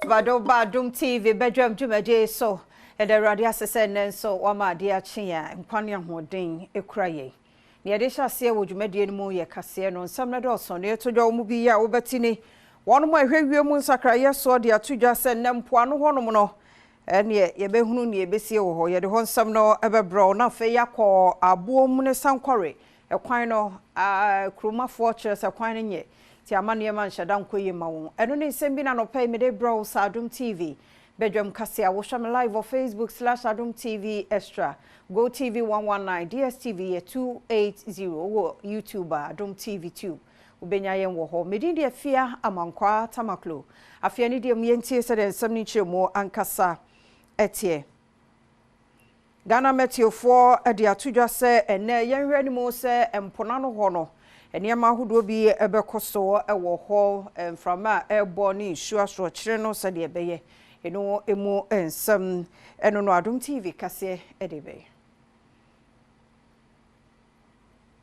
Badwam TV Badwam Jumaje so the radio session so wama dia chia nkwane ahoden ekuraye ne yede hyase wo dwumade no mu ye kase no nsam na do so ne to dwa mu bi ya wo betini wono mo ahwewie mu nsakraye so de atudwa se nempo ano honom no ene ye behunu ne besie wo ho yede ho nsam no ebebro na fe yakọ aboom ne sankore ekwan no kromafo chese kwan nye ti amane man hyada nkoyi ma won eno ne nsem bi na no pay me de bro Adom TV Badwam kase a wo shame live on Facebook/Adom TV Extra Go TV 119 DSTV 280 wo YouTube Adom TV 2 ubenya yen wo ho medin de afia amankwa tamaklo afia ni de mientie se de nsem ni chemo ankasa etie Ghana metiofo de atudwa se ene yenhwe ni mo se empona no ho no eniema ahodo bi ebekoso ewo ho mframa ebo ni nsuaso kire no se de ebeye eno emu ensem eno no Adom TV kase edebe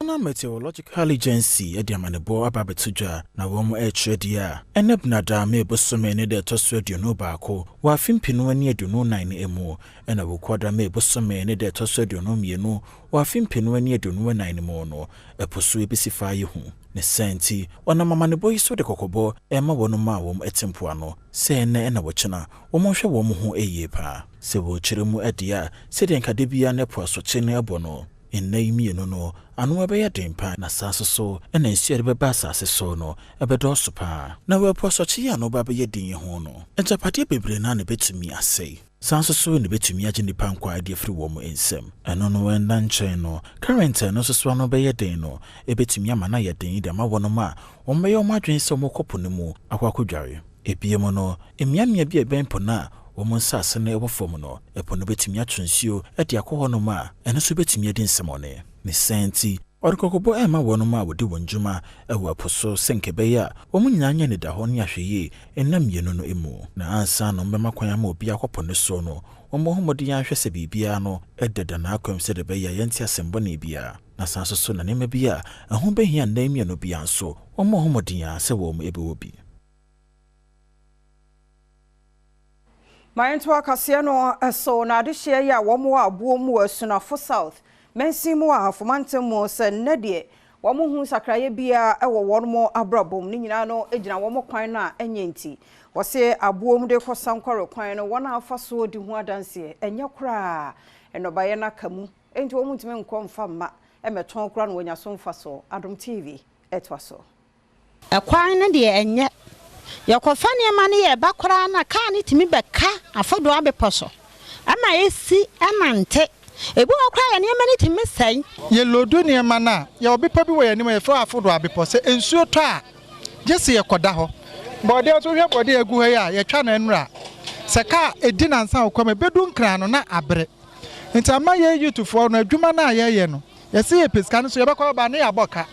na meteorological agency ediamanebo ababetudwa na womo echedia enebnada mebosome ne de tosodio no baako wa fimpinu ani aduno 9 emu ena wokwada mebosome ne de tosodio no mienu wa fimpinu ani aduno 9 mu no eposo ebisifa yehu ne senti ona mamanebo iso de kokobo ema wono ma wom etempo ano se ene ena wochena womo hwe womo ho eyepa se wo chiremu adia se de nkade bia ne poaso chene abono Ennaimi no anu abeye dempa na sasoso ena nsuare beba asase so no ebedoso pa na weposochi ya no babeye din ho no ejapade bebre na ne betumi asei sasoso ne betumi age nipa nkwa ade firi wo mu ensem eno no wenda nchen no current no soso no beye den no ebetumi amana ye den de ma wono ma omeye omadwen se omokopo ne mu akwakodware ebiemo no emiamia bi ebenpo na womun sase na ewo fom no epo no betimi atwensio ade akọ no ma eno so betimi ade nsemone ne senti orikokobo ema wono ma wodi wonjuma ewo aposo senkebeya womun nyanya ne da ho ne ahweye enam yenu no emu na ansa no mbema kwan ma obi akọpọ ne so no womo homodi ya hwese bibia no ededa na akwem se de beya yenti asembo na bia na sanso so na nema bia ehun behia ndam yenu bia nso womo homodi ya se wo mu ebe obi Mayentu akase no so na de hye ya wo mo abo mu asunafo south mensimu ahafomante mu se nnede wo mo hu sakraye bia ewo won mo abrabom ni nyina no egina wo mo kwan na enyenti wo se abo mu de kosankore kwan no wona afa so di hu adanse enye kra enobaye na kamu enti wo mu ntime nkomfa ma emeton kra no wonya so mfa so Adom TV etwaso ekwan ne de enye Yakofani mani ye bakora na ka ni timi beka afodo abeposo ama esi amante ebu okra ye ne mani timi sai ye lodo ne mana ye obepa bi wo ye ne ye fro afodo abepose ensuo to a jese ye koda ho bode so hwe bode egu he ya ye twa na enura se ka edi na nsan okwa me bedu nkran no na abre nti ama ye yutufo no adwuma na ye no ye se ye peska no so ye bekwa ba ne ya boka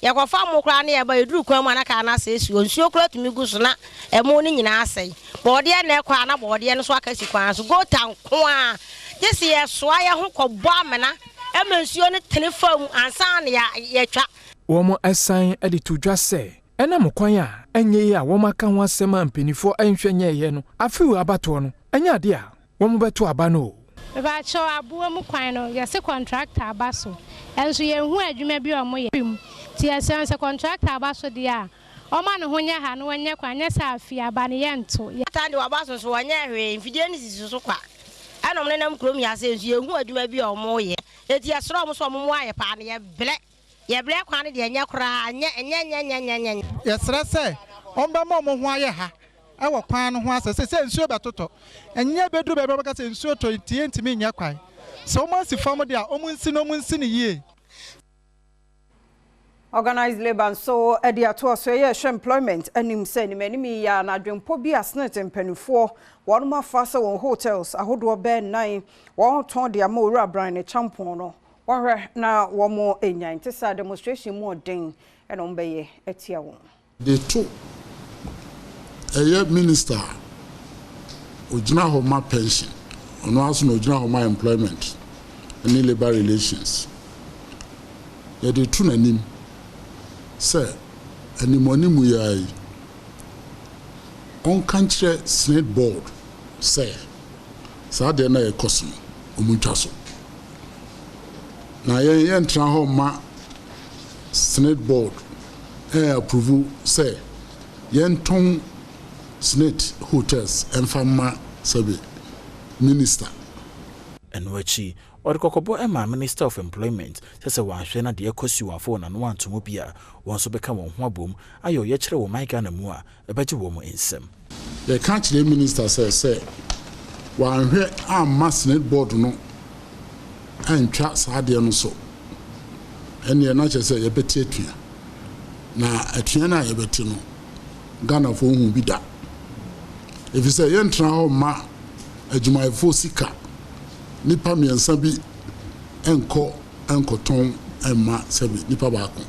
Yakofa mu kra ne eba eduru kwa mu anaka na se esuo nsuo kra tumi guso na emu ni nyina asai bode na ekwa na bode no so akasi kwan so go tanko a jesi ye soa ye ho kọbọ amena ema nsuo ne telefon ansa na ye twa wo mo asan ade tudwa se ena mo kwan a enye ya wo maka ho asem ampenifo anhwenye ye no afiu abato no enya ade a wo mo beto aba no ba cho abuo mu kwan no ye se contractor abaso enso ye hu adwuma bi o mo ye ti ese contractor abaso dia o ma ne ho nya ha no wanya kwanya sa afia ba ne yento ata de wabaso so wanya hwe mfidie ni sisi so kwa anom ne nam krom ya se enso ye hu adwuma bi o mo ye eti asro mo so mo aye pa ne ye ble kwa ne de nya kora nya ye sra se omba mo ho aye ha ewo kwan no ho asese se ensuo betoto enye bedu be be ka se ensuo to tie ntimi nya kwan so mo asifam de a omunsi no munsi ne yie Organized labor so ediato so ye employment anim se ni manimi ya na dwempo bi asnet mpanufo won ma fa se won hotels ahodo be 9 won ton de ama owura bran ne champon no won na won mo enyan te sa demonstration mo den enom be ye etia won the two minister ojina ho ma pension ono aso no ojina ho ma employment and labor relations ye the two nanim say animoni mu yai on country Senate board say saa de na ye kosmo omuntwa so na ye ntra ho ma Senate board approve say yenton Senate hotels enfama sabe minister enwachi Orikokobo Emma Minister of Employment says one shena de ekosiwafo na no antomo bia won so beka won ho abom ayo ye kire wo Mike na mu a ebeje wo mo ensem the country minister say one hwe amma Senate board no antwa saade no so ene na che say ye beti atua na atua na ye beti no Ghana fo hu bi da if you say yentra ho ma adwumayefo sika nipa miensa bi enkoton emma sebi nipa baako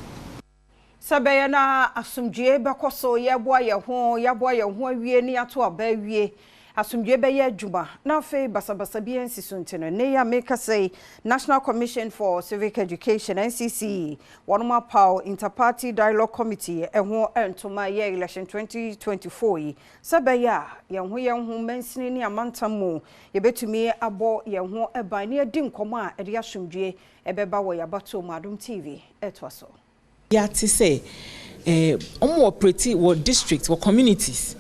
sabe na asumdue bekoso yeboa ye ho awie ni ato aba awie asumdue be ye adwuma na fe basabasa bi ensiso nteno ne ya make say National Commission for Civic Education NCC wanoma power interparty dialogue committee eho entoma ye election 2024 sabe ya ye ho mansini ni amantamu ye betumi abo ye ho eban ne edi nkomo a ede asumdue ebeba wo yabato Adom TV etwaso ya ti say omo operate wo district wo communities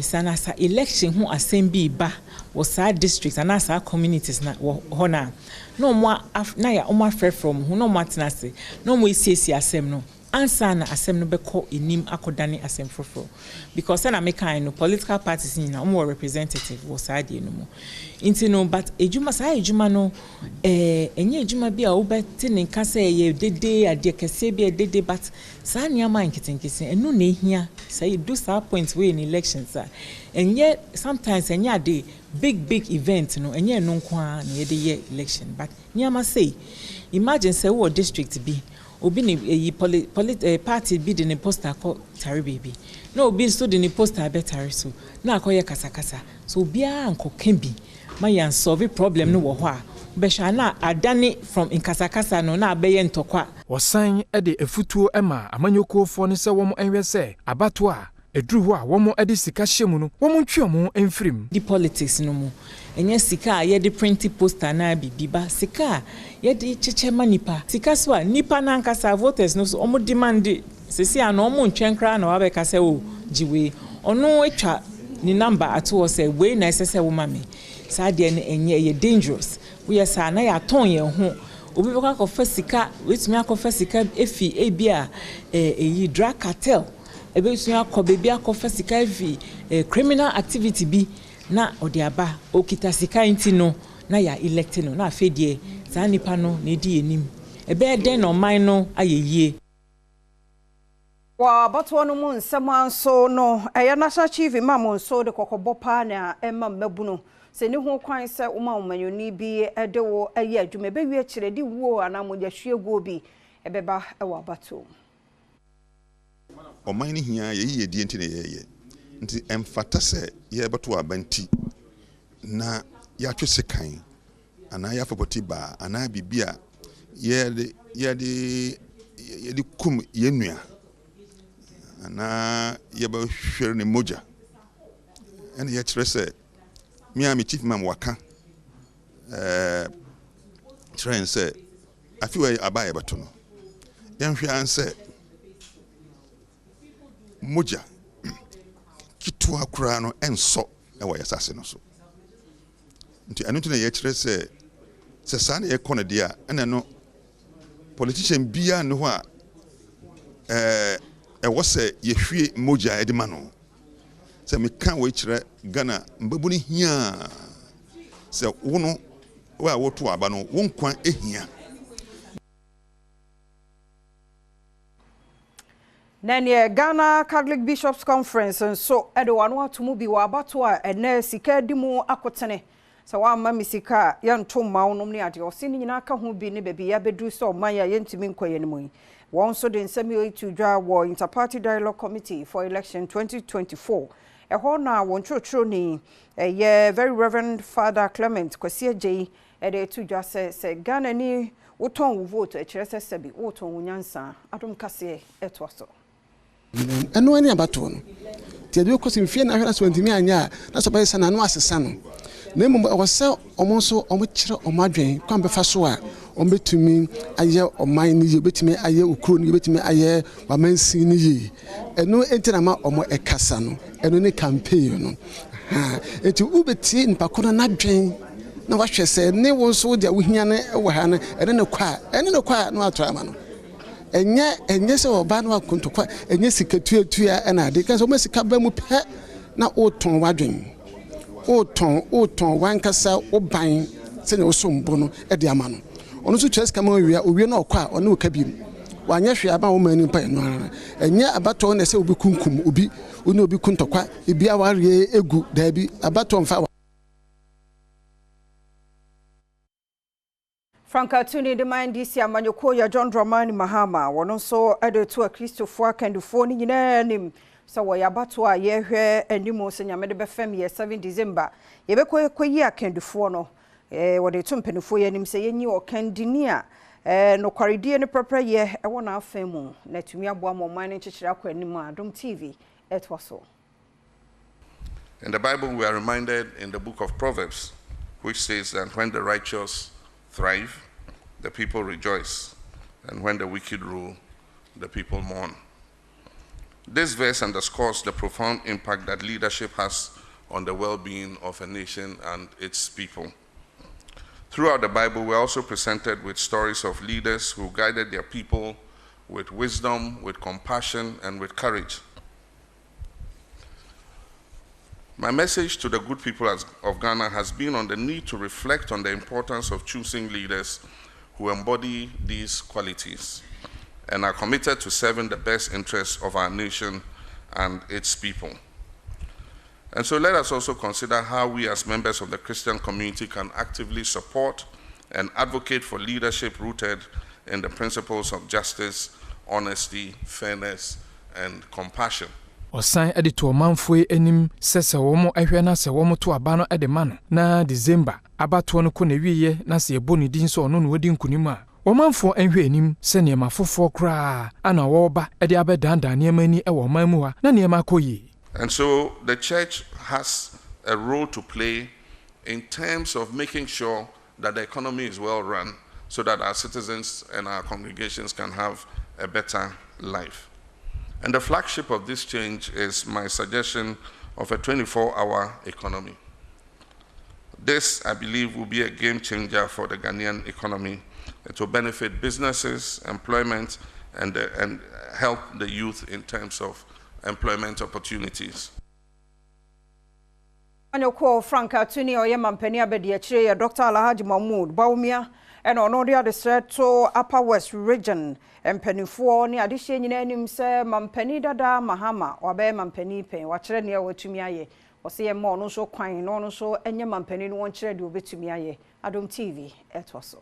sanasa election hu assembly ba was our districts and as our communities na hona no more na ya omo afre from hu no matenase no mo isiesi asem no ansa na asem no beko enim akodane asem foforo because na make no political parties na omo representative was ade no mo inti no but ejuma sa ejuma no enye ejuma bi a obeti ne nka say ye dede ade kese bi dede but sa niama nkitenkese enu na ehia say do sa point we in elections and yet sometimes enye ade big event no enye no nko na ye de ye election but niama say imagine say wo district bi obi ni party bi de ne poster ko tare baby no obi so de ne poster betare so na akoye kasakasa so obi a nko kan bi ma yan solve problem no wo ho a be sha na adane from inkasakasa no na abeye ntokwa wasan ede efutuo ema amanyokofo ne se wom enwe se abato a edru ho a wom ede sika hyemu no wom ntwemo emfrim di politics no mu enye sika ye de print poster na bibiba sika ye de cheche manipa sika so a nipa na nkasa voters no so omo demand sesi ana omo ntwenkra na wabeka se o jiwe ono etwa ni number ato se we na sese wo mame sa de enye ye dangerous we sa na ya ton ye ho obi beka ko fasika wetumi akofa sika efi ebia eyi drug cartel ebe so akobe bia akofa sika efi criminal activity bi na odiaba okita sika inti no na ya elect no na afedie za nipa no na edi enim ebe den no man no ayeyie wa batwo no mu nsamanso no eya national chief imam nso de kokobo pa na emma mabu no se ni ho kwan se uma umanyoni bi ede wo aye adwuma be wie kire di wo ana mo jahwe go bi ebeba ewa bato oman ni hia ye die nti na ye nti emfata se ye beto abanti na ya twese kan ana ya fopoti ba ana bibia ye de kum ye nua ana ye ba hwere ne moja ene ye kire se mi am chief mam waka train se afiwe abaye beto no yen hwe an se moja kitu akura no enso ewo yasase no so nti anu tuna ye kire se sa na ye kone dia ene no politician bia no ho a ewo se ye hwie moja edima no se me kan we kire Ghana mbabu ni hia se wono wa woto aba no wonkwan ehia Nene Ghana Catholic Bishops Conference and so edwanu atumu bi wa abato a ene sika dimu akotene sa wa ma misika yanto mawonom ne ade osi ni nyina ka ho bi ne bebi ya bedu so man ya yentimi nkoye ne mu won so de nsemi oitu dwa wo Interparty Dialogue Committee for Election 2024 eho na won chotro ni ye Very Reverend Father Clement Kwasi Agye ede tu dwa se Ghana ni woton wo vote e kire se sebi woton wonyansa Adom kase etwaso eno ani abato no Ti ade ko simfie na hwena so ntimi anya na so bayesa na no asesa no. Na mmom awose omo so omo kire omo adwen kwan befa so a omo betumi aye oman ni ye betumi aye okuro ni betumi aye wamansi ni ye. Eno entina ma omo ekasa no. Eno ne campaign no. Eti ubeti npa kono na adwen na wahwe se ne wo so dia wohia ne wo ha ne ene ne kwa no ato ama no. Enye se oba no akontokwa enye sikatuatua ena ade kan so ma sika ba mu pe na oton wadwen oton wankasa oban se ne osombo no e de ama no ono so twes kama owie na okwa one okabim wanya hwe aba wo mani pa eno ara enye abato na se obi kunkum obi oni obi kuntokwa ebi aware egu da bi abato mfa Franka Tuni de mind this year Manyoko ya John Dramani Mahama wono so ade to a Christopher Akandufo ni nyina nim so wo ya bato a ye hwe animo so nyame de befam ye 7 December ye be koyi Akandufo no wo de to mpanufo ye nim se yenyi o kandini a no kwaredie ne prepare ye e wona afemu na tumi aboa moman ne chichira kwa anim Adom TV etwaso. In the Bible we are reminded in the book of Proverbs which says that when the righteous thrive, the people rejoice, and when the wicked rule, the people mourn. This verse underscores the profound impact that leadership has on the well-being of a nation and its people. Throughout the Bible, we're also presented with stories of leaders who guided their people with wisdom, with compassion, and with courage. My message to the good people of Ghana has been on the need to reflect on the importance of choosing leaders who embody these qualities and are committed to serving the best interests of our nation and its people. And so let us also consider how we as members of the Christian community can actively support and advocate for leadership rooted in the principles of justice, honesty, fairness, and compassion. Osan editor manfwe enim sese womo ehwe na se womo to aba no ede ma no na December abato no ko na wiye na se eboni din so no no wadi nkunim a womanfo ehwe enim se ne mafofo kra ana woba ede abedandan ne mani e wo man mu ha na ne makoyi. And so the church has a role to play in terms of making sure that the economy is well run so that our citizens and our congregations can have a better life. And the flagship of this change is my suggestion of a 24-hour economy. This, I believe, will be a game changer for the Ghanaian economy. It will benefit businesses, employment, and help the youth in terms of employment opportunities. Anyoko Franka Tuni oyema mpeni abedi achire ya Dr. Alhaji Mahmoud Baumia eno onodi adesre to Upper West Region mpenifo ni adihye nyina anim se mampeni dada Mahama wabe mampeni pen wachire ne watumi aye wose ye mo no so kwan no no so enye mampeni no wonchire de obetumi aye. Adom TV etwaso.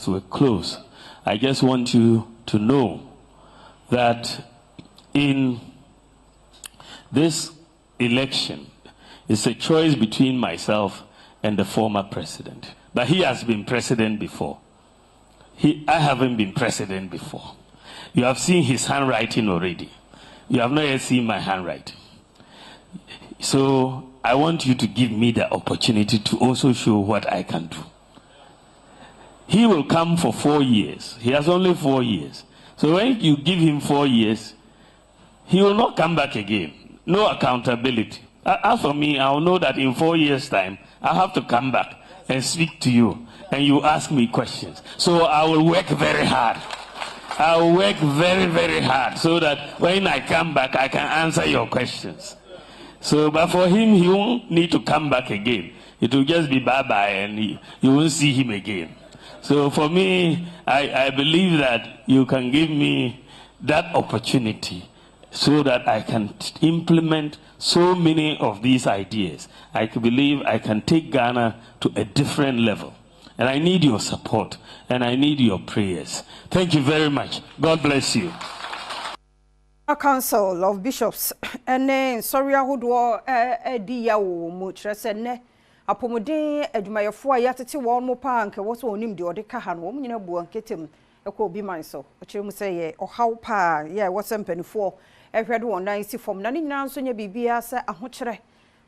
To a close, I just want you to know that in this election, it's a choice between myself and the former president. But he has been president before. I haven't been president before. You have seen his handwriting already. You have not yet seen my handwriting. So I want you to give me the opportunity to also show what I can do. He will come for 4 years. He has only 4 years. So when you give him 4 years, he will not come back again. No accountability. As for me, I will know that in 4 years' time, I have to come back and speak to you, and you ask me questions. So I will work very hard. I will work very, very hard so that when I come back, I can answer your questions. So, but for him, he won't need to come back again. It will just be bye-bye, and you won't see him again. So for me, I believe that you can give me that opportunity so that I can implement so many of these ideas. I believe I can take Ghana to a different level. And I need your support, and I need your prayers. Thank you very much. God bless you. A council of bishops, and sorry, I would war a dear much, and apomodin adwumayefo ayatete won mo pa anke wo so onim de ode ka ha no nyina bu anketem ekọ bi man so o kire mu say ye ohaw pa ye wo sempanifo ehwedo won nan si fom na ne nyina nso nya bibia se ahokyere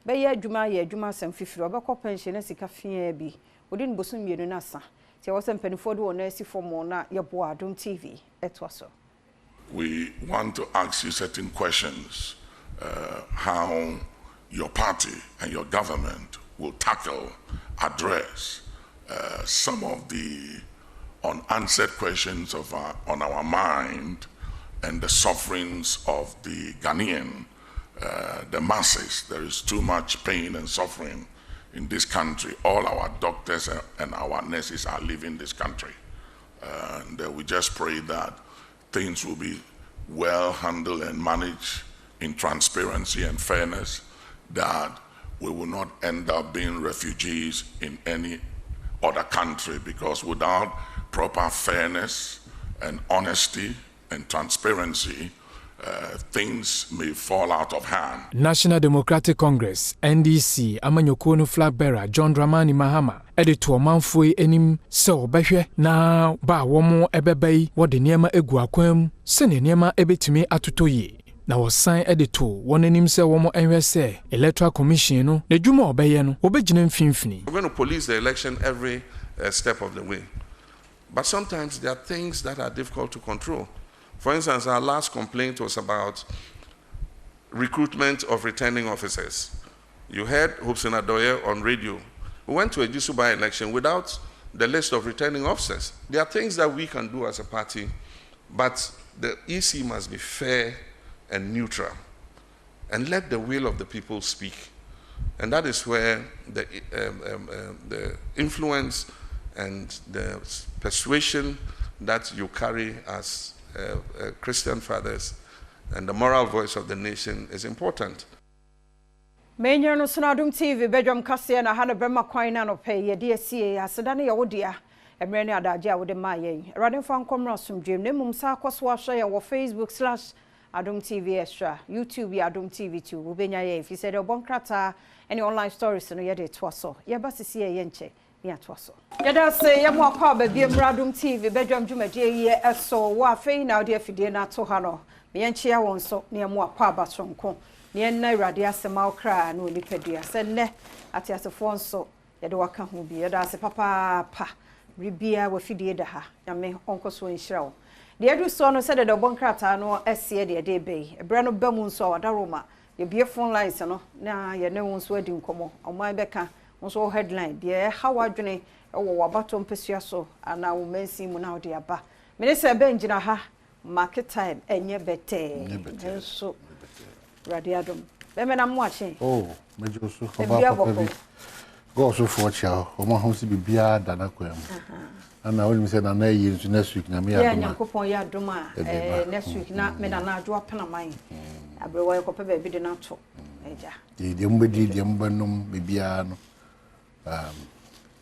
be ye adwuma asem fifiri obekọ pension sika fia bi odin bosom mienu na asa ti wo se mpanifo do won nan si fom na ye bo Adom TV etwaso. We want to ask you certain questions, how your party and your government will tackle, address some of the unanswered questions on our mind and the sufferings of the Ghanaian, the masses. There is too much pain and suffering in this country. All our doctors and our nurses are leaving this country. And we just pray that things will be well handled and managed in transparency and fairness, that we will not end up being refugees in any other country, because without proper fairness and honesty and transparency, things may fall out of hand. National Democratic Congress NDC amanyokonu flag bearer John Dramani Mahama edito manfoi enim se obehwe na ba womo ebebai wode niema egu akwam se ne niema ebetimi atotoye na wosan edito wonenim se womo enwe se Electoral Commission no nedwuma obeye no obegina mfimfini. We're going to police the election every step of the way, but sometimes there are things that are difficult to control. For instance, our last complaint was about recruitment of returning officers. You heard Hobson Adoye on radio. We went to a Jisuba election without the list of returning officers. There are things that we can do as a party, but the EC must be fair and neutral and let the will of the people speak. And that is where the influence and the persuasion that you carry as Christian fathers and the moral voice of the nation is important. Menyo no Adom TV Badwam kase na ha na brema kwan na no pe ye de sie aseda ne ye wodia emre ne adaje a wode ma yen erade fa nkomra somdwem ne mum sa akoso ahwe ye wo Facebook/Adom TV Extra, YouTube ya Adom TV 2 wo benya ye fi se de bonkrata any online stories no ye de toaso ye ba sisi ye nche ni atoaso ye da se ye mo akwa ba bi Adom TV Badwam dwumade ye eso wo afei na ode afidie na to ha no me nche ya won so ne mo akwa ba sonko ne na irade asema okra na onipadua se ne atiasefo nso ye de waka ho bi ye da se papa pa ribia wa fidie da ha ya me onkoso nhira wo de edu so no se de bonkrata no ese de be ebra no ba mu nso wadaroma ye bie phone lines no na ye ne won so adi nkomo oman beka nso headline de how adwene wo wabato mpesua so ana wo mansi mu na ode aba me se be ngina ha market time enye bete nso Radio Adom be me na mo ache mejo so oba go so for cha o ma ho si bibia dana kwam ana woni se na yi nso next week na me adoma ya Nyankopon ya adoma next week na me na adwo apena man abrewa ko pe be de na to eja de mbedi de mbanum bibia no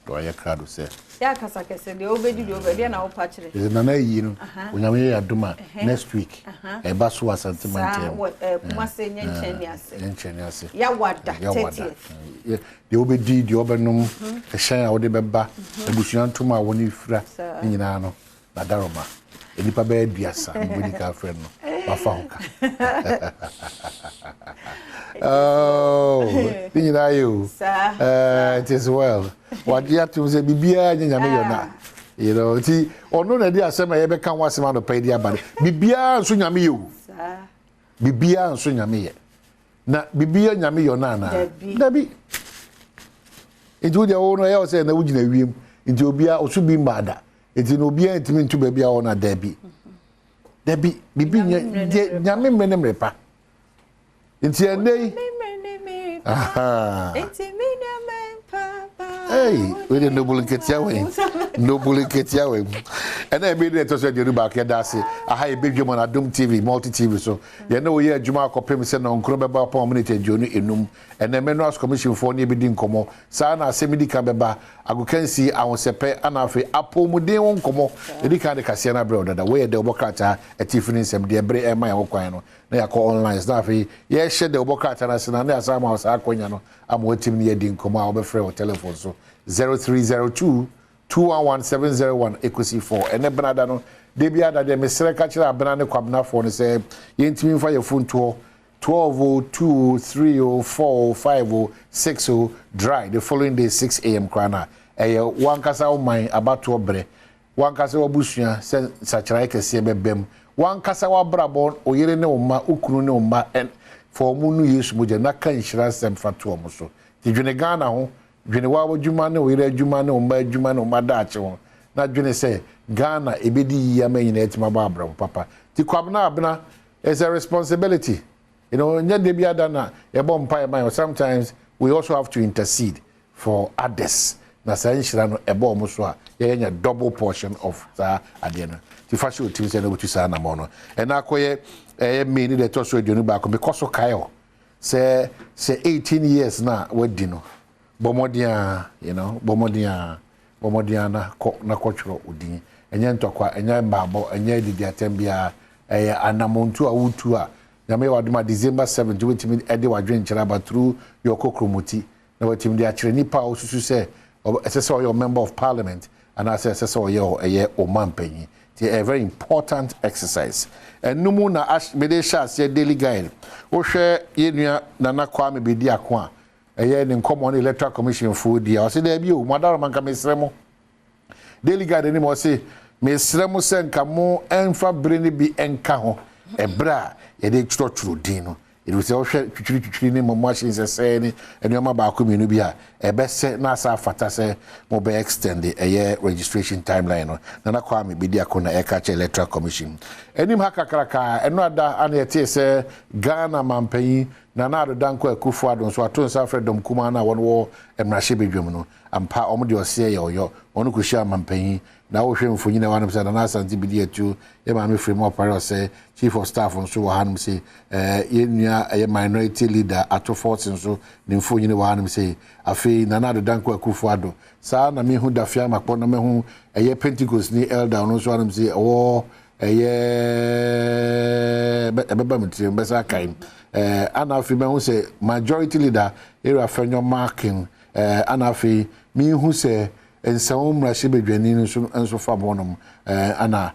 do ya krado se ya kasa kese de obedi na opa kire na yi no onyame ya adoma next week e ba so asantiment kuma se nyencheni ase ya wada 30th de obedi de obenum e hyan a wo de beba ebusuan ntoma woni fira nyina no na daroma enipa be aduasa mbodi ka friend no wafa hoka nyina yo it is well what you have to say bibia nyame yona you know ti ono na dia asema ye be kan wasema no pa dia ba bibia nso nyame yo bibia nso nyame ye na bibia nyame yona na dabi eju dia ono ye o say na wugina wiem nti obia osubi mbada nti no obia ntimi ntu bia ona dabi bibi nyame mene mrepa nti enei hey we dey noble ketia we and I made it to say the back here that say aha e bedwom on Adom TV multi TV so ye na we adwuma akopem se na nkro beba pa community jonu enum and Minerals Commission for ne bedi nkomo sa na asemi ka beba agokansi awonsepe anafe apomuden won nkomo edika de kase na brother da we de obokrata atifini nsem de bre e man wokwan no na yakọ online na afi ye hye de obokrata na se na na asama sa akonya no amotim ne yedi nkomo a obefre o telephone so 0302 211701 equity 4 ene benada no Debi ada de mesere ka kire abena ne kwabena fo ne say yentimi mfa ye phone to 12 2 3 4 5 6 dry the following day 6 a.m. krana one kasa o man abato bre one kasa obusua se sachara kese bebem one kasa wa brabon oyere ne oma okunu ne oma en for mu nu yesu moje na kan hira sem fato omo so ti dwene Ghana ho dwene wa wodwuma ne oyere adwuma ne oma da ache ho na dwene se Ghana ebedi ya manyi na etima ba abram papa ti kwabna abna is a responsibility. You know, sometimes we also have to intercede for others. Na sayinshira ebo muswa ye double portion of that adiana. Ti fashi otim se na butu sa na mo no. E na koye me ni de to so aduonu ba ko because kayo. Say 18 years na wadi no. Bomodia, you know, bomodia na kwotro udin. Enye ntokwa enye mbabo enye didi atembia anamontu awutu a Yame waduma December 7 20 ede wadwen nchiraba through your kokromoti na watim de akire nipa osusu se SSO your member of parliament and as SSO your omampenyi. It's a very important exercise. And numu na mede sha se daily guide. O hwe yenua nana kwa me bedi akwa. Eye ne nkomo on electoral commission food dia. O se da bi o madaro manka mesremo. Daily guide ni mo se mesremo se nka mo enfa breni bi enka ho. Ebra yede churo dino it was also twitwiri ne mo machines say ni enoma ba ko minu bia ebese na asa fata se mo be extend the registration timeline no na kwa me bidi akona eka electoral commission enim hakakraka eno ada ana yete se Ghana mampanyi na do danko akufo adon so aton sa freedom kuma na wonwo emrahye bedwam no ampa omde ose ye oyo onu kuhia mampanyi na wo hwe mfonyi na wanam se na asanti bidi atu e ma me free mo pare ose chief of staff on so hanum se yenua minority leader ato force so ne mfonyi ne wanam se afi na do danko akufo adon sa na me hu dafia makpo na me hu Pentecost ni elder on so wanam se o ebeba mtiri mbesa kai anafi me hu se majority leader era fenyo marking anafi mi hu se ensawo mrahye bedwani nso fa bonom ana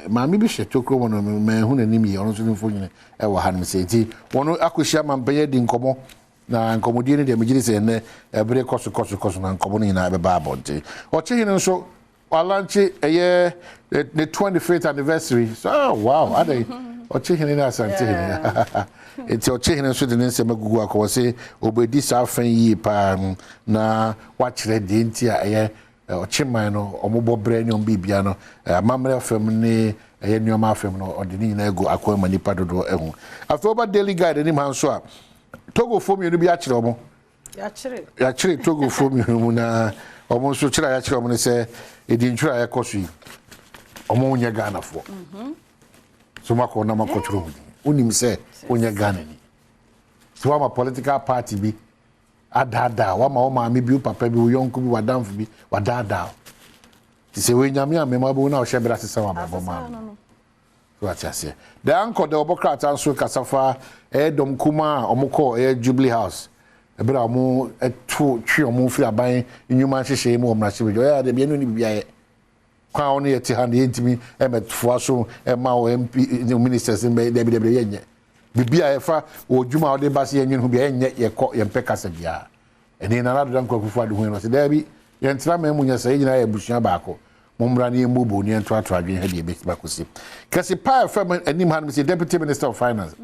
ma mi bi hye tokro wono me hu nanim ye onso mfonyine ewo hanum se ti wono akohia mampanye di nkomo na nkomodie ne de megiri se ne ebre koso na nkomo ni na ebeba abonte ochihine nso walanchi the 25th anniversary. So wow, ade ochihine na asante. It's ochihine so de nse magugu akọ se obedi sa afan yi pa na wachire de ntia ochiman no omobo bre ni ombibia no amamre afam ne nuoma afam no odini na ego akọ manipa dodo ehu. After over daily guide ni man so a Togo fom yenu bi achire omo. Ya chire Togo fom yenu na omo so chira ya chire omo ne se edinchura ya kosu omo nya Ghana fo so mako na mako churo unim se onya Ghana ni so ama political party bi adada wa ma me bi papa bi yonku bi wadamfu bi wadada ti se we nyame amema bo na o shebra sesa wa babo ma so atiase the anchor the obokrata so kasafa Adom kuma omukọ Jubilee House ebra mo etu twi omo fi aban nyuma hyehye mu omrahye bejo ya de bienu ni bibia kwa onu yeti hand yentimi emetfo aso ema o MP ministers be de yenye bibia efa odwuma ode base yenye hu bia yenye yekọ yempeka sabia eni na rado danko akufu ade hu no se da bi yentra ma mu nyasa yina ya busua baako momra ne mbubo ne ento atradwe ha de be bakosi kasi pa FM enim han se Deputy Minister of Finance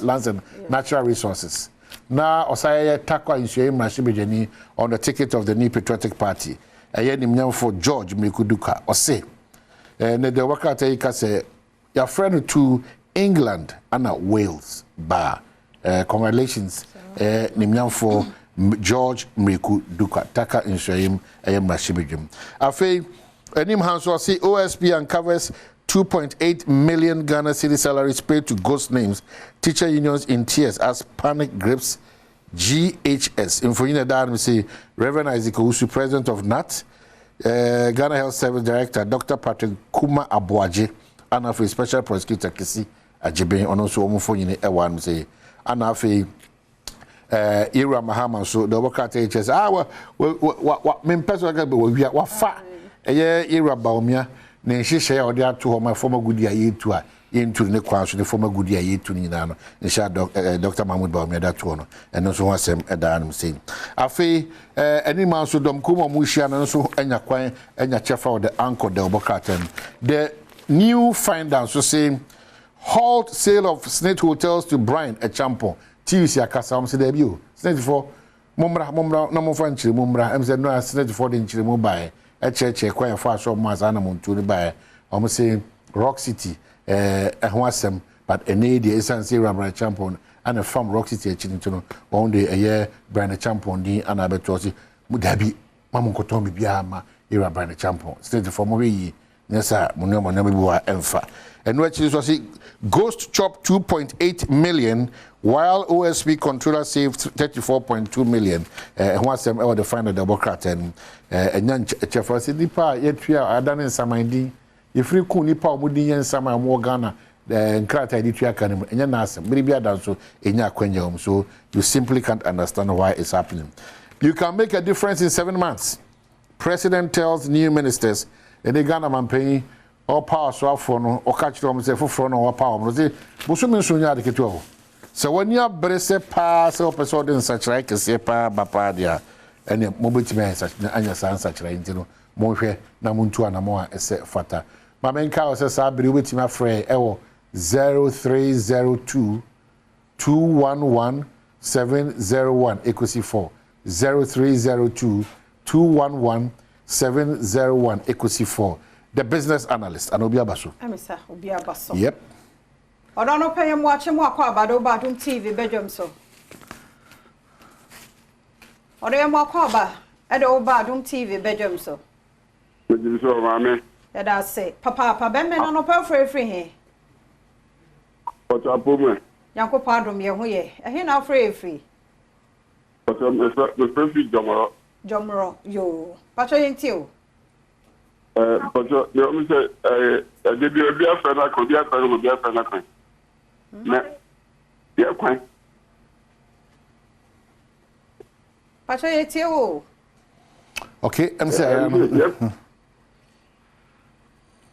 Lands and Natural Resources na osaye takwa insue mrashibejani on the ticket of the New Patriotic Party nimnyam for George Mekuduka ose ne de wakata yika se your friend to England and Wales ba congratulations nimnyam for George Mekuduka taka insue mrashibejam afei enim hanso say OSP uncovers 2.8 million Ghana city salaries paid to ghost names, teacher unions in tears as panic grips GHS. Infoyina Darm say Reverend Isaac Owusu, president of NAT, Ghana Health Service Director Dr. Patrick Kuma Abuaje, and a special prosecutor Kisi Ajebe, and also Omufoyine Ewan say, and Ira Mahama, so the worker HS, what men person we are what fa, Ira Baumia. ne nhyehyɛ a ɔde ato hɔ ma former good a yɛtu a yɛntu ne kwan so ne former good a yɛtu ne nyinaa no nhyehyɛ Dr. Mahmoud Bawumia da to hɔ no ɛno nso ho asɛm ɛda anum sei afei anima nso dɔm kom a mu hyia no nso anya kwan anya kyɛfa the anchor the obokraten the new finder nso say halt sale of Snake hotels to Brian Echampo TVC akasa am say there bio Snake for momra na mo fa nkyire momra am say no Snake for the nkyire mo bae echeche kwan fa so mo azana mo ntu ne bae am say Rock City ho asem but ene dey esan say Brian Echampo and from Rock City echi ntu no one day Brian Echampo din ana beto si mu dabi mamu nkoton bibia ma era Brian Echampo Snake for mo yi nyesa mo no bi wa emfa and which is was Ghost chopped 2.8 million while OSP controller saved 34.2 million. Who was them the final Democrat and chef was nipa yetria adan in samandi if you could nipa mudi yen sama mo Ghana and crat idea can and yanasem maybe adan so in your kwenyom so you simply can't understand why it's happening. You can make a difference in 7 months. President tells new ministers and the Ghana man paying all power so for no or catch them say for no power no say busumi so nya de keto so when you brese pass up so den such like say pa bapa dia ene mo betime such anya san such like ntino mo hwe na mo ntu ana mo a ese fata ma menka o say sa biri betime afre ewo 0302 211 701 equity 4 0302 211 701 equity 4 the business analyst and Obi Abaso. Amisa Obi Abaso. Yep. Odono pay mo ache mo akwa Badwam TV Badwam so. Odo mo akwa ba e de Badwam TV Badwam so. Medin so mama. Ya da say papa be me no pa free he. Oto apome. Yanko padom ye ho ye. E he na free. Oto me free Jomro yo. Pacho yenti o. But you say, I did be a friend, I could be a friend, would be a friend. Yeah, quite. Pacho yeti. Okay, I'm saying.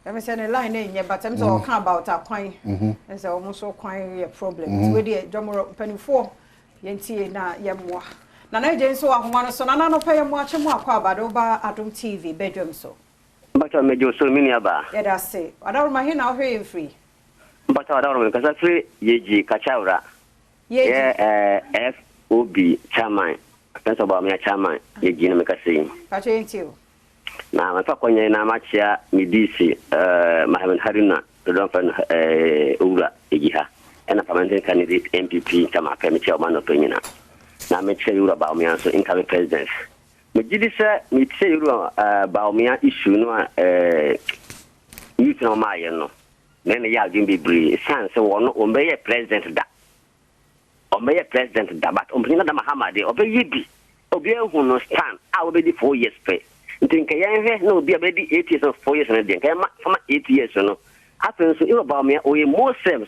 I'm saying a line in but I'm talking about a coin. And so almost so coin a problem. With the Jomro penny 4 yenti na yamwa. Nana Jane so I want so nana no pay much more about Adom TV Badwam so. But I made you so many about. Yeah, that's it. I don't mind now here free. But I don't because I free Yeji Kachaura. Yeah, FOB chairman. That's about me chairman. Yeji no make a scene. Kacha you. Now my papa na machia midisi Mahaman Haruna the don't fan Ura Ejiha and a permanent candidate MPP Tama Pemicha man of Penina. Now make sure you about me also incoming presidents. Mejidisa mi tse yuru Bawumia issue no youth no ma ye no na ya adwin bebre sanse wono ombeye president da but ompina da Mahamade obeye bi obi ehu no stand a obedi 4 years pe ntinka yan hwe na obi abedi 8 years of 4 years na de nka ma 8 years no afen so e Bawumia oye Muslims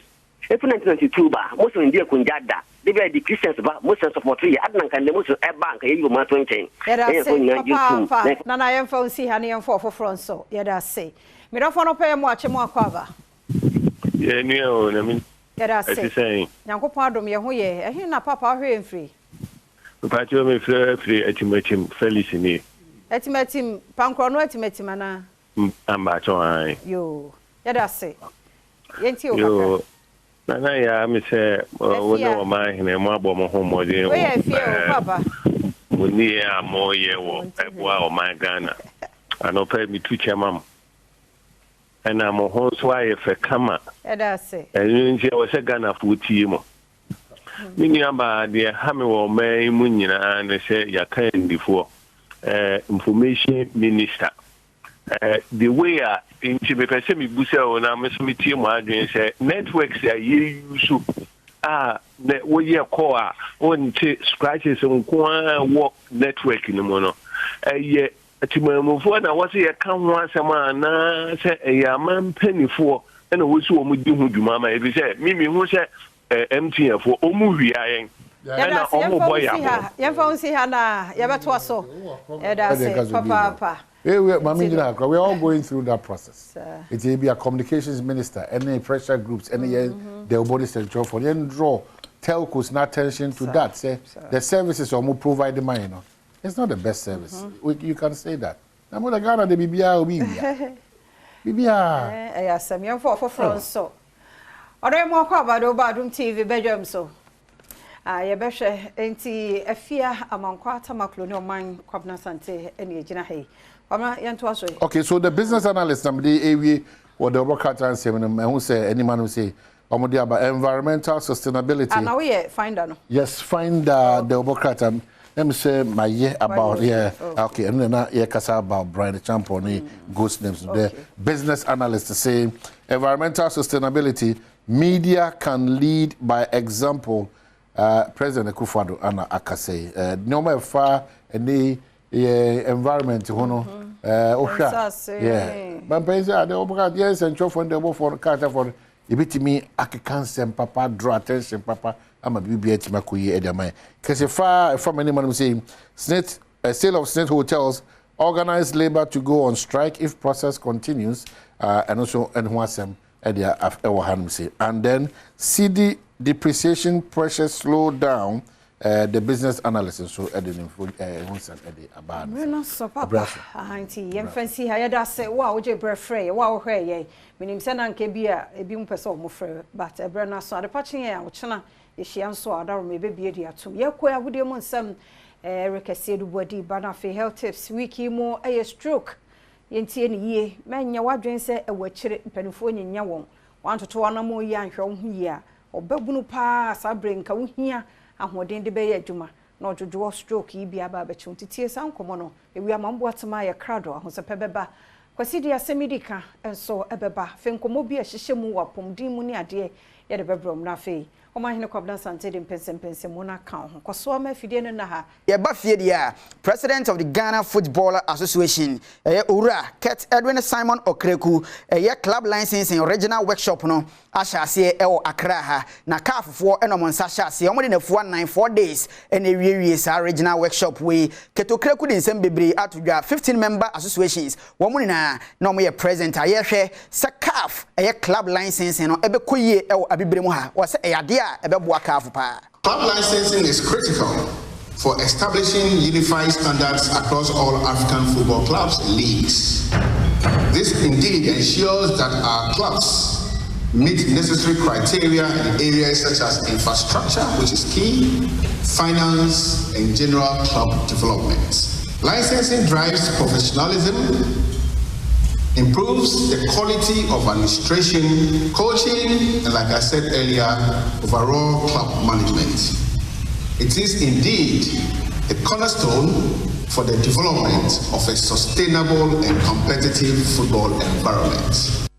if 1992 ba Muslim ndi kunjada they be the Christians ba Muslims support you adnan kan the Muslim e bank ye you ma to nchen na na yem fa unsi ha na yem for front so ye da say me do for no pay mo ache mo akwaba ye ni o na me ye da say Yankopon adom ye ho ye ehe na papa hwe mfiri papa cho me free etimatim Felix ni etimatim pankro no etimatim ana amba cho ai yo ye da say yenti o yo na ya me say wono ma hene mo abo mo ho mo de we fie o papa woni ya mo ye wo eboa o ma Ghana anopa mi tu chema ana mo ho so aye fe kama da say nje wo se Ghana futi mo mini amba de ha me wo mai mu nyina na se ya kan ndifo information minister the way inchi me pese mi busa o na me so mi tie mo adwen se networks ya ye use ne wo ye call a on ti scratches nko wo network ni mo no ye atimamufo na wo se ye ka ho asema na se ya man panifo na wo su o mu di hu dwuma ma e bi se mi hu se MTN fo o mu wi ayen na o mu boy ya fa unsi ha na ye beto so da say papa we're all going through that process. It will be a communications minister, any pressure groups, any the body central for then draw telcos not attention to that. Say the services are more provided money. It's not the best service. You can say that. I'm going to go to the BBR. Yes, I'm here for France. So, I'm more about Badwam TV, Badwam. So, I bet you fear among quarter maclonial mind, Quabna Sante, and Yajinahe. Okay, so the business analyst, somebody, what the work and say, who say, any man who say, about environmental sustainability. And now we find out. Yes, find the work and let me say my year about okay, and then kasa about Brian Champon, ghost names. The business analyst say environmental sustainability, media can lead by example. President Akufo-Addo and Akase. No matter far any environment, yeah. But basically, the overcast yes and show for the for culture for a bit me Akikan papa draw attention papa. I'm a BBH Makuye Edamai. Because if from anyone who say sale of Snit hotels organize labor to go on strike if process continues, and also and then CD depreciation pressure slow down the business analysis so about no so papa auntie yem fancy haya da say wow je brefrey wow hwe ye minim se na nke bia ebi mpese o mo frɛ but ebre na so ade pachen ya wo chena ehia nso adaro me bebie dia tum ye ko agudie mu nsam rekase du body bana fe health tips wiki mo stroke yentie ne yie menya wadwen se ewakire mpanifo nyinya won wantoto wanamo yi anhwe wo hu yi a obabunu pa sabre nka wo hia ahoden de be ye adwuma na ojojo stroke yi bia ba bechi ntitie sankomo no ewi amambo atema ye krado ahosepe beba kwasi dia semidika enso ebeba fenkomo bi ahyehye mu wapomdin mu ni ade ye de bebrom na fe Omahine Kwabna Sante de Pense Mona Kan. Koso ma fidie no na ha. Ye ba fie dia. President of the Ghana Footballer Association, Ura Ket Edwin Simon Okreku, club licensing regional workshop no. Ashase ewo Accra ha. Na CAF for enomon Ashase. Omo de na 494 days ene wie sa regional workshop we. Ket Okreku de nsem bebre atudwa 15 member associations. Womo na omo ye present aye hwe sa CAF club licensing no ebe koye ewo abibre mu ha. Wase eyade Club licensing is critical for establishing unified standards across all African football clubs and leagues. This indeed ensures that our clubs meet necessary criteria in areas such as infrastructure, which is key, finance, and general club development. Licensing drives professionalism, improves the quality of administration, coaching, and like I said earlier, overall club management. It is indeed a cornerstone for the development of a sustainable and competitive football environment.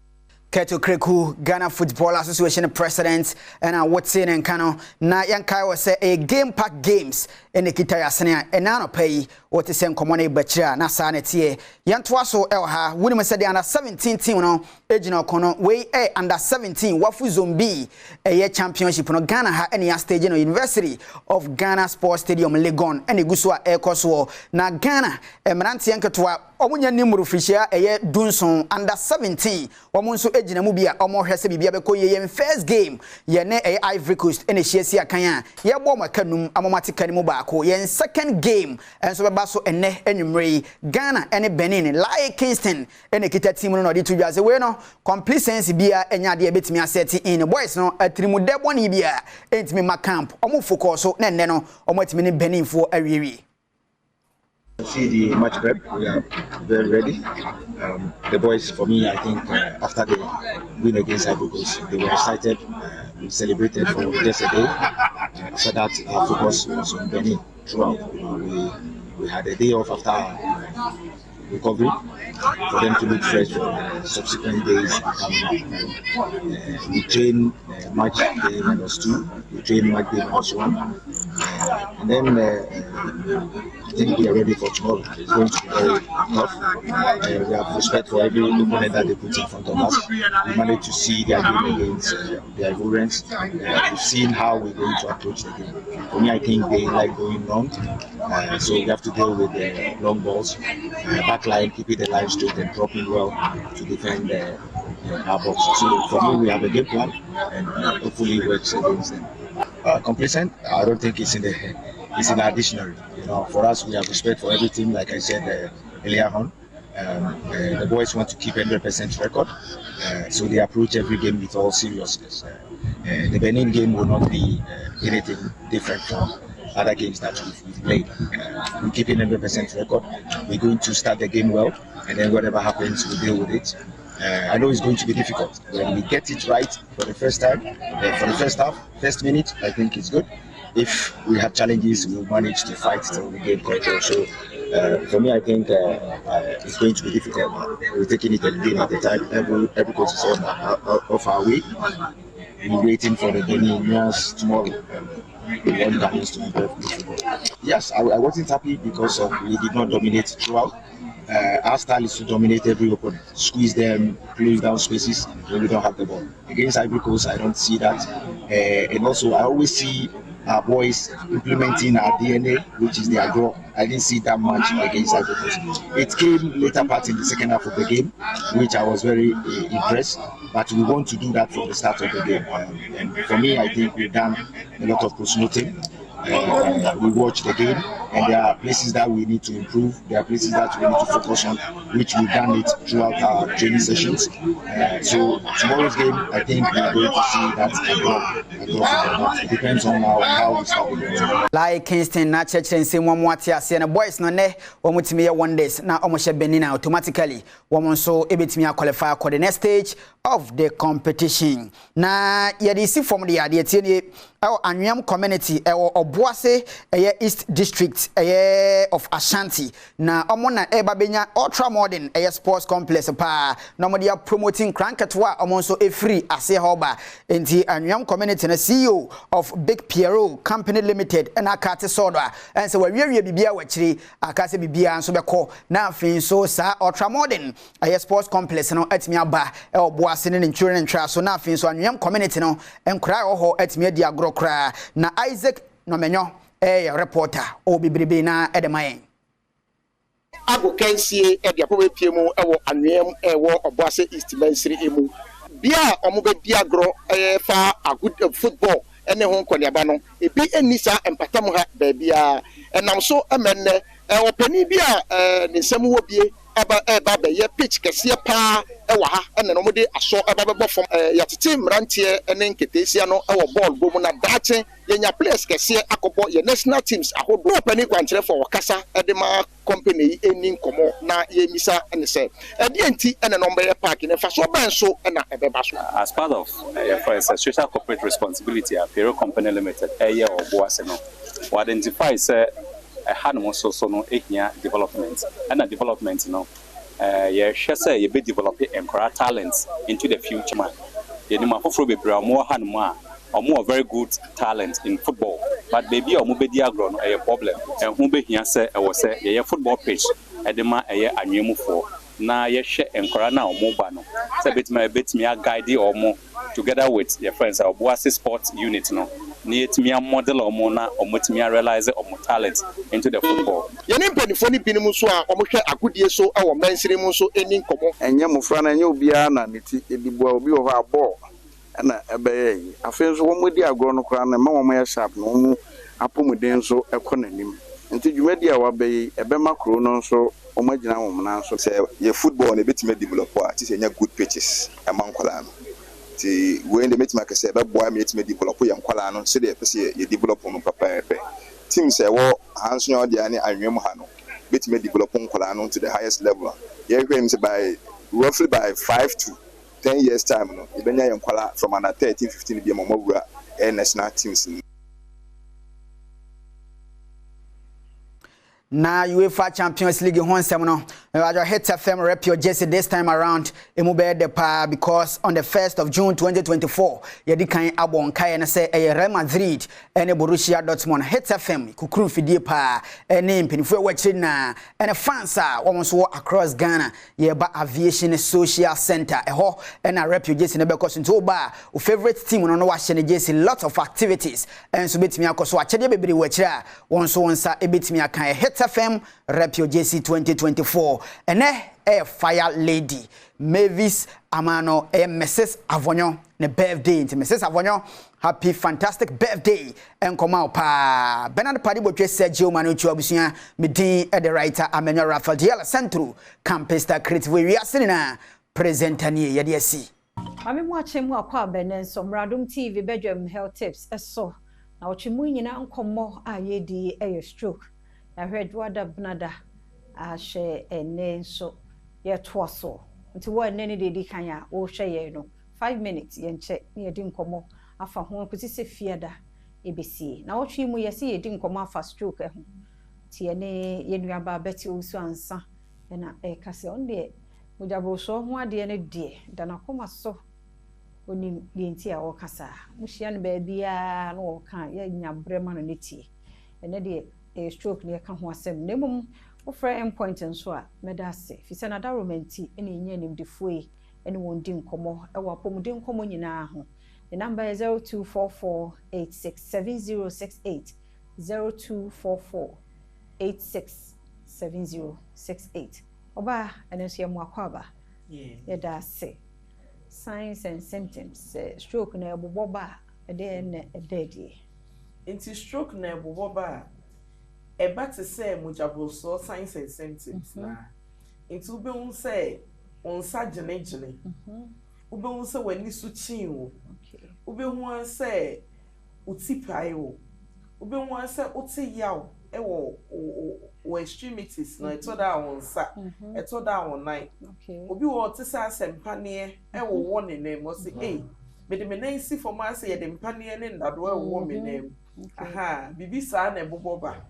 Keto Kreku, Ghana Football Association President, and I would say in Kano, na yankai was a game pack games in the Kitaya Senia, and now pay what is same common butcher, na sanity. Yantwaso Elha, William said the under 17 team no, Ejino Kono, way under 17, Wafu Zombi, a year championship no Ghana ha any stage in University of Ghana Sports Stadium Legon, and Guswa Air Coswo, na Ghana, a Maranti Yankatwa, Omunya Nimuru Fisher, a year Dunson under 17, Omunso Ejina Mubia, Omo Hesse Bibia Bekoye, first game, Yene a Ivory Coast, and a Shesia Kanya, Yaboma Kanum, Amomati Kanimubako, yen second game, and so Basso and Ne Enumre, Ghana and Benin, Lai Kingston, and a Kita team no 2 years away no, complete sense Bia and Yadia bit me a set in the boys no, a Trimude one Ibia, ain't me my camp, Omo Focoso, Neno, or what many Benin for a weary. See the match prep, we are very ready. The boys, for me, I think after the win against Ivory Coast, they were excited. We celebrated for just a day. So that our focus was on Benin throughout. We had a day off after recovery for them to look fresh for subsequent days. We trained match day -2, we trained match day -1, and then I think we are ready for tomorrow. It's going to be very tough. We have respect for every opponent that they put in front of us. We managed to see their game against the Ivorians. We've seen how we're going to approach the game. For me, I think they like going long, so we have to deal with the long balls. But back line, keeping the line straight and dropping well to defend our box. So for me, we have a game plan, and hopefully it works against them. Complacent? I don't think it's in the dictionary. You know, for us, we have respect for everything. Like I said earlier on, the boys want to keep 100% record, so they approach every game with all seriousness. The Benin game will not be anything different from other games that we've played. We're keeping 100% record. We're going to start the game well, and then whatever happens, we'll deal with it. I know it's going to be difficult. When we get it right for the first time, for the first half, first minute, I think it's good. If we have challenges, we'll manage to fight till we gain control. So for me, I think it's going to be difficult. We're taking it a game at a time. Every coach is off our way. We're waiting for the Benin tomorrow. We want Ghanaians to be very football. Yes, I wasn't happy because we did not dominate throughout. Our style is to dominate every opponent, squeeze them, close down spaces when we don't have the ball. Against Ivory Coast, I don't see that. And also, I always see our boys implementing our DNA, which is their draw. I didn't see that much against Ivory Coast. It came later part in the second half of the game, which I was very impressed. But we want to do that from the start of the game. And for me, I think we've done a lot of post-noting. We watch the game, and there are places that we need to improve. There are places that we need to focus on, which we've done it throughout our training sessions. So tomorrow's game, I think we're going to see that it depends on how we start the game. Like Kingston, na church and say one more tias and boys no ne omutimi 1 days na omoshe Benin automatically woman so ebetimi qualify for the next stage of the competition. Na yedi si from the ade tie our Anwam community Obuase East District of Ashanti na omo na eba benya ultra modern sports complex pa na mo dia promoting cranketwa omo so free ase hoba enti Anwam community na CEO of Big Piero Company Limited na akate soda and say we bibia wachiri akase bibia nso beko na afin so sa ultra modern sports complex no atimi aba Obuase ne nchure ntwa so na afin so Anwam community no enkra ho atimi dia kra na Isaac Nomenyo reporter obibribe na edemayen ago kensie e dia powe piemu ewo Anwam ewo Obuase East Mansiri emu bia omobe diagro fa agud football ene ho nkoniaba no ebi enisa empatam ha ba bia enam so emenne opani bia ne nsem wo bie eba be ye pitch kese pa ewa ha ene no mode aso eba bebo fom yatete mrantie ene nketesia no ewo ball bomu na dache yenya players kese akobo ye national teams ahodo opani kwankyere for wakasa edema company eni nkomo na ye misa ene se enti ene no mbe park ne fa so ban so na ebeba so as part of for a social corporate responsibility a Piero Company Limited Obuase no we identify say Hanmo so no ehia development and a development no ye hwe say ye be develop encourage talents into the future man ye ni mafoforo bebra mo hanmo a omo very good talent in football but baby omo be di agro no problem and who be hia say e wo say ye football pitch e de ma anwemufo na ye hwe encourage na omo ba no say betimi guide omo together with your friends Obuase sports unit no ni etimi model omo na omo timi realize omo talent into the football ye ni mpanifo ni binim so a omo hwe agudie so e wo mansiri mu so eni nkomo enye mofra na enye obia na neti edibua obi ho aball na ebe afen so wo modi agro no kra na ma wo ya sharp no mu apomuden so ekonanim nti dwumadi a wabe ebe makro no so omo agina wo na so say ye football na betime develop a ti say nya good pitches e mankola no ti when the metima ka say be boy me betime develop ye nkola no so dey pese ye develop no papa epe team say wo hanso nya odi ani anwem ha no betime develop nkola no to the highest level ye hwem say by roughly by 5 to 10 years time no e benya ye nkola from under 13 15 bi mawura national teams. Na UEFA Champions League honsem no I hit FM rep your jersey this time around emube de pa because on the 1st of June 2024 yedi kan abon kai na say Real Madrid ene Borussia Dortmund hit FM kukuru fidie pa ene mpinifo wachiri na ene fans a won so across Ghana ye ba aviation social center eho ene rep your jersey na because nto ba o favorite team no wa hye ne jersey lot of activities and so betimi akoso achede bebre wachiri a won so wonsa ebetimi akan hit FM Repio JC 2024 ene fire lady Mavis Amano Mrs. Avonyo ne birthday into Mrs. Avonyo happy fantastic birthday and come out pa Bernard Paddy Botwe Sergio Manuchu Abusia Medin the writer Amenyo Rafael Centro campus that creative we are sitting presenter ni yesi I'm watching more kwa benen so Adom TV Badwam health tips eso na ochimu nyina nkomo ayedi stroke na hwedwada bnada a she ene so ye toaso nti wo ene ne dedi kan a wo hwe ye no 5 minutes ye nche ne yedi nkomo afa ho kuti se fiada ebesi na wotwe mu ye se yedi nkomo afa stroke ho ti ene ye nuaba beti osu ansa na kase on de mujabo so ho ade ne de dana koma so oni yenti a wo kasa muhia ne ba bia na wo kan ye nyabrema no neti ene de stroke ne ka ho asem nemum wo fra endpoint nso a medase fi se na da romanti ene nya nim defoe ene won di nkomo e wo apomudi nkomo nyina ho the number is 0244867068 0244867068 oba ene so ye mu akwaba ye da se signs and symptoms stroke na eboboba ede ne ededi inti stroke na eboboba eba te say mujabo so signs and symptoms na inti ube un say onsa gene ube un say wani su chin wo ube hu say utipai wo ube hu say uti yaw ewo o extremities na eto da onsa eto da onai obi wo te say asempane ewo wo ne nem wo say eh me de me nan si for ma say ye de mpane ne ndado ewo me nem aha bibi sa na eboboba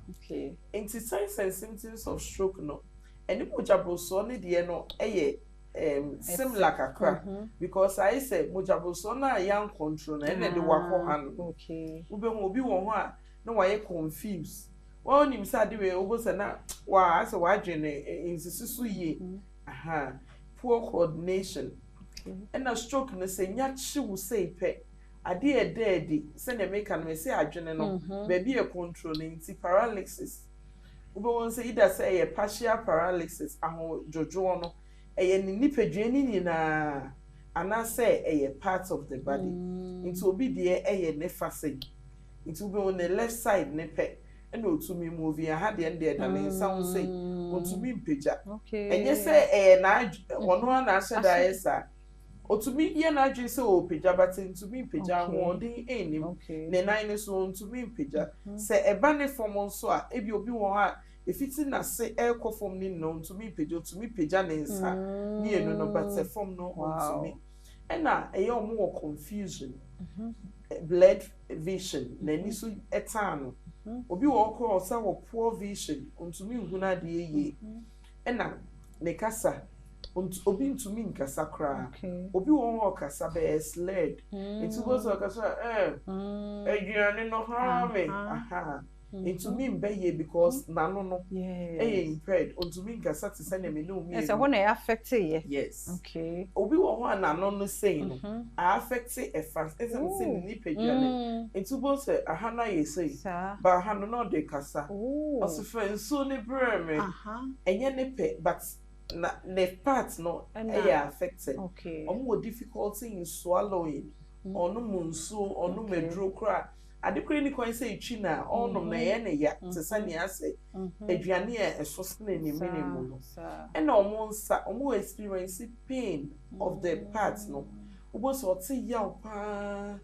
inti signs and symptoms of stroke no eni mojabroso ne de no eye similar kakra because I say mojabroso na yan control na ene de wako han ube mo obi wo ho a na wa ye confused wa onim sa de we obo se na wa ase wa dwene insisisu ye aha poor coordination and a stroke no say nya chi wo say pe ade ededi se na make an me say adwene no baby e controlling ti paralysis ube won say either say a partial paralysis aho jojo no e ni nipadwene ni na ana say a part of the body into obi de e ne fasing into ube on the left side ne pe and otumi move ya ha de nde da ne sound say otumi mpeja enye say na wono na ashe da esa otumi ye na adwe se o peja but ntumi peja ho den enim ne nine so ntumi peja se eba ne form nso a ebi obi wo ha efiti na se ekofom ni no ntumi peja ne nsa ni enu no but se form no ntumi ena eye omo wo confusion blood vision na ni so etano obi wo ko sa wo poor vision ntumi nhuna de ye ena ne kasa obi ntumi nkasa kra obi won ho kasa be sled it goes kasa aduane no ha me aha ntumi mbeye because nano no impaired ntumi nkasa te say na me no mi yes ho na affect ye yes okay obi won ho nano no say no affect e fast isn't say ni peduane ntubo say aha na ye say ba aha no de kasa osife nso ni breme enye ne pe but na the part no affected omo difficulty in swallowing onu munso onu medro kra adekre ni kon say twi na onum na ye ne ya te sane ase aduane e so sene ni minimum no e na omo nsa omo experience pain of the part no obo so te ya pa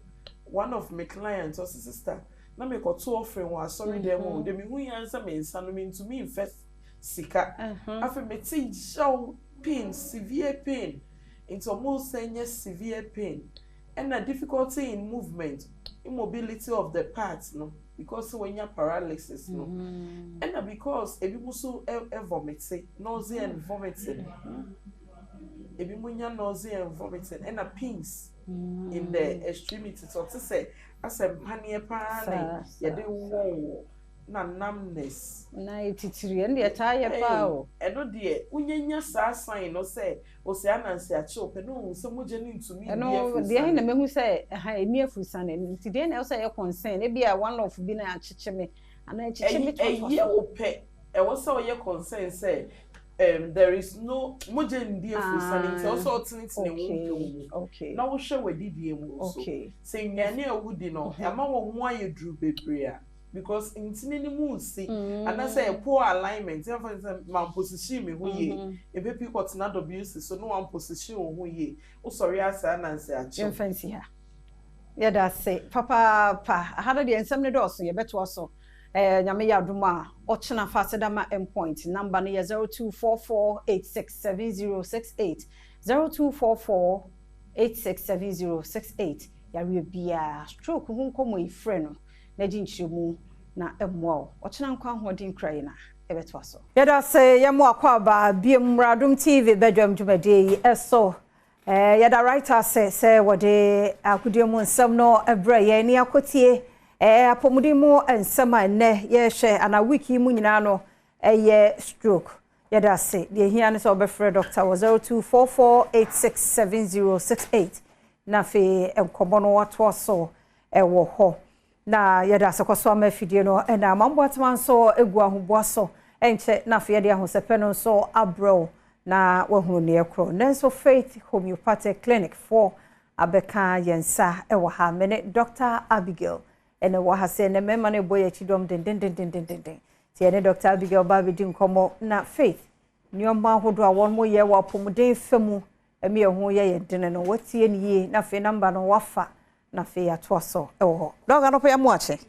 one of my clients or sister na me ko to offering wa sorry dem o dem hu yansa me nsa no me ntumi invest sika afi meti show pain severe pain into almost saying severe pain and a difficulty in movement immobility of the parts no because when you paralysis no and because ebi muso vomiting nausea and vomiting ebi munya nausea and vomiting and a pains in the extremity so to say as a panie pa na ye de wo na numbness na ititiri ende ataye pa o eno de unyenya sa sign no say o se anansi a che ope no se moje ni ntumi bia fu de hin na mehu say ha emi afusane nti de na o say e concern e bia one of bi na acheche me ana acheche me ye ope was so your concern say there is no mojen dear for sanity also okay now we show with DDM okay saying Yania would know among why you drew baby because in any mood see and I say a poor alignment for example my position me who ye if people got not abuse so no one position who ye oh sorry I say and say fancy her yeah that's it papa how did the some doors you better also nyame ya duma ochena faseda ma endpoint number no 0244867068 0244867068 ya we bia stroke hu nkomo ifre no na jinchiremu na emwo ochena nkwa hodin krai na ebeto so ya da say ya mo akwa ba biem Adom TV Badwam dwumade eso ya da writer say wode akudemu nsam no ebra ye ni akotie apomudimo ensema ne ye hwe ana wiki mu nyina no ye stroke ye da se de hia ne so obefre doctor 0244867068 na fe enkomo no wato so wo ho na ye da se kwaso amafidie no na mamboatman so egu ahobo so enche na fe ye de ahosepe no so abro na wahunu ne ekro nenso Faith Homeopathic Clinic for abeka yensa ewo ha mene Dr. Abigail ene wa ha se ne mema ne boye chidom den ti ene Dr. Abigail ba bi din komo na Faith nyoma hodo a won mo ye wa pomuden femu emi ehun ye den no watie ne ye na fe number no wafa na fe ya to so ewo doga no pe ya mo ache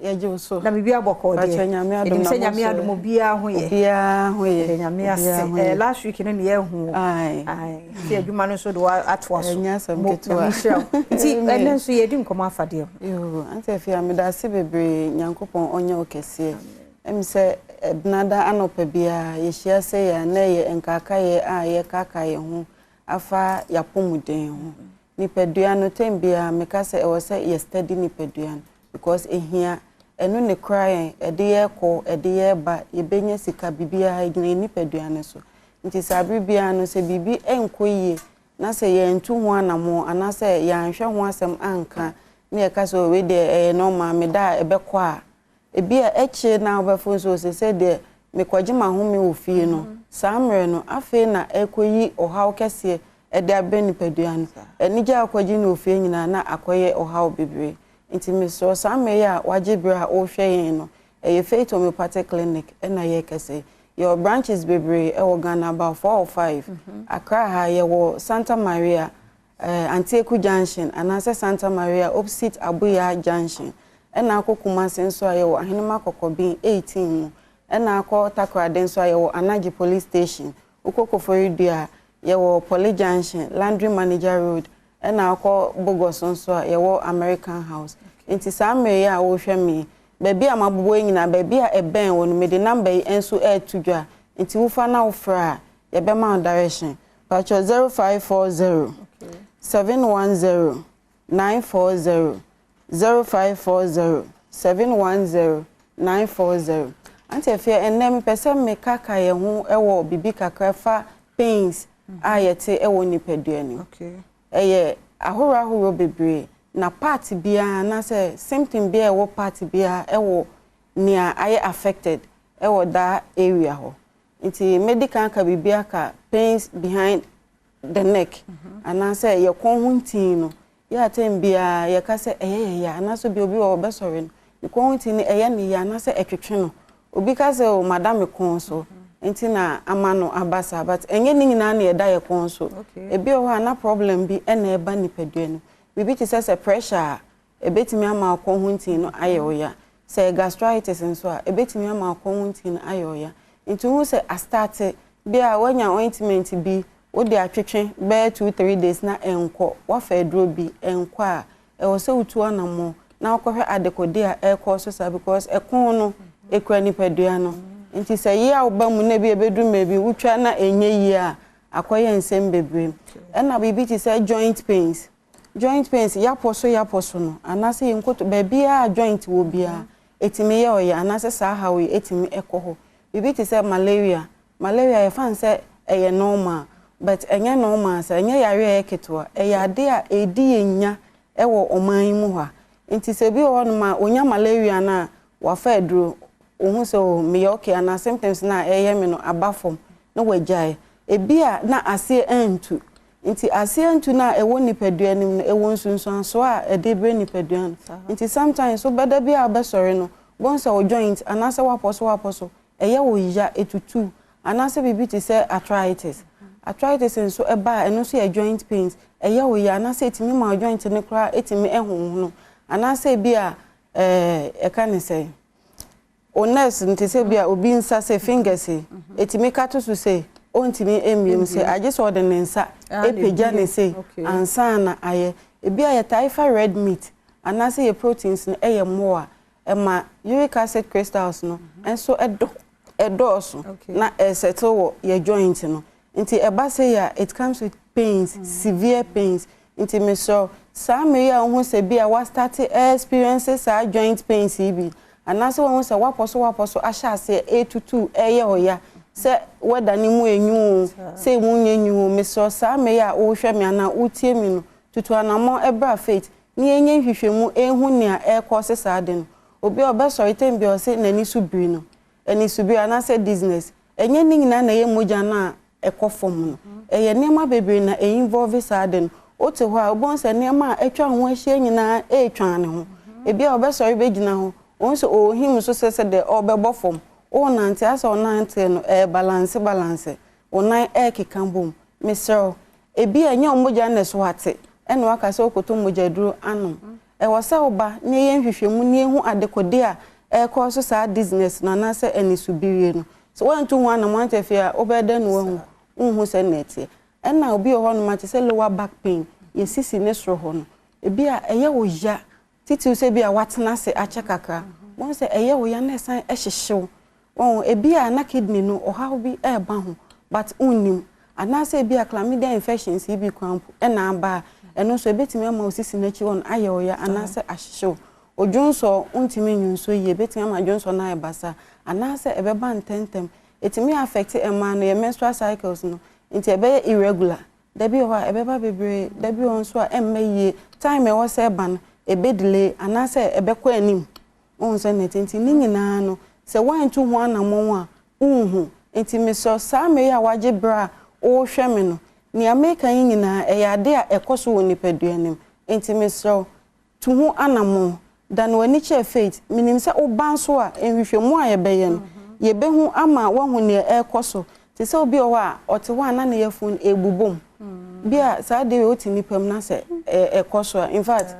ya je so na bibia boko de nyame adom bia ho ye nyame ase last week ne ye hu ai ti adwuma no so do atwa so nyasam ketua ti enen so ye di nkomo afade yo ante afia me da se bebre nyankopon onye okese em se ebnada anopa bia ye hia se ya na ye enkaka ye a ye kaka ye hu afa yapomuden hu nipadua no tembia meka se e wo se ye study nipadua because ehia enu ne crying ede ye ko ede ye ba ye benya sika bibia igine nipadua ne so nti sabri bia no se bibi enkoyie na se ye ntu ho anamo ana se ya nhwe ho asem anka ne ye ka so we de no ma me da ebekọ a ebia eche na obefo so se de me kwaje ma ho me ofie no samre no afi na ekoyi ohaw kese ede abeni padua no enija akwaje na ofie nyina na akoye ohaw bebre nti me so samme ya wajibra o hweyen no e Faith Homeopathic Clinic na ye kese your branches bebre e wo Ghana about 4 or 5 Accra ha ye wo Santa Maria Antieku Junction anase Santa Maria opposite Abuya Junction na akokuma senso aye wo ahenema kokobin 18 na akọ Takrade so aye wo Anaji Police Station Ukokoforidua ye wo Poly Junction Landry Manager Road na akọ Bogos nso ye wo American House nti samme ya wo hwe me baby amabobo nyina baby a eben wo no me de number enso etudwa nti wo fa na wo fra ye be ma direction pacho 0540 710 940 0540 710 940 ante fe enem pese me kaka ye hu ewo bibi kakra fa pains ayete ewo nipadua ni okay eye ahoro bebre na part bia na say symptom bia ewo part bia ewo nia aye affected ewo that area ho nti medical ka bibia ka pains behind the neck and say ye konhuntin no ya tem bia ye ka say ya na so bi obi wo be sorry no konhuntin ni eye ni ya na say etwetwe no obi ka say o madam kon so nti na amano abasa but enye ni nyina na ye da ye kon so ebi o ha na problem bi e na eba nipadua no bibi ti say pressure ebetimi ama konhuntin no ayoya say gastritis nso a ebetimi ama konhuntin no ayoya nti hu say a start bia wanya ointment bi wo de atwetwe be 2-3 days na enko wa fa duro bi enko a e wo say utu anamo na akọhwe adekode a ekọ so sa because ekon no ekura nipadua no nti say ye a oba mu na bi ebedu mebi wutwa na enye yi a akoye nsem bebre na bibi ti say joint pains ya poso no anase yenkoto baby a joint wo bia etimi ye oya anase sa hawe etimi ekoho bibi ti say malaria ye fan say eye normal but enye normal say enye yare eketwa eye ade a edi enya ewo oman mu ha nti se bi ho no ma onya malaria na wa fa eduro ohun so me okay and symptoms na me no abafom na wagyae ebia na ase entu nti ase entu na ewo nipadua nim no ewo nsunsun so a edebre nipadua no nti sometimes so beda bia obesore no bonsa o joint anase waposo eye wo ya etutu anase bibi ti say arthritis nso eba eno so ya joint pains eye wo ya anase etimi ma joint ne kra etimi ehun no anase bia e kan say o nurse nti say bia obi nsa say fingers etimi kato so say ontimi emiem say I just order nensa epeja ne say ansa na aye ebi aye typhoid red meat anase ye proteins no eye more ema uric acid crystals no enso edoso na settle your joint no nti eba say ya it comes with pains severe pains nti me so sa me ya ho se bia wa start experiences our joint pains ibi anase wo se waposo ahya etutu eye oya se weda ni mu enyu se mu nyenyu me so sa me ya wo hwe me ana utie mi no tutu anamo ebra faith ni enye hwehwemu ehu nia ekose sa de no obi obesori tembi o se nani subiri no eni subiri anase business enye ni nyina na ye moja na ekofom no eye nema bebere na involve sa de no ote ho a obon se nema atwa ho ahia nyina etwa ne ho ebi obesori begina ho onso ohim so se de obebofom o nante asa o nante no balance onan ekekambom mesro ebi enye omoja na so ate eno aka se okoto moja duro anom e wose oba ne ye hwehwemu ne hu adekode a ekọ so sa business na na se eni subirie no so wantu hu anam antefia obede no hu se nete ena obi ho no mate se lower back pain ye sisi ne soro ho no ebi a eye wo ya titi se bi a watena se achekaka won se eye wo ya na san ehyehew won ebi a na kidney no ohaw bi e ba ho but unnim anase ebi a chlamydia infections ibi kwampo ena aba eno so ebetimi ama osisi na chi won aye oya anase ahyehew ojonso untimi nyunso ye betimi ama jonso na ebasa anase ebeba ntentem etimi affect ema no ye menstrual cycles no nti ebe irregular debi ho ebeba bebre debi onso a emmeye time e wo se ban ebe delay anase ebekọ anim onse netenti ni nyina no se wantu ho anamon a unhu enti meso sa me ya waje bra o hweme no ni ameka nyina eyade a ekoso woni paduanim enti meso tu ho anamon dan wani che faith minim se obanso a enhwehwemu a yebeye no yebehu ama wahu ne ekoso ti se obi o a otewa na ne yefun egbubom bia sa de o ti nipam na se ekoso in fact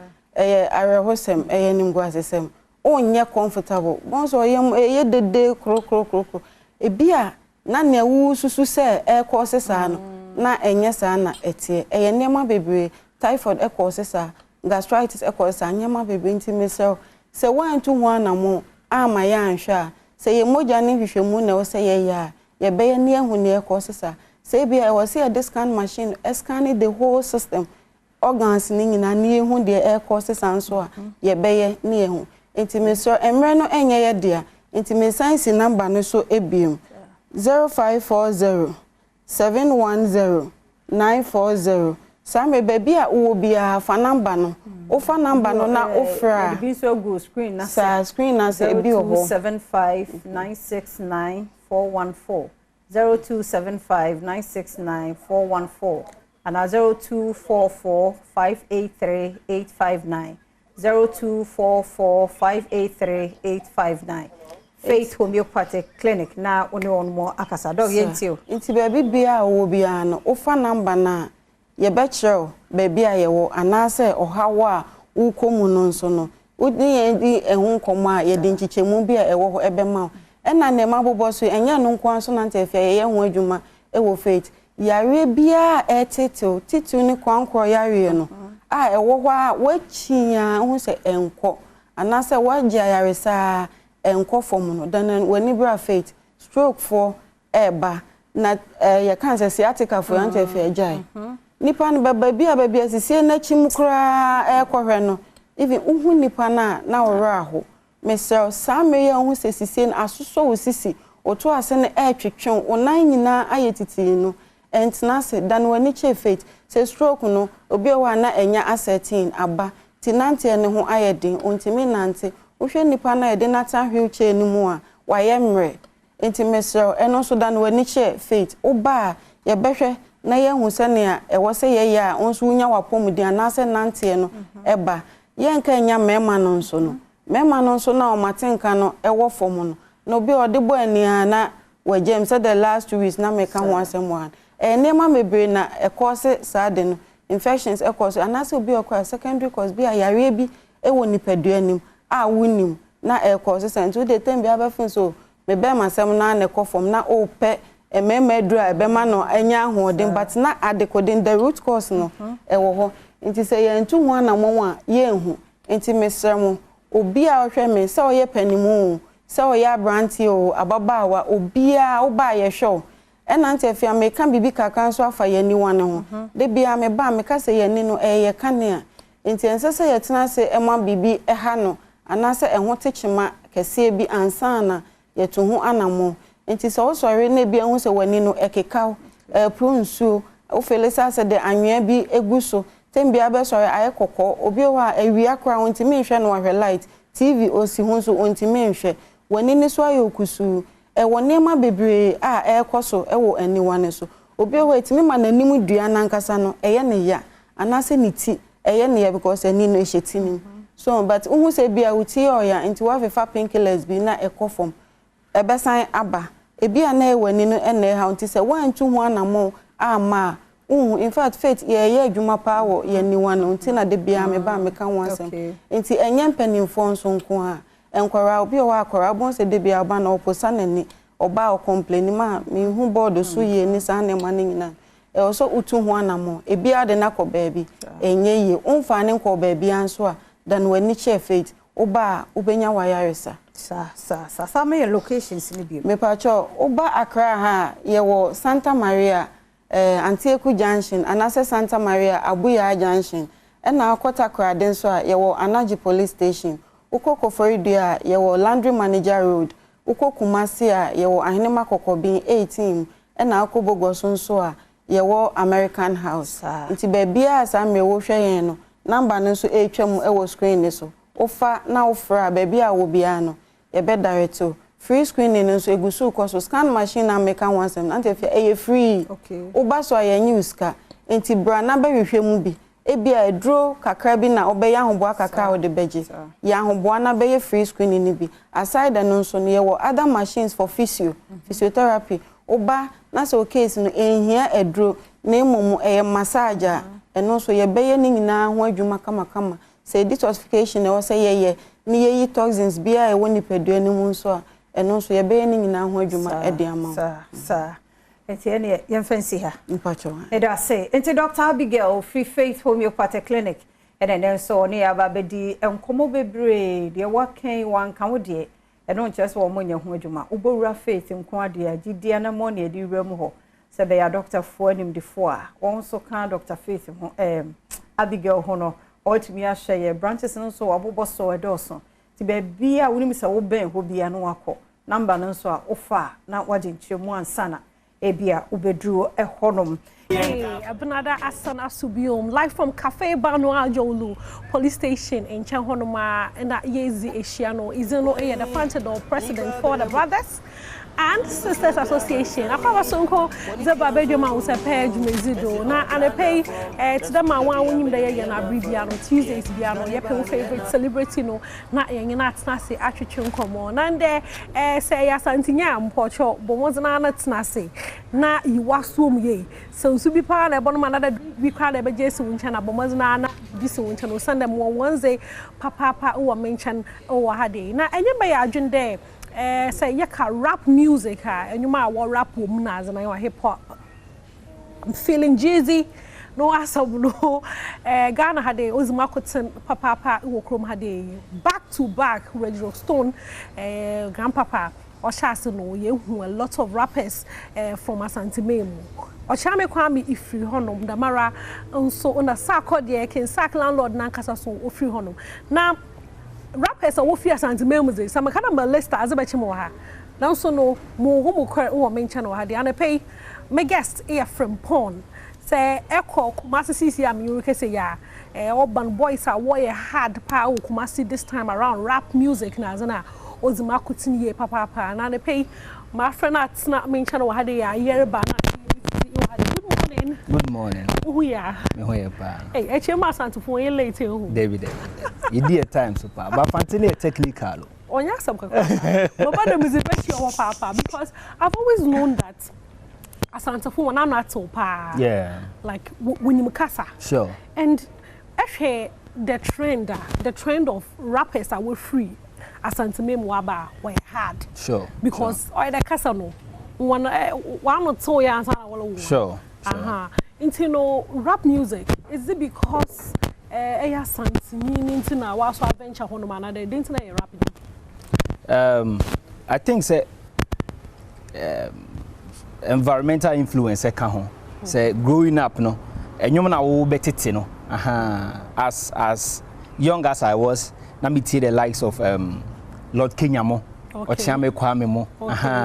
arehosem nimguasesem onye comfortable bonso ye dede kro ebia na ne wu susu se ekoso sa no na enye sa na etie nema bebre typhoid ekoso sa gastritis ekoso sa nyema bebre ntime se wantu ho anamo ama ya anhwa se ye moja ne hwehwemu na wo se ye ya ye be ye ne hu ne ekoso sa se bia e wo se a scan machine scan the whole system organs ni nyina ne hu de ekoso sa nso a ye be ye ne hu ntime emre no enye ye dia ntime science number no so ebiem 0540 710 940 Same baby a wo bia fa number no o fa number no na ofra bi so go screen na screen na se bi o 0275969414 0275969414 and 0244583859 0244583859 Faith Homeopathic Clinic na oni on mo akasa dog yentio nti baby bia wo bia no o fa number na ye betro baby a ye wo anase ohawo a ukomu no nso no udi ye ehun komo a ye de nchichemu bia ewo ho ebema ena na mabobo so enya no nkwan so na ntefia ye ho adwuma ewo Faith yare bia titu ni kwankro yare no a ewo ho a wachinya hu se enko anase wagya yare saa enko form no dan wani bra Faith stroke for eba na ye kan se sciatica for ntefia jai nipa no baba asisi na chimukra ekohwe no even uhu nipa na wora aho mesel same ya hu sesisi na asoso osisi oto ase na etwetwen onan nyina ayetiti no entna se dan wani che Faith se stroke no obi wa na enya acertain aba tinante ne ho ayedin ontimi nante wohwe nipa na yede nata wheelchair ni mu a wayemre enti mesro eno so dan wani che faith oba ye behwe na ye hu se ne a ewo se ye ya onso unya wapomudi anase nante no eba ye nka nya mema no nso no mema no nso na o matenka no ewo fom no no bi odebo ani na we James said the last 2 weeks na meka ho asem nema mebre na ekose sade no infections ekose anase obi okwa secondary course bi ayare bi ewo nipadua nim a wonim na ekose sentu de tembi abafin so mebe masem na ne kofom na o pe ememe dura ebema no anya ahoden but na adekodin the root cause no ewo ho nti se ye ntu ho na mo a ye hu nti mesremo obi a ohwe me se oye panimu se oye abranti o ababawa obi a oba ye hwo enante afia me kan bibi kaka so afa ye ni wane ho de bia me ba me ka se ye ni no ye kane a nti ensese ye tena se ema bibi eha no anase eho techima kese bi ansana ye to ho anamo nti se wo sori na bia hu se wani no ekekaw prunsu o felisa se de anwea bi eguso tembia be sori aye kokko obi o a awia kra wonti me hwe no wa light TV osi hu so wonti me hwe wani ni so aye okusu woni ma bebre a ekoso ewo aniwane so obi o etimi ma nanim dua nankasa no eye ne ya anase ni ti eye ne ya because ani no ehetinim so but hu se bia uti oya nti wa fefa painkillers bi na ekofom ebesan aba ebia na ewani no ene ha nti se wantu hu anamo ama in fact faith ye adwuma pa wo ye niwane nti na de bia me ba me ka ho asem nti enye mpanimfo nso nko a enkwara obi o akwara bon se de bia ba na oposa nani oba o complain ma me hu board so ye ni sa ne ma nyina e o so utu hu anamo ebia de na ko baabi enye ye umfa ne ko baabi anso a dan wani che faith oba ubenya wayaresa sa me locations ni bi me pa cho oba Accra ha ye wo Santa Maria Antieku Junction anase Santa Maria Abuya Junction na akota Accra den so a ye wo Anaji Police Station ukoko Foridua ye wo Landry Manager Road ukoko Kumasi a ye wo Ahenema Kokobin 18 na akobogo so a ye wo American House nti baabia asa me wo hwe yen no number no so etwam e wo screen ni so ofa na ofra baabia wo bia no ye be direct free screening nso egusu ko so scan machine na make one sem ante fe free oba so aye newska nti bra na be hwehwe mu bi ebia edro kakra bi na obeya hoboa kakra o de beje ya hoboa na be free screening ni bi aside that nso no ye wo other machines for physiotherapy oba na so case no ehia edro na emomu massage eno so ye be ye ni nyina ho adwuma kama say detoxification e wo say ye ni ye toxins bia e woni pedua ni mu nso a eno so ye be ni nyina ho adwuma e de ama sa enti ene ye fancy ha mpacho e da say enti Dr. Abigail Free Faith Homeopathic Clinic ene nen so ne ya ba bedi enkomo bebre de wakan wan kan wo de eno nche so wo monya ho adwuma ubowura faith nko ade agidie na mo ne edi wura mu ho se be ya doctor fo anim de fo a won so kan Dr. Faith ho Abigail ho no otimi a share branches no so abobo so edoso ti be bia woni se wo ben ho bia no akọ number no so a ofa na waje nchemu ansana ebia ubedru ehonom Abnada Asan Asubium live from Cafe Banua Jolu police station in Chanhonoma and Yezi Eshiano Izeno the Fantador president for the brothers and sisters association. Afa sonko zeba bedwama wo se page mezido na anepay to the man wan wonim da ye na bribia no Tuesdays bia no ye pe favorite celebrity no na ye na atnase atwetwe nkomo na nde say asantinya mpocho bomozna na atnase na yiwasum ye so subi pa na ebono na da bi kwa na be jesi wuncha na bomozna na bisi wuncha no sande mo Wednesday papa wo mention wo hade na enye be ya adwende say yaka rap music enyuma wa rap wom na azana wa hip hop. I'm feeling Jeezy no asabuno Ghana hade ozima koten papa wo krom hade back to back Radio Stone grandpapa Oshase no ye hu a lot of rappers from Asante Memu Ochame Kwame ifri honom damara nso una sakọ de ken sak landlord na nkasa so ofri honom na rappers a wofi Asante Memu ze some kind of a list as a mo ha now so no mo ho mo kwa wo mention wo ha de anapay my guest e from Pon say echo Kumasi CC am you say ya urban boys are warrior hard pa Kumasi this time around rap music na zana ozima kutini papa na ne pay my friend at not mention what had a year ba na Good morning. Who ya? Hey, HMA Santa for you later. David. You dear time super, but fancy technical. Oh, yes, some. But the music papa because I've always known that Asante for I'm not so pa. Yeah. Like when you casa. Sure. And actually the trend of rappers that were free. Asante Memwaba were hard. Sure. Because the casa no one not so young. Sure. Into no rap music, is it because into now so adventure on man they didn't know rapping? I think say environmental influence say growing up no and you na better no as young as I was na me see the likes of Lord Kenyamo or Chiame Kwame mo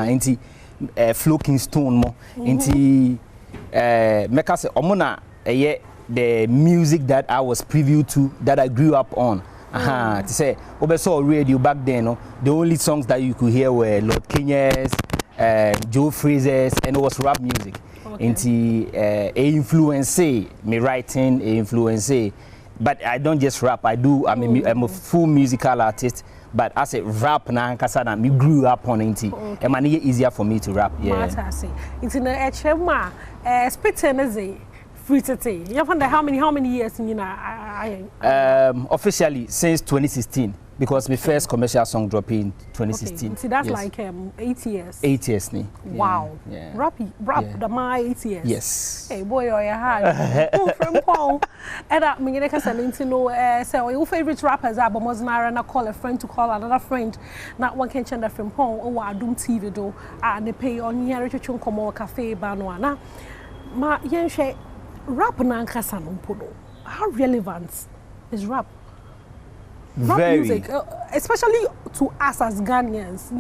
into Floking Stone mo into make us say omuna the music that I was privy to, that I grew up on. To say saw radio back then, no, the only songs that you could hear were Lord Kenya's, Joe Fraser's, and it was rap music. Influence me writing, influence. But I don't just rap. I'm a full musical artist. But as a rap na kasana me grew up on it. And man easier for me to rap. Yeah. It's in the HMA spitting free to you found how many years in officially since 2016 because my first commercial song dropped in 2016. Okay. See that's like 8 years. 8 years ni. Wow. Yeah. Rap the my 8 years. Yes. Hey boy oh you hard. From Paul. And that me get to know say your favorite rappers are but na call a friend to call another friend. Not one can change from Paul or Adom TV do and they pay on here to come cafe bano na. Ma yen share rap na nkasa no podo. How relevant is rap? Rap music, especially to us as Ghanaians.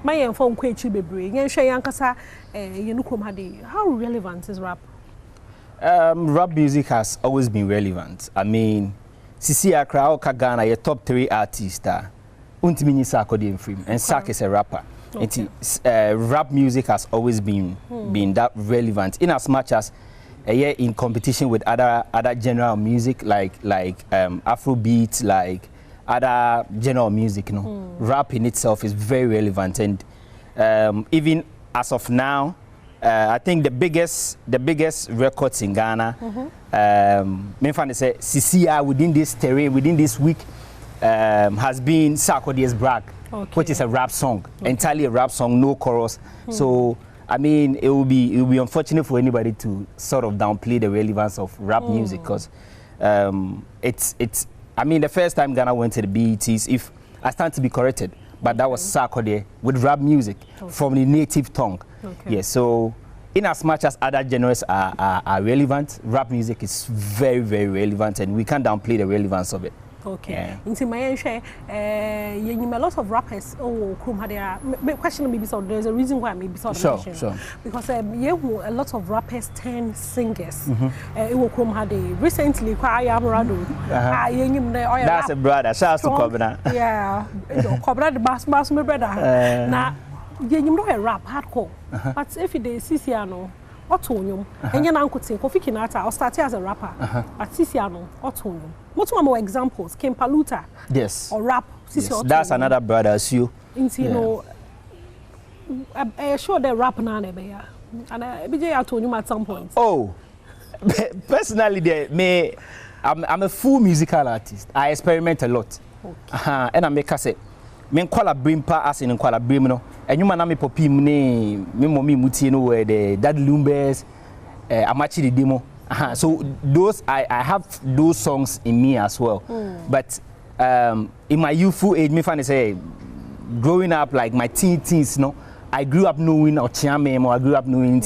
My phone kwechi bebre. Yen share yankasa yenukom hade. How relevant is rap? Rap music has always been relevant. I mean, Sisi Akra Ghana, your top 3 artists untimi ni Sark odi mfrim and Sark is a rapper. Okay. Rap music has always been that relevant in as much as in competition with other genre of music like Afrobeat, like other genre of music, you know. Rap in itself is very relevant, and even as of now, I think the biggest records in Ghana, me find say CCR within this terrain, within this week, has been Sarkodie's Brag, which is a rap song, entirely a rap song, no chorus. So I mean, it will be unfortunate for anybody to sort of downplay the relevance of rap music because it's. I mean, the first time Ghana went to the BETs, if I stand to be corrected, but that was Sarkodie with rap music from the native tongue. Okay. Yeah, so in as much as other genres are relevant, rap music is very, very relevant, and we can't downplay the relevance of it. Okay. In my share, a lot of rappers. Oh, question maybe so. There's a reason why maybe so. Sure. Because a lot of rappers turn singers. It will come had recently. That's a brother. Shout out to Cobra. Yeah, Cobra the bass my brother. Now, you know a rap hardcore, but if it is Siciano. Otonium, and your uncle say Kofi Kinata or start as a rapper at Siciano, Otonium. Most more examples came Paluta. Yes. Or rap. Yes. That's another brother as you. You know, I sure they rap now, and I BJ Otonium at some point. Oh, personally, I'm a full musical artist. I experiment a lot. Okay. And I make us say, men call a brim pa as in call a brim no. And you man me popi me mommy muti no where the dad lumbers amachi the demo. So those I have those songs in me as well. But in my youthful age, me find say growing up like my teens, no, I grew up knowing Ochiame or I grew up knowing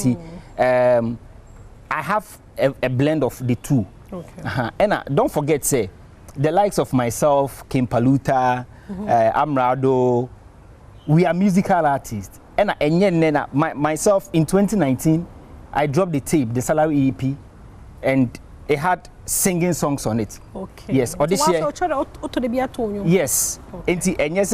I have a blend of the two. Okay. And don't forget say the likes of myself, Kim Paluta, Amrado. We are musical artists. And myself in 2019, I dropped the tape, the Salary EP, and it had singing songs on it. Okay. Yes. Or this year. Yes. And yes,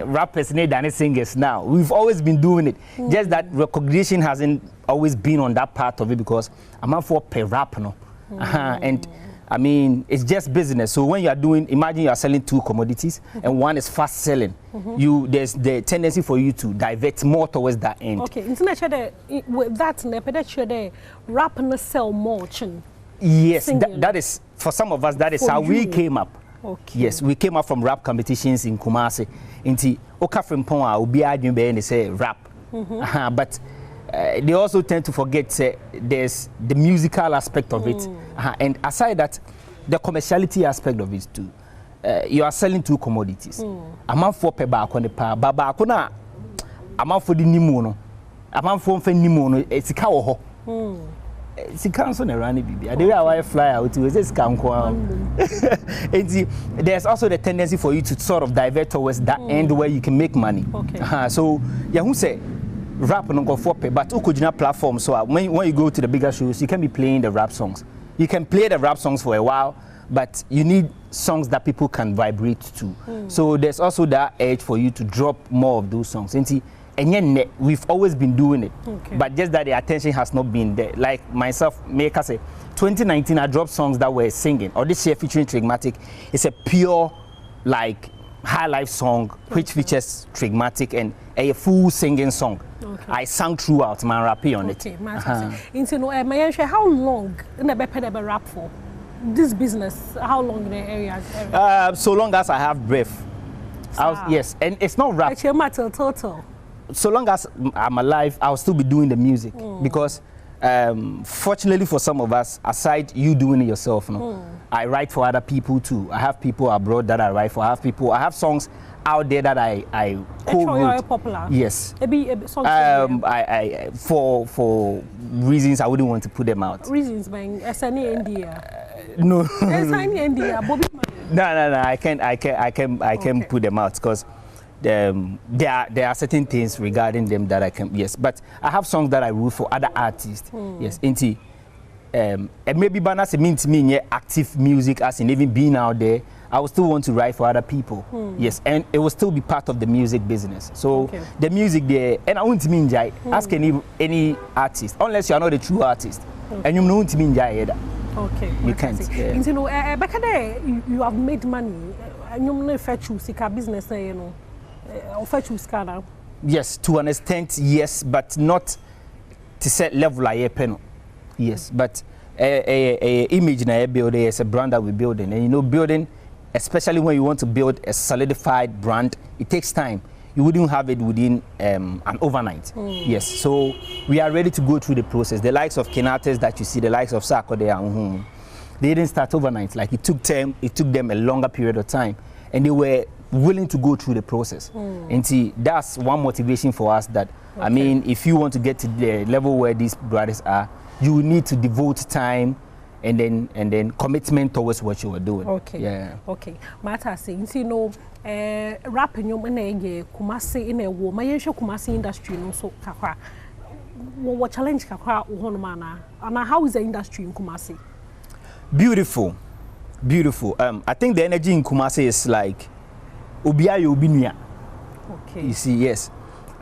rappers than singers now. We've always been doing it. Just that recognition hasn't always been on that part of it because I'm not for per rap, no. And I mean, it's just business. So when you are doing, imagine you are selling 2 commodities and one is fast selling. There's the tendency for you to divert more towards that end. Okay, international with that, the rap and sell more. Yes, that is for some of us. That is how we came up. Okay. Yes, we came up from rap competitions in Kumasi. Inti oka from Ponga obi adwin be say rap. But they also tend to forget there's the musical aspect of it. And aside that, the commerciality aspect of it too. You are selling 2 commodities. I'm for pe ba ko ne pa baba ko na I'm for the nimu no. I'm for nimu no etika wo ho. Sikanso na run bibi. The way I fly out to is there's also the tendency for you to sort of divert towards that end where you can make money. So yeah, who say rap no go for pay, but ukujina platform. So when you go to the bigger shows, you can be playing the rap songs. You can play the rap songs for a while, but you need songs that people can vibrate to. So there's also that edge for you to drop more of those songs. And yet we've always been doing it, but just that the attention has not been there. Like myself, make us say 2019 I dropped songs that were singing, or this year featuring Trigmatic. It's a pure like high life song which features Trigmatic and a full singing song. I sang throughout my rap on it. How long in the rap for this business? How long in the area? So long as I have breath. Yes, and it's not rap. Total. So long as I'm alive, I'll still be doing the music because fortunately for some of us, aside you doing it yourself, I write for other people too. I have people abroad that I write for. I have songs out there that I co-wrote. Popular. Yes. I for reasons I wouldn't want to put them out. Reasons being SNA India. No. SNA India. No. I can put them out because there are certain things regarding them that I can, yes, but I have songs that I wrote for other artists. Yes, and maybe Banas mean to me active music as in even being out there. I will still want to write for other people. Yes, and it will still be part of the music business. So the music there, and I won't mean jai. Ask any artist, unless you are not a true artist, and you don't mean jai either. Okay, you can't. You know, back there, you have made money, and you know, choose a business, you know. Yes, to an extent, yes, but not to set level like pen. Yes, but a image na build is a brand that we're building, and you know, building, especially when you want to build a solidified brand, it takes time. You wouldn't have it within an overnight. Yes, so we are ready to go through the process. The likes of Kenates that you see, the likes of Sakode and they didn't start overnight. Like it took them a longer period of time, and they were willing to go through the process. And see, that's one motivation for us that, I mean, if you want to get to the level where these brothers are, you need to devote time and then commitment towards what you are doing. Okay. Yeah. Okay. Matter saying, you know, rap in your Kumasi in a woman, you show Kumasi industry no so kakwa. What challenge kakwa uhonumana? And how is the industry in Kumasi? Beautiful. I think the energy in Kumasi is like okay. You see, yes.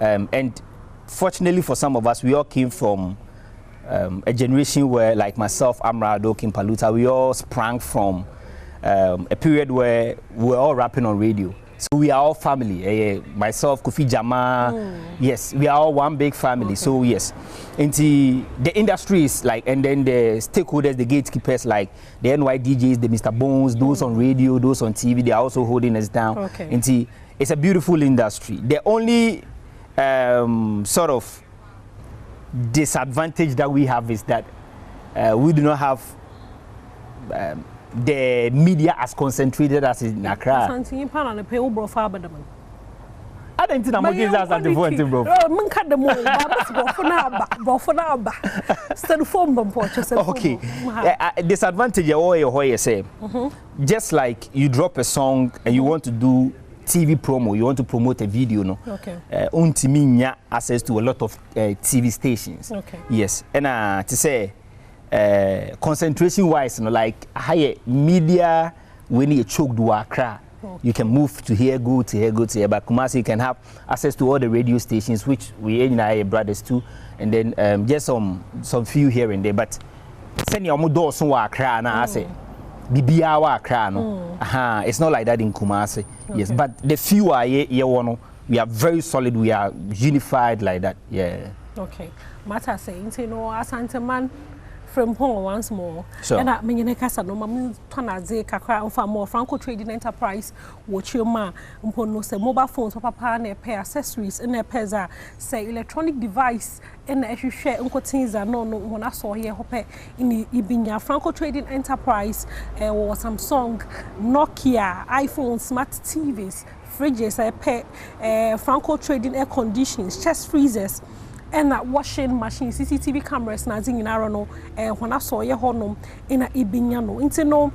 And fortunately for some of us, we all came from a generation where, like myself, Amra, Adokin, Paluta, we all sprang from a period where we're all rapping on radio. So we are all family. Myself, Kofi Jama, yes, we are all one big family. So yes, the industry is like, and then the stakeholders, the gatekeepers, like the NY DJs, the Mr. Bones, those on radio, those on TV, they are also holding us down. It's a beautiful industry. The only sort of disadvantage that we have is that we do not have the media as concentrated as in Accra. I don't think I'm going to say bro. Okay. Disadvantage you say. Just like you drop a song and you want to do TV promo, you want to promote a video, no? Okay. Access to a lot of TV stations. Okay. Yes. And to say concentration wise, you know, like higher media when you choke do Accra. You can move to here, go to here, go to here. But Kumasi, you can have access to all the radio stations, which we and I brothers too, and then just some few here and there. But send your door somewhere, I say. It's not like that in Kumasi. Okay. Yes, but the few are here, we are very solid. We are unified like that. Yeah. Okay. Matter saying, you know, Asante man from home once more. Sure. And I mean, I can't no mami tanaze kakra for more Franco Trading Enterprise. Watch your man. No say mobile phones, papa ne pair accessories, and a peza say electronic device. And if you share things that no when I saw here hope in Ibinya Franco Trading Enterprise or Samsung, Nokia, iPhone, smart TVs, fridges, Franco Trading air conditions, chest freezers. And washing machine, CCTV cameras, nothing in Arano, when I saw your honum in a Ibinyano. Into no,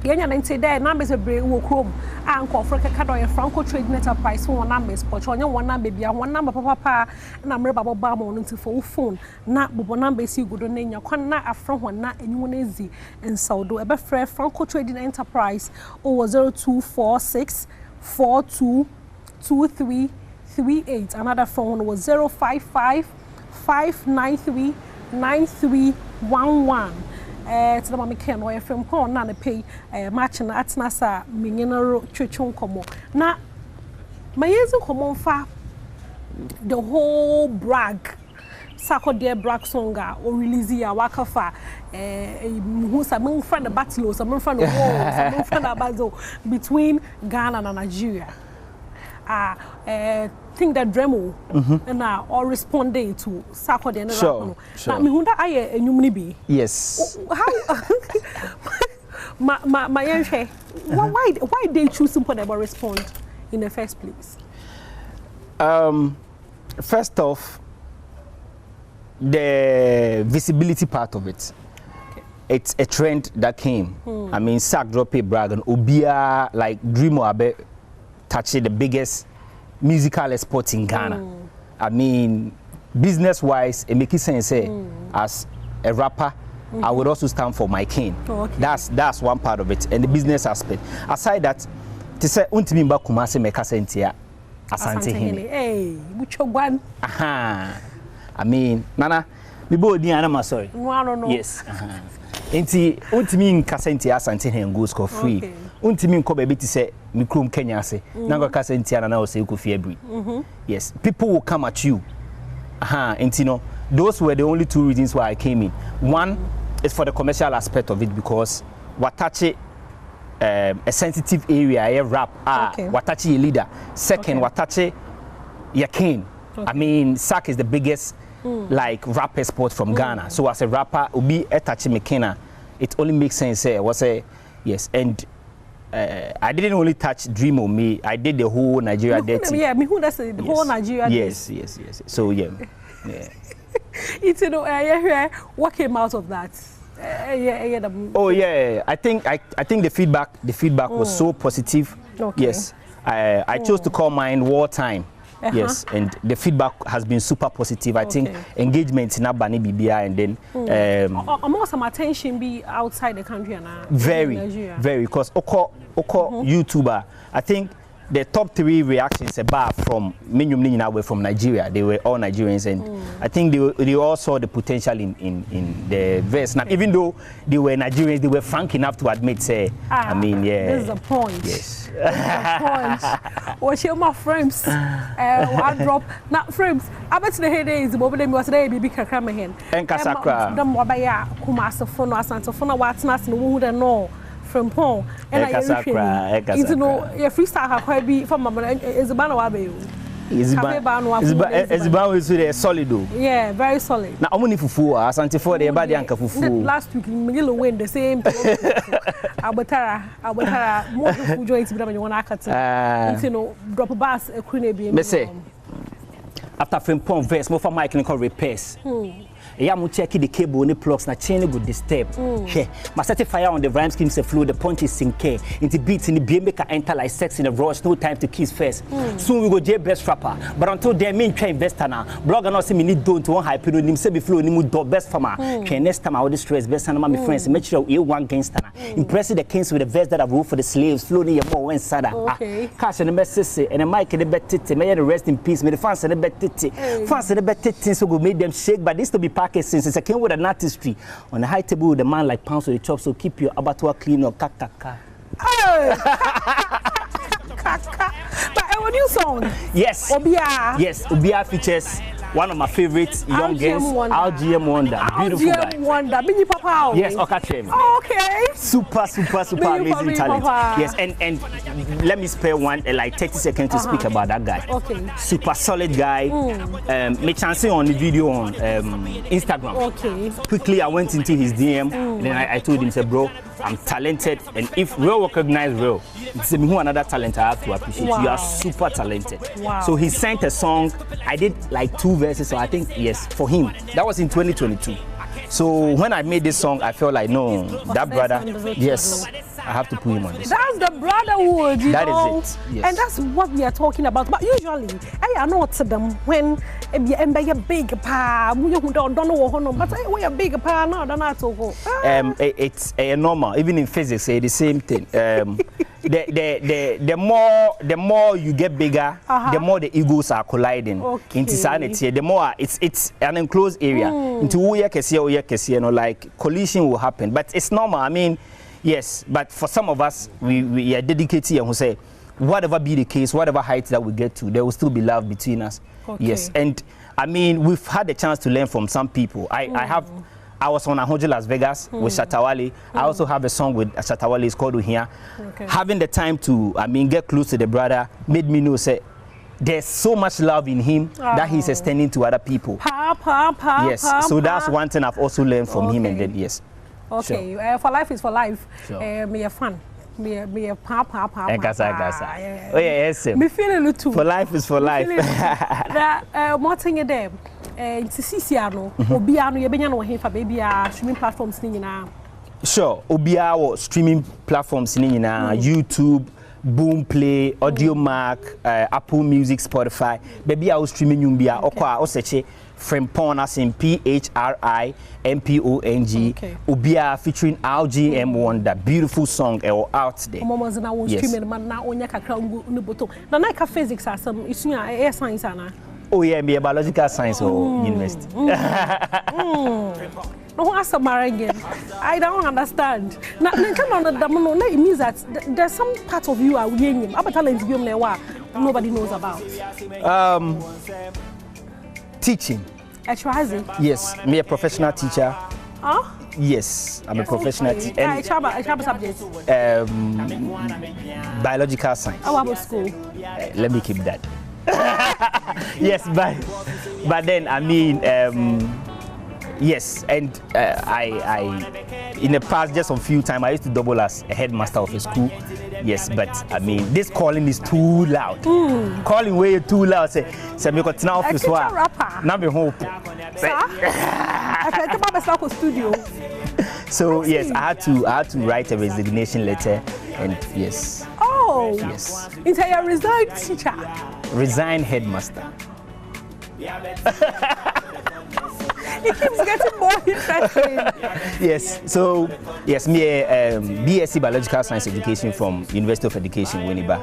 Yan say there, numbers of brave will chrome, and call for a Franco Trading Enterprise for one numbers, but on one number, be one number, papa, and I'm about Bama into full phone. Not but one number, see good on your corner, a front one, not anyone easy, and so do a fair Franco Trading Enterprise over 0246 4223 38. Another phone was 055 593 9311. It's the mommy can or from Pon and pay matching at Nasa Minero Chuchun Como. Now, my years in common fa the whole brag. Sako dear brag songa or release ya wakafa who's among friend the battle, some friend of war, some friend of battle between Ghana and Nigeria. Think that Dremo and all responding to Sako de Sure. Now, me hunda aye enyumni bi. Yes. How my young why they choose to never respond in the first place? First off, the visibility part of it. Okay. It's a trend that came. I mean, Sack drop a brag and Obia like Dremo Abe touching the biggest musical export in Ghana. I mean, business-wise, it makes sense. As a rapper, I would also stand for my king. Okay. That's one part of it, and the business aspect. Aside that, to say untimi mba kumase meka sentia asante hini. Hey, mucho one. Aha. I mean, Nana, we both di anama sorry. No. Yes. Enti untimi nkasentia asante hini goes for free. Okay. Untimi nko baby to say mikrum Kenya say nango kasa ntia na say ku fi abri. Yes, people will come at you. And you know, those were the only two reasons why I came in. One is for the commercial aspect of it because Watachi a sensitive area, a rap, Watachi a leader. Second, Watachi Yakin. I mean, Sak is the biggest like rap export from Ghana. So as a rapper, Ubi Etachi Mekena, it only makes sense. Was a yes, and I didn't only touch Dream on me. I did the whole Nigeria Dirty. Yeah, me who that's the whole Nigeria. Yes. So yeah. It's you know, what came out of that? Oh yeah, I think the feedback was so positive. Okay. Yes, I chose to call mine Wartime. Yes, and the feedback has been super positive. I think engagement in Abani BBI and then almost some attention be outside the country and very because Oko YouTuber. I think the top 3 reactions about from Minyum from Nigeria. They were all Nigerians, and I think they all saw the potential in the verse. Now, even though they were Nigerians, they were frank enough to admit, say, I mean, yeah. This is the point. Yes. What's your my frames? I drop not frames. I bet the headaches. But then was there baby kakamahen. And Kasakra. The mobile kumasa phone or Santa phone. What's not no one would know. From Pong and I you know your freestyle have quite be from is a ban wabe. Is solid. Yeah, very solid. Now only fufu asante for the body anka fufu. Last week Miguel win the same. Abotara more fufu joints but you want akata. You know drop a bass a queen be. Me say after from Pong verse more for my clinical repairs. e am check the cable ni plugs na chain go disturb she ma set fire on the rhyme scheme say flow the punch is sinke into beat in the BM make enter like sex in a rush no time to kiss first soon we go J best rapper but until then me try investor na blogger no say me need don't one hype no nim say be flow ni mu do best farmer next time I will stress best and my friends make sure you one gangster na impress the kings with the verse that I've wrote for the slaves flow ni more when sada cash and the message and the mic and the bet may the rest in peace may the fans and the bet fans and the bet so go make them shake but this to be packaged since I came with an artistry on the high table with the man like pounds with the chop so keep your abattoir clean or kakaka. But a new song. Yes. Obia. Yes, Obia features one of my favorites, young girls, RGM Wonder. Beautiful guy. RGM Wonder. Bini Papa. Yes, Okachem. Okay. Super amazing talent. Yes, and let me spare like 30 seconds to speak about that guy. Okay. Super solid guy. Me chance on the video on Instagram. Okay. Quickly, I went into his DM. Then I told him, say, bro, I'm talented, and if real recognize real, it's me who another talent I have to appreciate. Wow. You are super talented. Wow. So he sent a song. I did like 2 verses, so I think yes for him. That was in 2022. So when I made this song, I felt like no, that brother, yes, I have to put him on this. That's the brotherhood, you know. Is it. Yes. And that's what we are talking about. But usually, I know to them when a big pa, you don't know, but we are big pa, no, don't know to go. It's normal. Even in physics, say the same thing. The more you get bigger, the more the egos are colliding. Okay. Into sanity, the more it's an enclosed area. Into like collision will happen, but it's normal. I mean, yes, but for some of us, we are dedicated and we say, whatever be the case, whatever height that we get to, there will still be love between us. Okay. Yes, and I mean, we've had the chance to learn from some people. I was on Ahojo Las Vegas with Shatawale. I also have a song with Shatawale, it's called Uhia. Okay. Having the time to, get close to the brother made me know, say, there's so much love in him that he's extending to other people. Yes, so that's one thing I've also learned from him, and then yes. Okay, sure. For life is for life. Sure. Me a fan. Me a pa. Oh yes. Me feeling it too. For life is for life. That more thing there. To see no. Obiano you benya no he for baby streaming platforms ni nyina. Sure. Obiawo streaming platforms ni nyina, YouTube, Boom Play, Audio Mac, Apple Music, Spotify. Baby I was streaming yumbia okwa o search Frimpong as in PHRIMPONG. Okay. Obia featuring RGM Wonder. Beautiful song out there. Yes. Na physics as some air science ana. Oh yeah, me a biological science or university. No ask again. I don't understand. Now it means that there's some part of you are winning. About talent nobody knows about. Teaching. Yes, me a professional teacher. Huh? Yes, I'm a professional teacher. I have subjects. Biological science. How about school? Let me keep that. Yes, but then I mean, yes, and I in the past just a few times I used to double as a headmaster of a school. Yes, but I mean this calling is too loud. Calling way too loud. Say me got now office wa. Now be home. I can't come back studio. So yes, I had to write a resignation letter, and yes. Oh. Yes. It's a resigned teacher. Resigned headmaster. It keeps getting more interesting. Yes. So yes, me BSc Biological Science Education from University of Education, Winneba.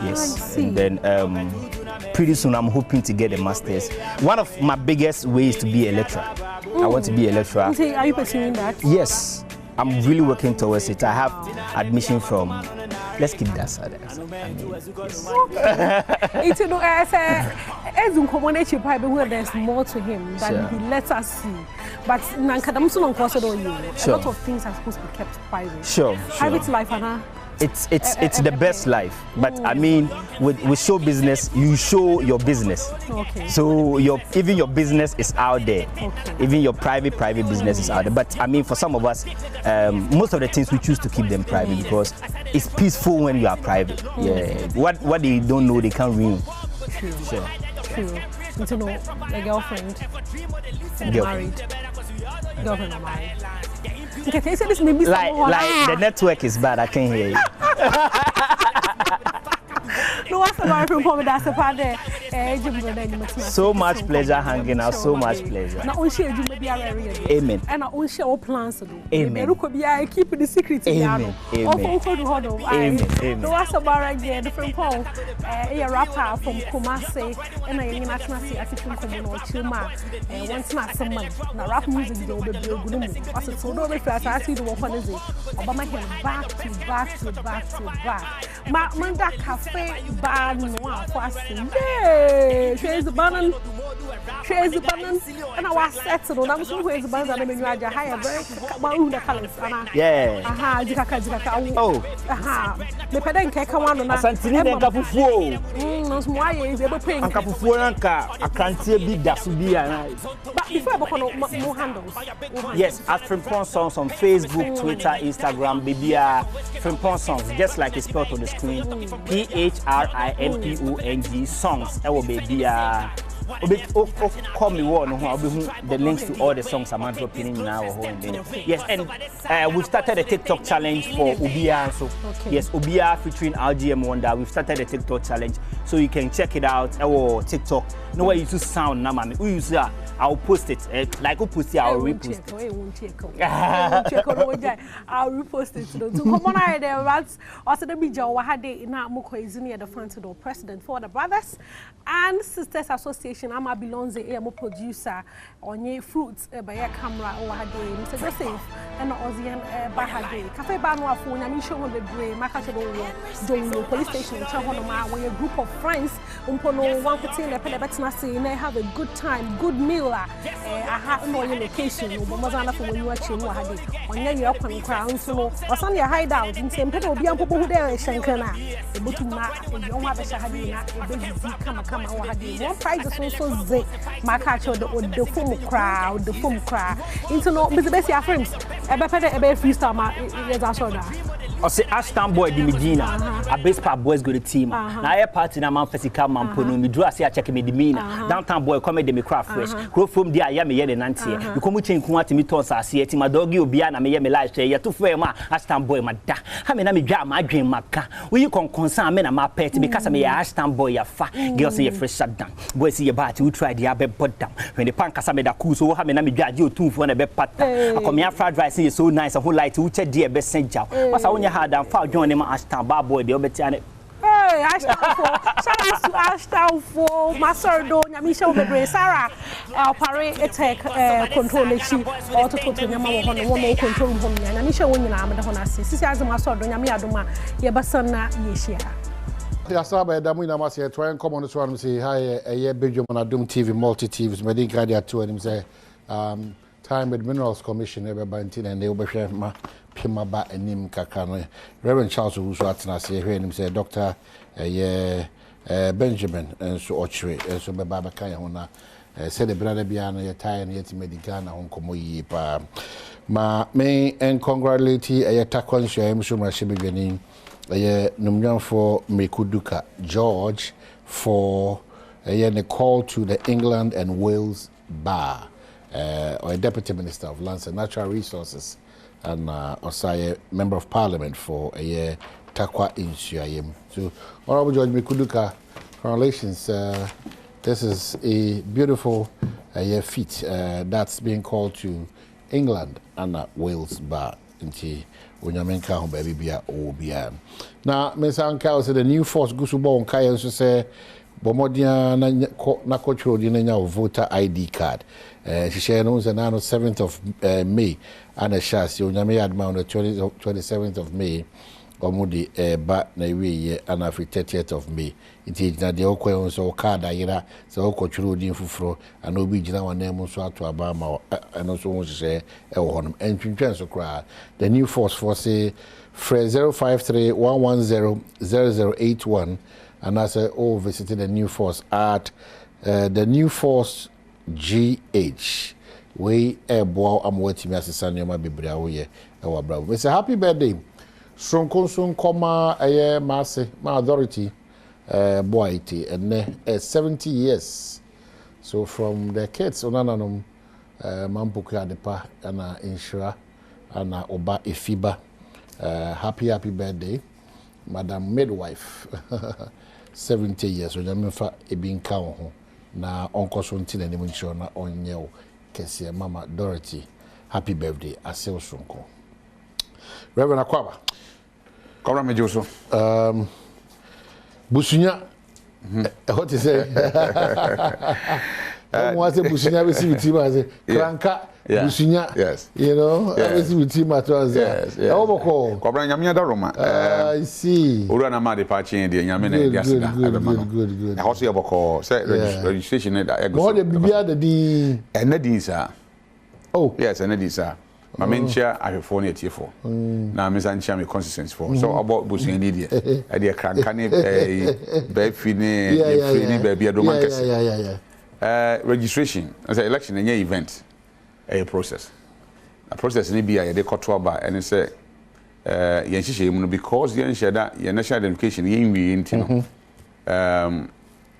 Yes. And then pretty soon I'm hoping to get a master's. One of my biggest ways to be a lecturer. I want to be a lecturer. Are you pursuing that? Yes. I'm really working towards it. I have admission from. Let's keep that side. It's there's more to him than he lets us see. But a lot of things are supposed to be kept private. Sure. Private life, Anna. It's the best life, but I mean, with show business, you show your business. Okay. So even your business is out there. Okay. Even your private business is out there. But I mean, for some of us, most of the things we choose to keep them private because it's peaceful when you are private. Yeah. What they don't know, they can't ruin. Sure. feel. You know, a girlfriend, married. Girlfriend or married. Okay, can you say this maybe like the network is bad. I can't hear you. No, what's about from home? That's a part there. So much pleasure hanging out. So much pleasure. Now, we share you maybe amen. And I will share all plans to do. Amen. Keep the secret. Amen. Amen. No, what's about again? Different Paul, a rapper from Kumasi, and I national see at Chuma. Once my someone, now rap music, they will be good. Also, so don't be fast. I see the one is Obama back to back. Manda Cafe Bar Noir fasting. Yay! She's a banana. And I was settled. I'm so where's the banana and you are higher very the colors. Yeah. Aha, Jika. Oh. Aha. The pedant cake one on Santini and Capufuo. No, why is able to pay Capufuanca. I can't see a big Dasubia. But before I more handles. Yes, at Frimpong Songs on Facebook, Twitter, Instagram, BBR Frimpong Songs, just like it's spelled on the screen. PHRIMPONG songs. I will be call me one the links to all the songs I'm dropping now. Yes, and we've started a TikTok challenge for Ubia. So yes, Ubia featuring RGM Wonder. We've started a TikTok challenge, so you can check it out. Our TikTok. No way you use sound now, man. We use I'll post it. Like we post it, I'll repost it. I'll repost it. To come on, I there. That's also the big job. I had in our Mokoizini at the front door, President for the Brothers and Sisters Association. I'm a Bilonze, I'm a producer on your fruits by a camera or a day. Mr. Joseph and Ozian Bahade. Cafe Banwa phone, I'm sure the brain, Makacho, Dolo, police station, Chahonoma, where a group of friends, Umpono, one particular Pelebetsnasi, and they have a good time, good meal. I have no location, Bomazana for when you watching Wahadi. When you're up on crown, so or Sunday hideout in St. Pedro, Bianco, who there is Shankana, the Butuma, and you don't have a Shahadina, a baby come Wahadi. One prize is also Z, Makacho, the foam crowd, into no Mr. Bessie, our friends, a better freestyle, is also that. I say Ashton boy di Medina, a base part boys go the team. Na air party na man physical man pono me draw say check me the mina. Downtown boy come de me craft fresh. Grow from there ya me ye the nantie. You come chen ku ati me ton sa see ati my doggy obia na me ye me life share ya to for ma Ashton boy ma da. Ha me na me dwa ma adwen maka. We you concern me na ma pet because me ya Ashton boy ya fa. Girls say fresh shut down. Boy see your party we try the be bot down. When the pan kasa me da cool so ha me na me dwa je otun fo na be pata. Come here fried rice is so nice and whole light we check there be send jaw. What's hard and foul join him Ashton bad boy the obetiane. Hey, Ashton for shout out to Ashton for Masordo Nyamisha Obebre Sarah pare attack control she or to nyama ho no one control ho Nyamisha won nyina amda ho na se sisi azama Masordo nyame adoma ye basana ye shia. The Asaba Damu Namasi try and come on this one say hi a year Badwam on Adom TV multi TVs Medin Kadia 2 and him say Time with Minerals Commission ever bantin and they will share ma Pima ba enim kakano. Reverend Charles who's watching here him say Dr. Benjamin and so Ochre and so Baba Kaya Hona said the brother Biana your tie and yet Medicana on Komoyi pa ma may and congratulate a takon shame so much beginning a number for Mekuduka George for a call to the England and Wales Bar or a Deputy Minister of Lands and Natural Resources and also a Member of Parliament for a year Takwa in Shayim. So, Honorable George Mekuduka, congratulations. This is a beautiful feat that's being called to England and Wales Bar. Unyamenka home baby bia obia. Now, Miss Anka said the new force Gusubo on Kaya so say Bomodia na control the voter ID card. She shared on the 7th of May and a chassis Unyame adma on the 27th of May. Omudi ba na wiye and after 30th of May. It is na the okwe so card ayira so control din fufuro and obi gina wan name so ato abama and also want to say e wo honum entwentwen so kra the new force say 053-110-0081 and as all visited the new force at the new force GH we ebo am wetimi asesa nyoma bibria wo ye e wa bravo. We say happy birthday Sonkonson Koma Masse, my authority, boy and 70 years. So from the kids, onananum mampuku adepa ana insura ana oba efiba. Happy birthday, Madam Midwife. 70 years. So nyamfa ebin ka ho na onko so nti na nim insure na onye kese Mama Dorothy. Happy birthday, Asel Sonko. Reverend Akwaba. Kobra mejoso. Busunya. What you say? I say Busunya we see with him as Kranka Busunya. Yes. You know, I see with him at once. Yes. Oboko. Kobra nyamia da Roma. I see. Ura na ma de pa chen de nyame na dia sida. Good. Na hoso oboko say registration na da ego. What the bibia the din. Ena din sa. Oh. Yes, ena din sa. Ma menchia ahwefo na etiefo. Na me sanchia me consistency for. So about Busunya ni dia. E dia Kranka ne be fi ne free ni be bia do man kese. Yeah. Registration as an election any event a process. A process ni bia ye de koto ba and say yen hihye mu no because yen sheda yen national identification yen wi enti no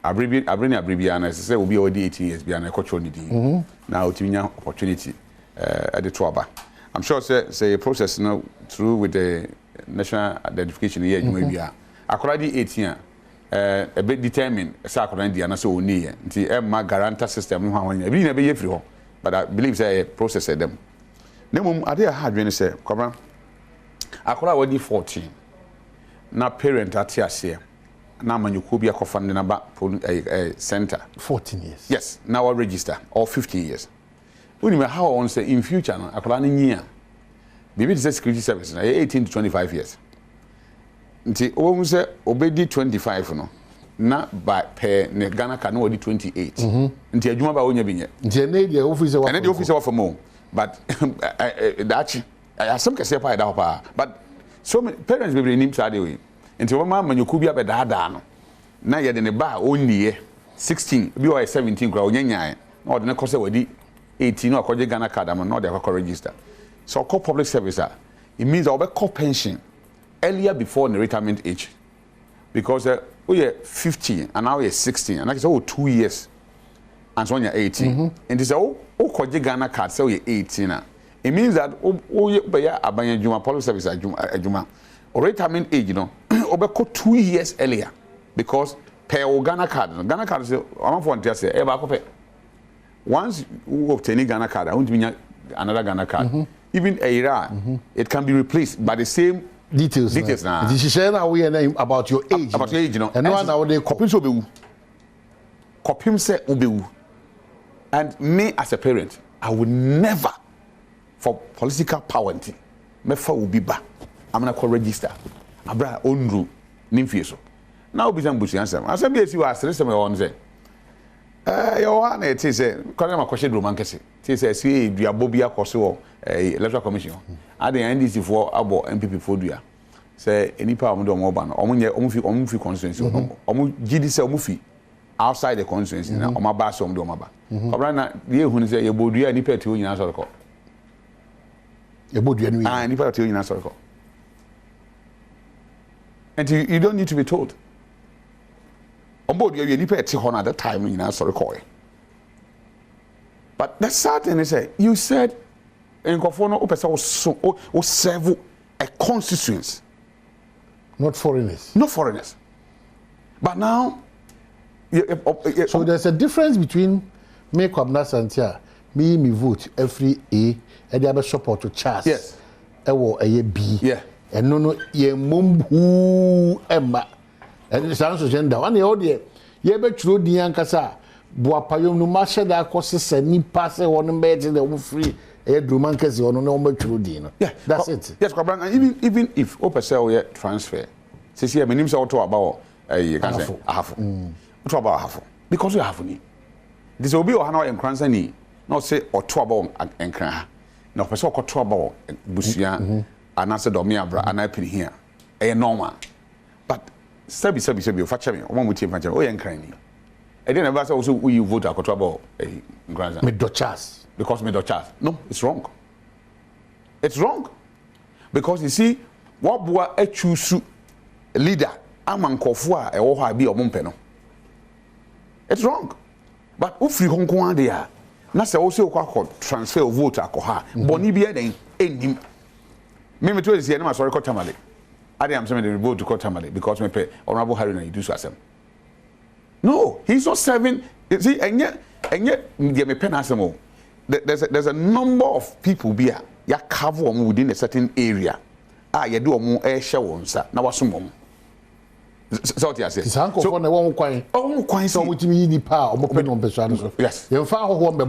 abribia na say obi o 18 years bia na koto ni din na otiminya opportunity at the to ba. I'm sure say a process no through with the national identification yen adwuma bia akora di 18 a bit determined sakura India na so oni nti ma guarantor system no hwan ya bi na be ye free ho but I believe say process them nemum ade a hard when say kobra akora wadi 14 na parent atiase na manyuko bi akofa ne na ba center 14 years yes now register or 15 years unime how on say in future no akora ne nyia bibi say security service na 18 to 25 years nti o say obedi 25 no na ba pe ne Ghana ka na odi 28 nti adwuma ba wonya binye nti ne dia officer wa ene dia officer wa for mo but dachi asem kese pa da pa but so many parents be nim sa de we nti wo ma manyoku bi abeda no na ye de ne ba onnie 16 bi o 17 kra onyanyan na o de ne kose wadi 18 no akoje Ghana card am no de akọ register so call public service it means I will call pension earlier before the retirement age because we are 15 and now we are 16 and like say 2 years and so when you're 18 and this oh koje Ghana card say we 18 it means that we be abanya juma public service ajuma or retirement age you know we 2 years earlier because per Ghana card say am for ntia say e ba ko pe once you obtain Ghana card I want to another Ghana card even a year it can be replaced by the same details now. This is share now we about your age. About your age, you know. And no now they copy so be. Copy say obewu. And me as a parent, I would never for political power me fa ubi ba. I'm gonna call register. Abra onru nimfie so. Now be some bush answer. I say be si wa asere some on say. Your one it is kwala ma kwhye drum ankese. It is see duabo bia koso electoral commission. Ade NDC for abo MPP for dua. Say any power mo do mo ba no. Omo fi constituency. Omo gidi say omo fi outside the constituency na omo ba so omo do omo ba. Obra na ye hu ni say ye bodua ni peti onyina so ko. Ye bodua ni. Ni peti onyina so ko. And you don't need to be told. Ombodi you ni peti ho na that time onyina so ko. But the sad thing is you said in Kofono o serve a constituency. Not foreigners. No foreigners. But now so there's a difference between me Kwabena Santia, me vote every A and the other support to Charles. Yes. A B. Yeah. And no ye mumbu emma. And the sounds of gender. One the ye be true the Yankasa. Boapayom no masha da kosse ni pass one bed in the free Drumankesi or no more true dinner. Yeah, that's it. Yes, and even if Opesel transfer, says here, my name's auto about you can say a half. What about half? Because you have any. This will be or Hano and Cransani, not say or trouble and cry. No, Pessoa got trouble, Busia, and answer Domia, and I pin here. A normal. But Sabi, Fatchami, one with him, oh, and crying. And then I also we vote a trouble a grandson. Me do chas. Because me do chas. No, it's wrong. It's wrong. Because you see, what boy a choose leader amankofo a ɛwɔ hɔ a bi ɔmo mpɛ no it's wrong but ufiri hɔ nko ade a na sɛ wo se wo transfer of vote akɔha bɔni bi ɛden enim me to esi na sorry Kotamale ade am say me vote to Kotamale because me pɛ honorable Harry na you so asem no he's not serving see enye me pɛ na asem o there's a number of people bi a ya cover them within a certain area you do omo e hye won sa na wasom omo so what you say so na won kwan so wotimi yi pa omo pe no peso ado so yes ye fa ho me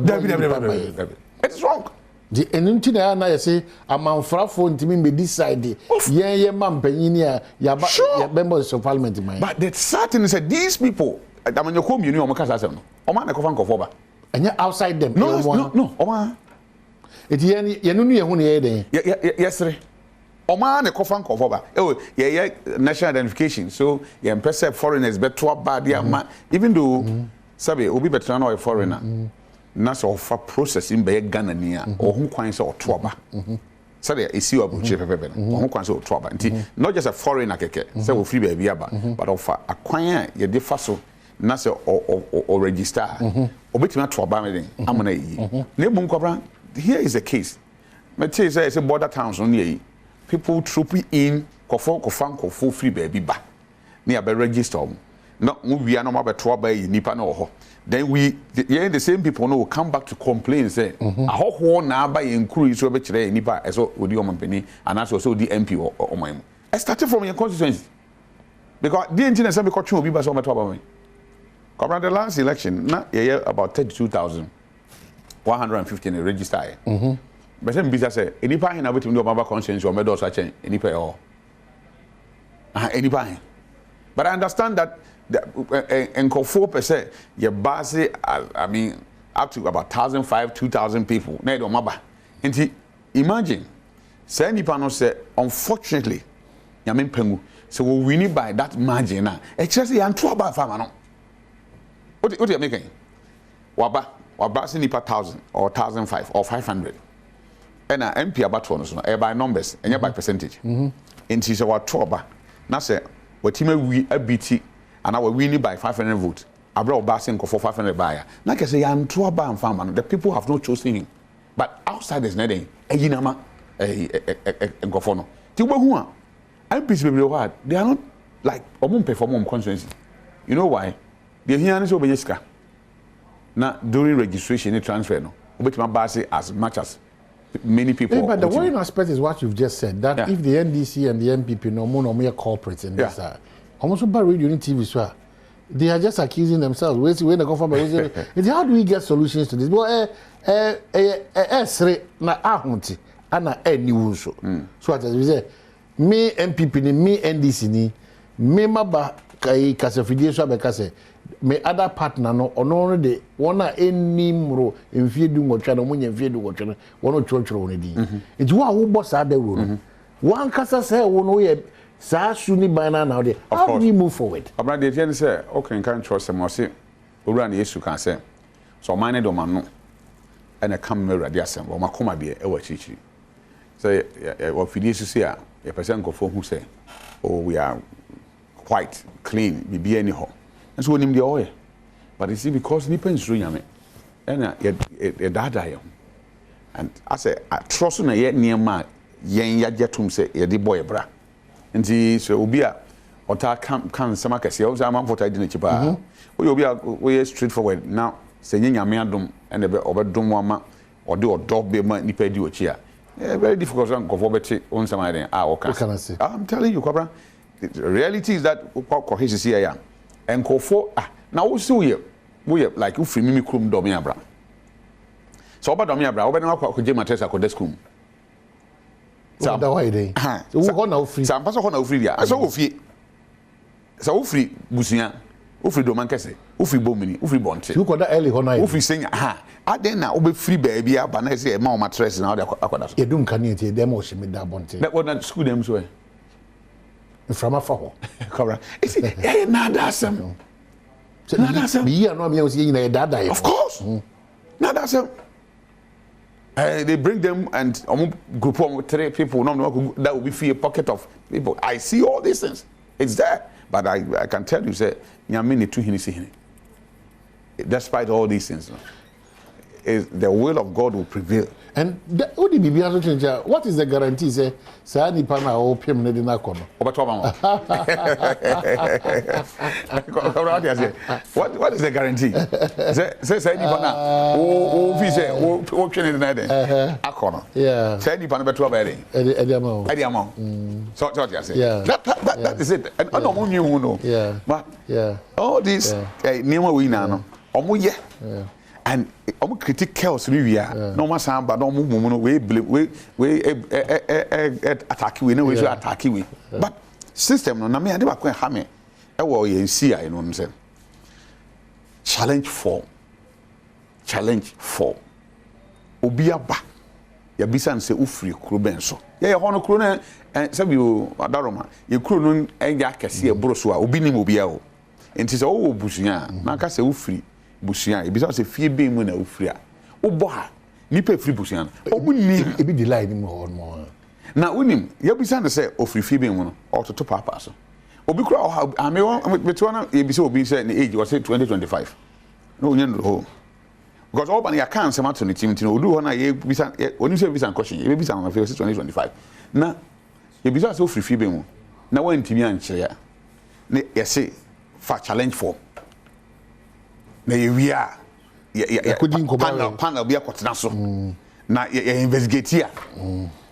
it's wrong the enunti na ya say amanfrafo ntimi me decide ye mampanyini a ya members of parliament man but the certain is that these people amanyo kom uni omo kasa asem no omo na kofa nkofo ba anya outside them no omo eti ye nunu ye hu ne ye den yesre Oman ne kofa nkofo ba yeah national identification so yeah person foreigners beto bad yeah even though sabe obi beto na o foreigner na so fa processing be Ghana ni a o hu kwan se o to ba sabe esi obuche pepe no o hu kwan se o to ba nti not just a foreigner keke say we free be aba but of akwan a ye de fa so na se o register obetima to ba me den amona yi na ebum kwabra here is the case me tell say border towns on here people trooping in kofan free baby ba na be register no we are no ma beto ba yi nipa na ho then the same people no will come back to complain say ahoho na ba ye nkuru so be kire nipa eso odi omompani and also so the MP or omam I started from your constituency because the engineer say be ko twen obi ba so beto ba me come the last election na yeah about 32,150 in register but some business say enipa hin na wetin do maba conscience or medo so chen enipa all enipa hin but I understand that enko 4% your base I mean up to about 1,500 2,000 people na do maba enti imagine say enipa no say unfortunately nyame mpangu so we win by that margin na e kire say yan to aba fama no what you making waba say nipa 1,000 or 1,500 or 500 and MP about one so by numbers and by percentage into so what toba na say what team we abiti and our winning by 500 votes abroad basing for 500 buyer na ke say yan to ba farmer the people have not chosen him but outsiders na den ayinama ngofo no ti hu a MPs be what they are not like omum perform constituency you know why they here so be sika na during registration and transfer no obetima base as much as many people. But the worrying aspect is what you've just said, that if the NDC and the MPP no more corporates in this, almost by radio and TV, so they are just accusing themselves. When they go from how do we get solutions to this? Well, na ahunti, ana new so. So as we say, me MPP ni, me NDC ni, me maba kai kasafidie so abekase. Me other partner no ono de wona enimro emfiedu ngotwa no munya emfiedu ngotwa no wono chonchoro woni di enti wo boss ada wo no wan kasa say wo no ye sa suni bana na de how do we move forward abra de tian say okay kan trust mo say owura na yesu kan say so man ne do man no ene kam me rade asem wo makoma de e wa chichi say wo fidie susu a ye person ko fo hu say oh we are quite clean bi any ho and so nim the oil but you see because nipa nsuru nyame and dada and I say trust na ye niema yen yagetum say ye de boy bra nti so obi a ota kan sama kase o say am for tide na chipa o obi a we straightforward now say nyame adom and be obedom ama o de odo be ma nipa di ochi a very difficult to go beti on sama den I'm telling you Cobra the reality is that cohesive here and go for now we like you free me krum do me abra so oba do me abra oba na ko je matresa ko deskum so da why dey so we go na free so pass ko na free dia so wo fie so wo free busuya wo free do man kese wo free bomini wo free bonte you go da early ho na wo free senya aden na wo be free baby aba na say e ma o matresa na akoda so edum kan e tie dem o shime da bonte that one school dem so from afar ho correct it's na da some so be no am you say na dada of course na da some they bring them and group of 3 people no that will be free a pocket of people I see all these things it's there But I can tell you, say, Nyamini to hini. Despite all these things, the will of God will prevail. And what is the guarantee? Say, Sani Pana or Pim Nedina Kono. What is the guarantee? Say, Sani Pana, oh, say, option in the night. Akono. Yeah. Sani Pana Betua Berry. Ediamo. So, I say. That is it. And I don't know. Yeah. But all these, Nemo Winano, Omuye. And I'm critical no more samba, no more we attack we no we attack we. But system no na me ade ba kwen ha me e wo ye nsi a no nse. Challenge 4. Obi aba. Ya bisa nse ufiri kuro benso. Ya hono kuro na sabi o adaroma. Ye kuro no enja akese e boro so a obi nim obi a o. Enti se wo busunya na ka se ufiri busuan e bisa se fie be mu na ofria wo bo ha nipa free busuan omu ni e bi delay ni mo na unim ya bisa na se ofri fie be mu no ototo papa so obi kura ame beto na e bisa obi se na age was 2025 no onye no because all ban ya kan se mato ni team tin odu ho na ye bisa oni se bisa question ye bisa na 2025 na ye bisa se ofri fie be mu na wan timi ankyere ya ne yesi fa challenge for na we are panel be a so na investigate here.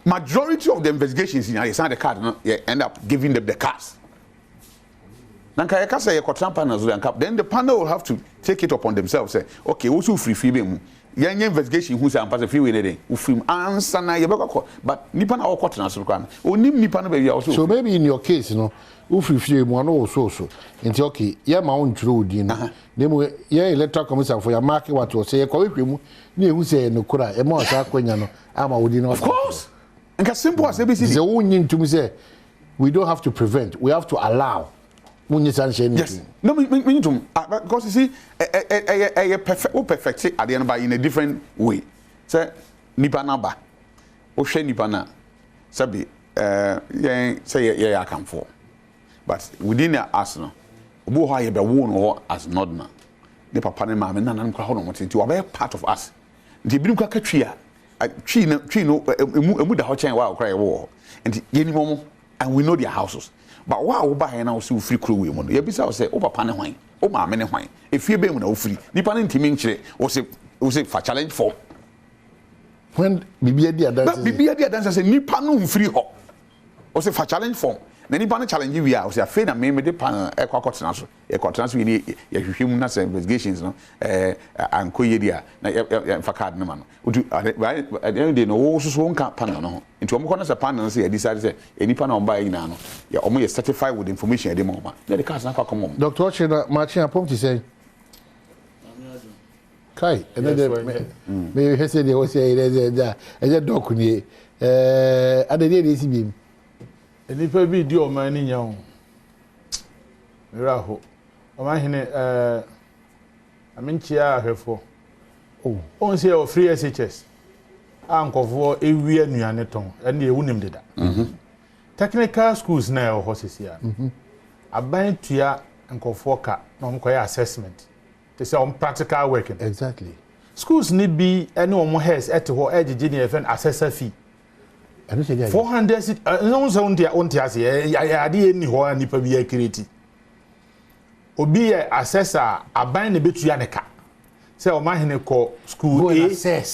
Majority of the investigations in the card no, end up giving them the cards. Nanka you can say then the panel will have to take it upon themselves. Say, okay, also free freedom. Yan investigation who say I'm pass free way there. Ufrim answer na you but nipa na all court na so kan. Onim nipa na be also. So maybe in your case, you know, ufrifie mu no so nti okay ya ma on tro odi no nemu ya electoral commission for your market what was say ko hwehwemu na ehu say no kura e ma o sa kwanya no ama odi no. Of course. And as simple as ABC. The only to say we don't have to prevent, we have to allow. Yes. No, me too. Because you see, perfect at the end by in a different way. Say nipa na ba. O hwe nipa na. Sabi say I come for. But within us no. Obo ha ye be wo no as not na. Ne papa ne ma me na nan kwa ho no moti we are part of us. Nti bi nkwa katwi a twi no emu da ho chen wa okra ye wo. Nti ye ni momo and we know their houses. But why we buy now so free crew we mono. Ye bisa o say o papa ne hwan, o ma me ne hwan. Efie be mu na o free. Nipa ne ntimi nkire o say for challenge for. When bibia di adanse say nipa no free ho. O say for challenge for. Na nipa no challenge we are o say afei na me de pan e kwa kotena so. E kotena so ni ye hwehwem na say investigations no ankoye dia na ya fa card no ma no. Odu dey no wo so nka panel no. Nti omo kono say panel say e decide say nipa na omba yin na no. Ya omo ye certified with information e dey mo ma. Na the cards na kwa come. Dr. Ochina Martin apom ti say Kai, me hese de o say e doc ni adede dey si bi nipa bi di o man ni nya ho mira ho o man hene aminchia ahwefo on say o free SHS ankofo ewie anuane ton ene e wunim deda technical schools na e ho sesia aban tua ankofo ka na om koya assessment they say on practical working exactly schools ni bi ene om heads et ho egege ni even assessor fee 400 no so unti ase ya ade ni ho nipa bi akireti obi assessor aban ne betua ne ka say o ma hene ko school A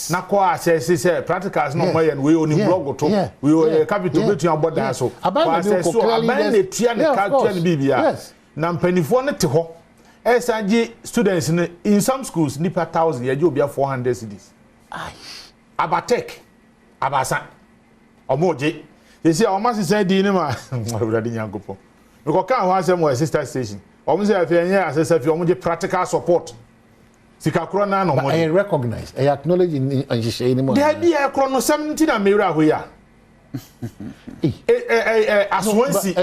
na ko assess say practicals no moye we oni blog to we capital betua boda so aban ne tua ne ka tua ne bibia na mpanifo ne te ho esaje students in some schools nipa 1000 ya je obi 400 cedis abatek abasa omoje yesi omasi say di ni ma brother nyangopo because kan ho asem wa sister station omo say afi enye assessor fi omo je practical support sika kro na no mo I recognize I acknowledge in anjishe ni mo there be e kro no 70 na mewura ho ya Aswansi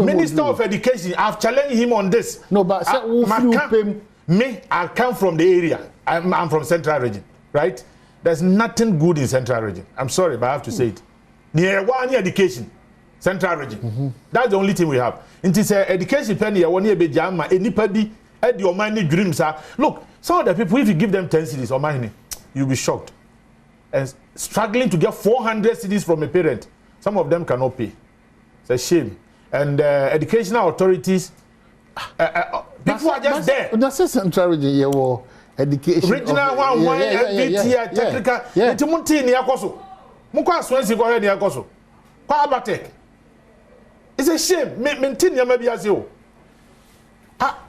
Minister of Education, I've challenged him on this. No, but I come from the area. I'm from Central Region, right? There's nothing good in Central Region. I'm sorry, but I have to say it. Near one education, Central region. That's the only thing we have. It is education penny one year be jam any padi at your money dreams are. Look, some of the people, if you give them 10 cities or money, you'll be shocked. And struggling to get 400 cities from a parent, some of them cannot pay. It's a shame. And educational authorities, people are just there. That's a Central region, yeah, education. Regional one, MBT, technical. It's a monte near Koso. Muka Swansea go ahead near Koso. Abatek. It's a shame. Maintain your maybe as you.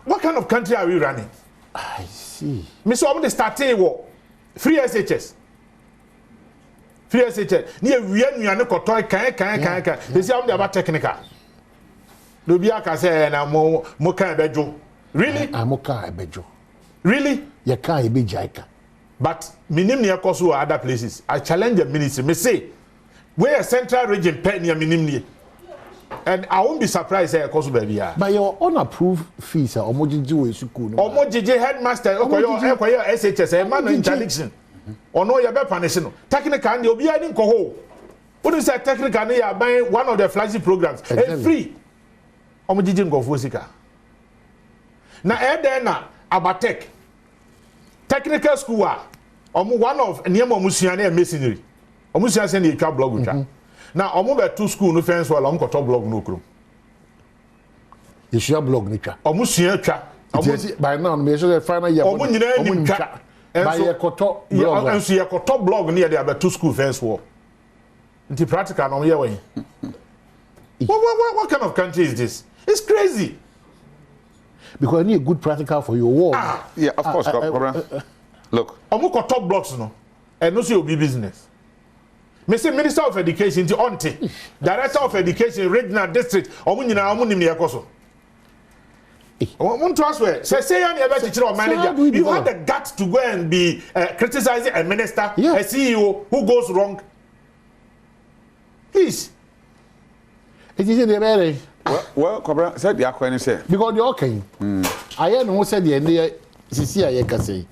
What kind of country are we running? I see. Mr. Omni started war. Free SHS. Free SHS. Near Vienna, Kotoy, can. They say I'm about technical. Lubiaka say, and I'm Moka Bejo. Really? I'm Moka Bejo. Really? You can't be Jaika. But minim near Kosu or other places. I challenge the ministry. Me say, where a Central region pen near minim. And I won't be surprised at Kosu baby. But your unapproved fees are Omojiji School. Omojiji headmaster, Okoyo SHS, a man of interdiction. Or no, you're punishing. Technical, you'll be adding Koho. What is that technical? You are buying one of the flagship programs. It's free. Omojiji go Fusika. Now, Edena, Abatek. Technical school, one of Niamo Musiane masonry. Omusia send the blog with her. Now, I'm over 2 school no fence while I'm got top blog no crew. You share blog nica. Omusia by now, measure the final year. By a top blog, and see a top blog near the other 2 school fence wall. Into practical on your way. What kind of country is this? It's crazy. Because I need a good practical for your war. Yeah, of course, look. I'm got top blocks no, and no see will be business. Mr. Minister of Education, the Auntie, Director of Education, Regional District, Omunina. Want to ask where? Say any other teacher or manager. You have the guts to go and be criticizing a minister, a CEO who goes wrong. Please. It is in the very well, Cobra said the Aquan said because you're okay. I am who said the end Cecilia Yakase.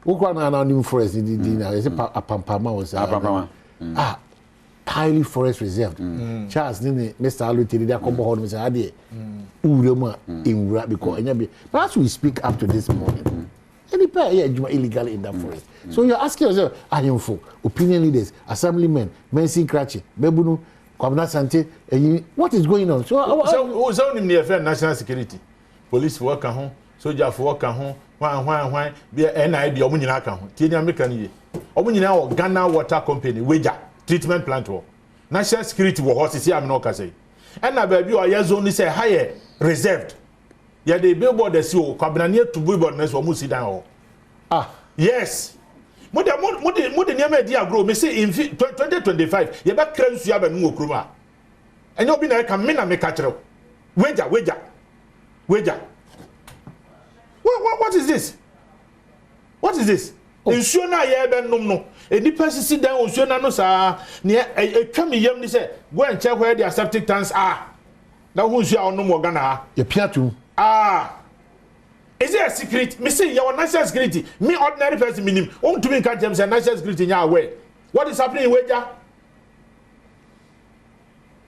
Ukwana new forest dinner is a pampama was highly forest reserved. Charles Mr. Alutiri that come home Mr. Adi Urema in Rat because but as we speak up to this morning, any pair illegal in that forest. So you're asking yourself, Ayonfo, opinion leaders, assemblymen, Mensi Cratchy, Bebunu, Kwabna Sante, what is going on? So who's only near national security? Police work at home, soldier for work at home. Why be an idea Omunina account. Tina Mekani. Omunina or Ghana Water Company, Wager, treatment plant war. National security war horses here, I'm not say. And now, baby, or yes, only say higher reserved. Yeah, they billboard the CEO, Cabinania to billboard next or Musi down. Yes. More than your media grow, me say in 2025, you back cleanse you have a new cruma. And you'll be like a mina make catcher. Wager. What is this? What is this? Ensure na ye be no. Any person sit down ensure na no sa near a come yam ni say go and check where the septic tanks are. Now who ensure on no more Ghana? You appear to. Is it a secret? Me say your national security. Me ordinary person minim. On to me catch them say national security in your way. What is happening in Wager?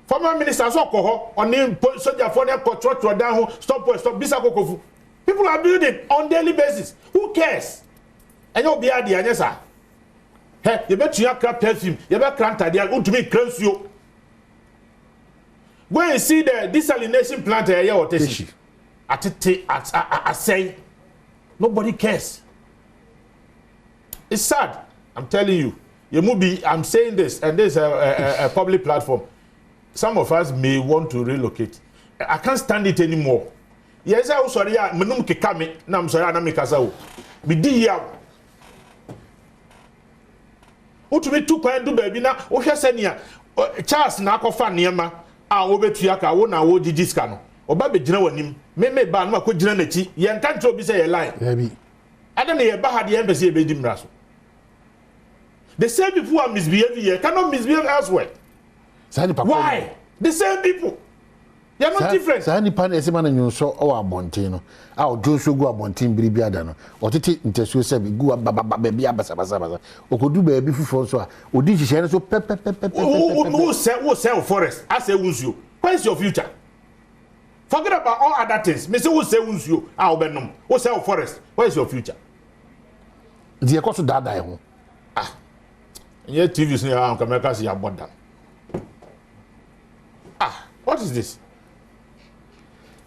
Former minister so ko on the soldier for them control down stop bisa kokofu. People are building on daily basis. Who cares? And you'll be at the answer. Hey, you bet you crap perfume. You bet crant idea. To me, cleanse you. Go and see the desalination plant here or Teshi. I say, nobody cares. It's sad. I'm telling you. You must be. I'm saying this, and this is a public platform. Some of us may want to relocate. I can't stand it anymore. Yes, I was sorry. Menum kikame. Na I'm sorry. I'm mikasa o. Bidi ya. Utumi tu kwa ndu baby na. Ohwe senia. Charles na akofa niema. A obetua ka wo na wo gigiska no. Oba be gina wanim. Me ba no akọ gina nachi. Ye nka ncho bi say ye line. Baby. Ada na ye ba ha de empese ye be di mra so. The same people who are misbehaving here cannot misbehave elsewhere. Why? The same people. They are not different. Sa ni pan ese man nyu so o abonten no. A o jo so gu abonten biribi ada no. O tete ntesuo se bi gu baba bi abasa. Okodu ba bi fufu so a odi hihye no so pe. Who sell forest? I say unsuo. Where's your future? Forget about all other things. Me say who say unsuo a obenom. Who sell forest? Where's your future? The ekoso dada ho. Nye TV say am America say aboda. What is this?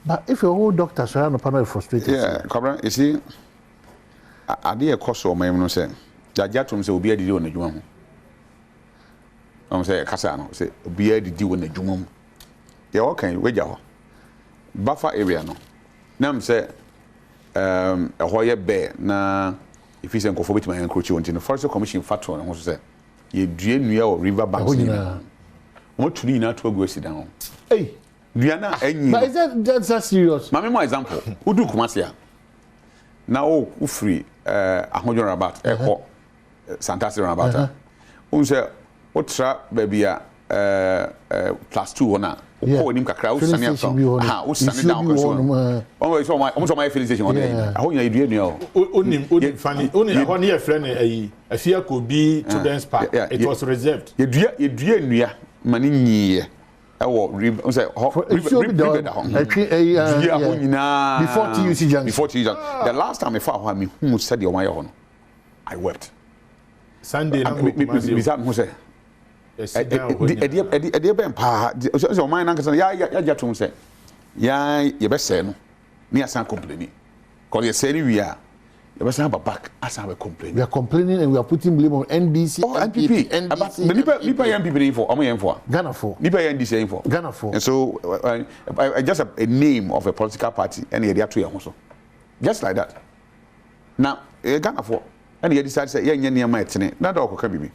But if your whole doctor so no panel frustrated. Yeah, Cobra, you see, I did a course of my say. Jajatum say obi adidi on adwuma ho. I'm say kasa no say obi adidi on adwuma ho. Yeah, okay, weja ho. Buffer area no. Na me say a hoye bear na if you say nkofo bit my encroach on the forest commission factor no so say ye due nua o river banks ni. What turi na to go sit down. Hey, Diana enyi. But is that serious? Mami mo example. Udu Kumasia. Na o free ahodjon rabat eko Santasi rabat. Unse o tra baby plus 2 ona. O nim kakra o sane afọ. O sane down ko so. O my filling station on there. Ahonya edua nua o. Onim fani. Oni ahọ ne friend ayi. Afia ko bi children's park. It was reserved. Edua nua mani nyiye. Before TUC junction. Before TUC junction. The last time I found me, who said your my I wept. Sunday, who said, Eddie Ben Pa, so my uncle, ya to say, ya, you best say no, near some complaining. Because you say we are. You must have a back as I complain. We are complaining and we are putting blame on NDC. Oh, NPP. Nipa NPP for. I'm for. Ghana for. Nipa NDC for. Ghana for. And so, I just a name of a political party and the other 2 years also. Just like that. Now, Ghana for. And he decided to say, yeah, near my tenant. Not all can be.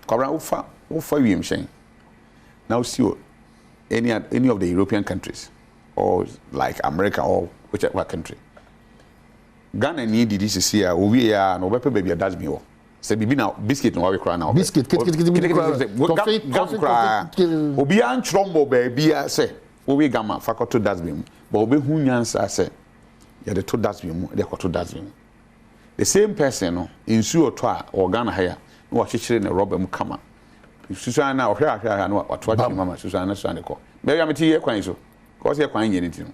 Cobra Ufa William Shane. Now, see any of the European countries or like America or whichever country. Ghana need this year. We are no better baby that's me. Say bibi now biscuit no we cry now. Biscuit. Coffee. Obi an trombo baby say. We gamma fakoto that's me. But obi hu nyansa say. Ya the to that's me. They koto that's me. The same person no insu oto a or Ghana hire. No wa chichire na rubber mu kama. Susana na ohwa no watwa di mama Susana so an ko. Baby am ti ye kwan so. Cause ye kwan ye ni ti.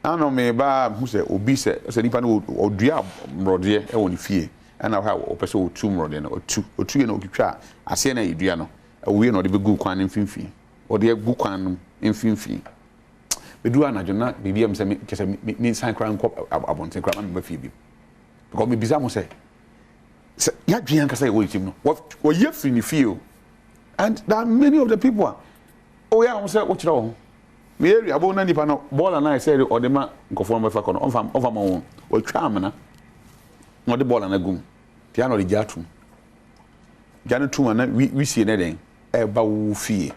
Ano me ba hu se obi se nipa no odua mrode e woni fie ana ha opese otu mrode no otu ye no okitwa ase na edua no awie no de be gu kwan mfimfi o de gu kwan mfimfi bedu anajo na bibia mse me kese me san kran ko abonten kran me ba fie bi because me biza mo se ya dwan kasa ye wo tim no wo ye free ni fie and there are many of the people oh yeah mo se wo kira wo me area abo na nipa no ball na say o de ma nkofo mo fa kono onfa ma won o twa amna no de ball na gum tia no de jatu janu tu na we see na den e ba wo fie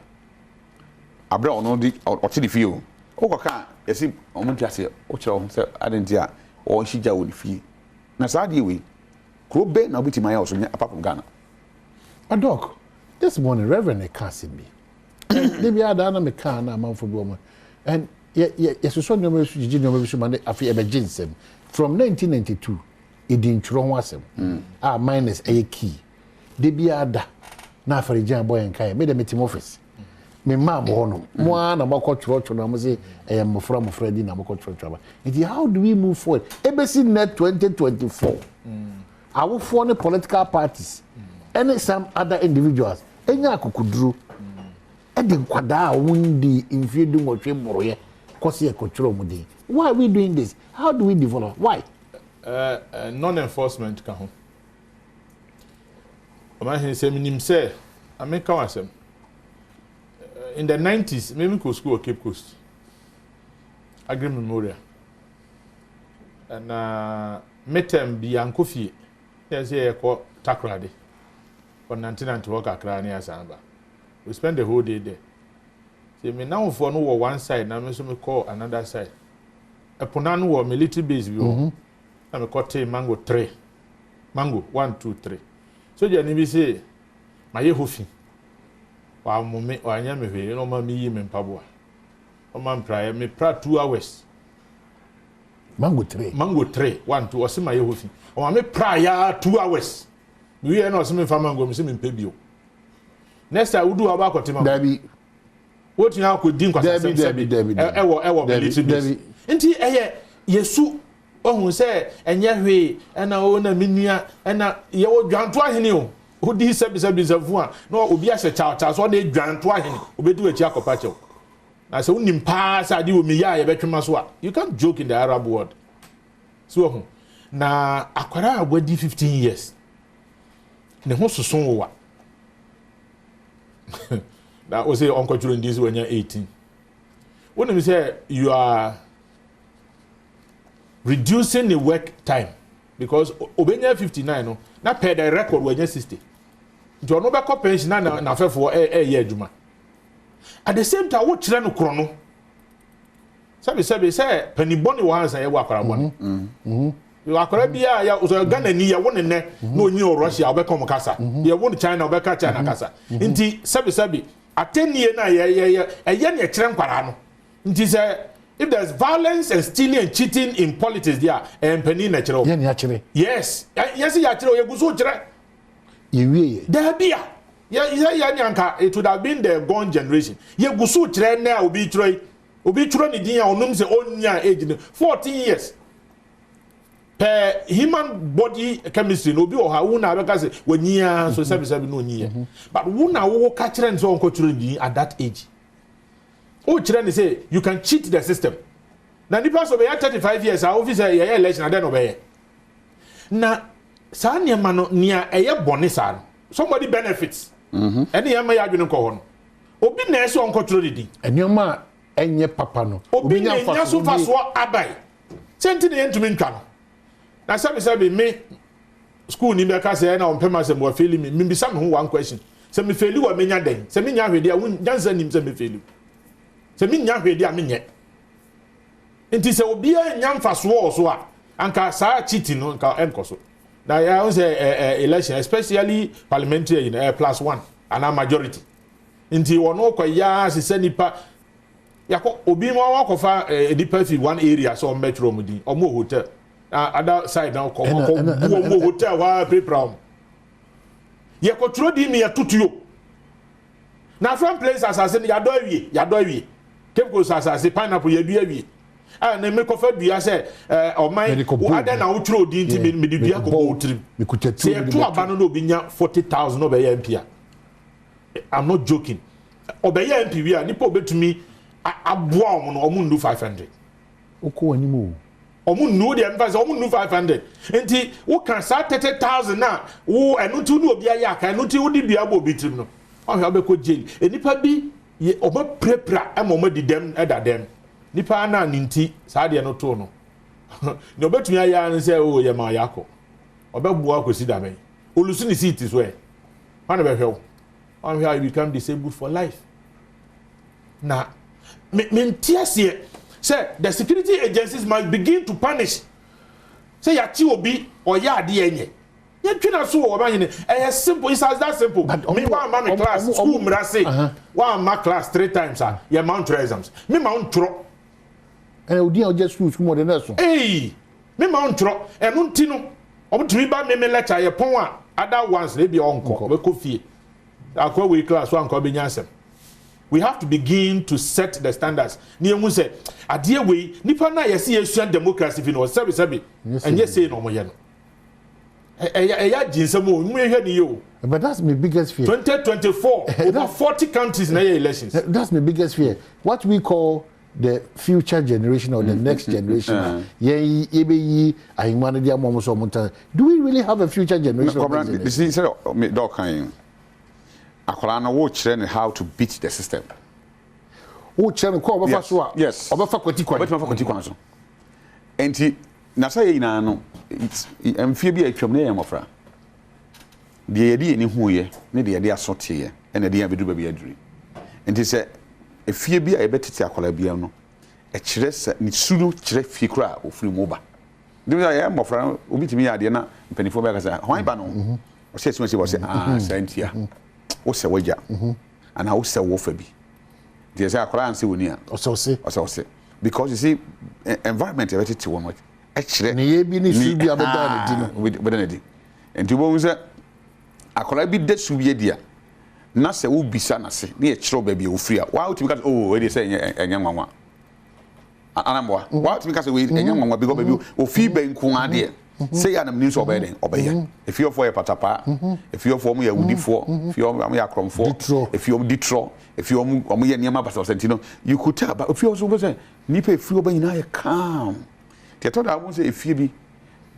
abra ono di o ti di fie o ko ka yesi o mo tiase o kira o se adentia o hija wo di fie na sa de we kro be na obiti my house apart from Ghana. A dog this morning Reverend Ekasibi they be ada na me kan na manfo bi o mo and yes so no me jiji no me so man afi ebe jinsem from 1992 e din tro ho asem minus a key they be ada na afare jan boy enkai me dem team office me ma bo no mo na makotro tro na mo say mofra di na makotro ba it how do we move forward ebesi net 2024 our foreign political parties and some other individuals enya akukuduru edi kwada wundi infedu ngotwe moroye kosi ekotro mudi. Why are we doing this? How do we develop? Why? Non-enforcement ka ho. Ama he say minim say America wasem. In the 90s, maybe go school Cape Coast. Agri Memorial. And metem bi ankofie. Yes here ko takrade. For 1990 work akra ni asamba. We spend the whole day there. See me now for no one side, now me so me call another side. Epona no military base bi o. Na me call mango 3. Mango 1 2 3. So je ni bi say my hofi. Wa mo me wa nya me hwe no ma mi yi me mpaboa. man prayer me pra 2 hours mango 3 1 2 osema ye hofi o me prayer 2 hours we e na osema fa mango me se me pebio next time udu aba akotima dabi what you have could din kwasa dabi ewo military nti eye yesu ohun se enye hwe na o na menua na ye wo dwanto ahene o odi sebisafu a na obi ahye cha so na dwanto ahene obedu achi akopa chew na se unim pa sa di o mi ya ye betwema so a you can't joke in the Arab world so na akwara agwadi 15 years ne ho soso wo wa na o say uncle children this when you're 18 when you say you are reducing the work time because obenya 59 no na per the record when you're 60 do no be ko pension na fefo ye adwuma at the same time what chira no krono sabi say peniboni wa hansa ye wa akwara boni you akwara bia ya o Ghana ni ya won ne na onyi o Russia obeka mo kasa ye won China obeka China kasa nti sabi atenie na ye ne kire nkwara no nti say if there's violence and stealing and cheating in politics there empeni na kire ye ne akire yes ya kire o ye guso kire ye wie there bia ya nyanka it would have been the gone generation ye guso kire na obi kire ni din ya onum se onya age 14 years per human body chemistry no bi o ha wo na abeka se wanyia so sabi no nyia but wo na wo ka kire nso onko kire ndi at that age o kire ni say you can cheat the system na nipa so be 35 years a officer ye election na den no be na sa ne ma no nia eye bone sa no somebody benefits ene ya ma ya adwene ko ho no obi na ese onko kire ndi enema enye papa no obi nya so faso abai senti ne entumi ntwa no na sabi me school ni be ka say na on pema say mo faili me bi sam ho one question say me faili wa menya den say me nya hwede a won jansa nim say me faili say me nya hwede a me nye enti say obi a nya mfaso so a anka sa cheating no anka enkoso na ya say election especially parliamentary +1 and majority enti wono kwa ya se nipa yakọ obi mo wakofa edipa fi one area so metro mudi omo hotel other side now come hotel wa prepram ye control di mi atutuo na from place asase ya do awie keep go asase pineapple ye dua awie na me kofa dua se o man ada na utro di nti me di dua ko utrim se to aba no obi nya 40,000 no be ya MP. I'm not joking obe ya MP wi a nipa obetumi aboa omo no omo ndu 500 oko animu omu nu de emphasize omu nu 500 enti wo kan sa 30,000 na wo enu tu nu obi aya kan enu ti wo di bia bo bitrim no o hwa be ko jail enipa bi omo prepra emomo di dem edadem nipa na ninti sa de no to no ne obetumi aya no say o ye ma yakọ obegbuo akosi da men olusu ni seat so e man be hwe on how you become disabled for life na me ntiasie. Say the security agencies must begin to punish. Say ya chi obi or ya ade enye. Ye twina so o ba hene. Simple, it's as that simple. Me one man class school mra say one man class 3 times ah. Ye mount exams. Me mount tro. Odi a just school more than that so. Me mount tro. Enu nti no. Obutumi ba me lecture ye pon a other ones they be onko. We ko fie. Akwa we class one ko be nyansem. We have to begin to set the standards. Niemu say, adie we nipa na yesi yesuan democracy fi no sabi and yes say no mo ye no. Ya jinsemo mu ehwe ni yo. But that's my biggest fear. 2024 over 40 countries na elections. That's my biggest fear. What we call the future generation or the next generation. Do we really have a future generation? This is akwara na wo kire ne how to beat the system. Wo kire ne ko obafa so a obafa kwati kwan so. Enti na say yina no emfie bi atwam na yemofra. De yedi ni huye ne de yedi asote ene de abedu ba bi aduri. Enti se efie bi a yebetete akwara bia no e kire se ni suru kire fie kura ofuri mu ba. De ya yemofra obi timi ya de na mpanifo ba ka say hwan ba no. O se santia. Wo se waja ana wo se wo fa bi They say akora anse woni a. Osose. Because you see environment e better one much. Actually, ne ye bi ni su bi abeda na di no. With na di. And you won say akora bi de su bi dia. Na se wo bisa na se. Na ye kiro ba bi o free a. Why would you because oh we dey say enya nwanwa. Anamwa. Why would you because we enya nwanwa because baby o fi ben ku ade. Say ya na mni so obey den obey. If you for patapa, if you for mu ya wudifo, if you am ya kromfo, if you ditro, if you am ya niam ba sentino, you could tell but if you also say nipa if you obey na ya calm. They thought I won't say if you be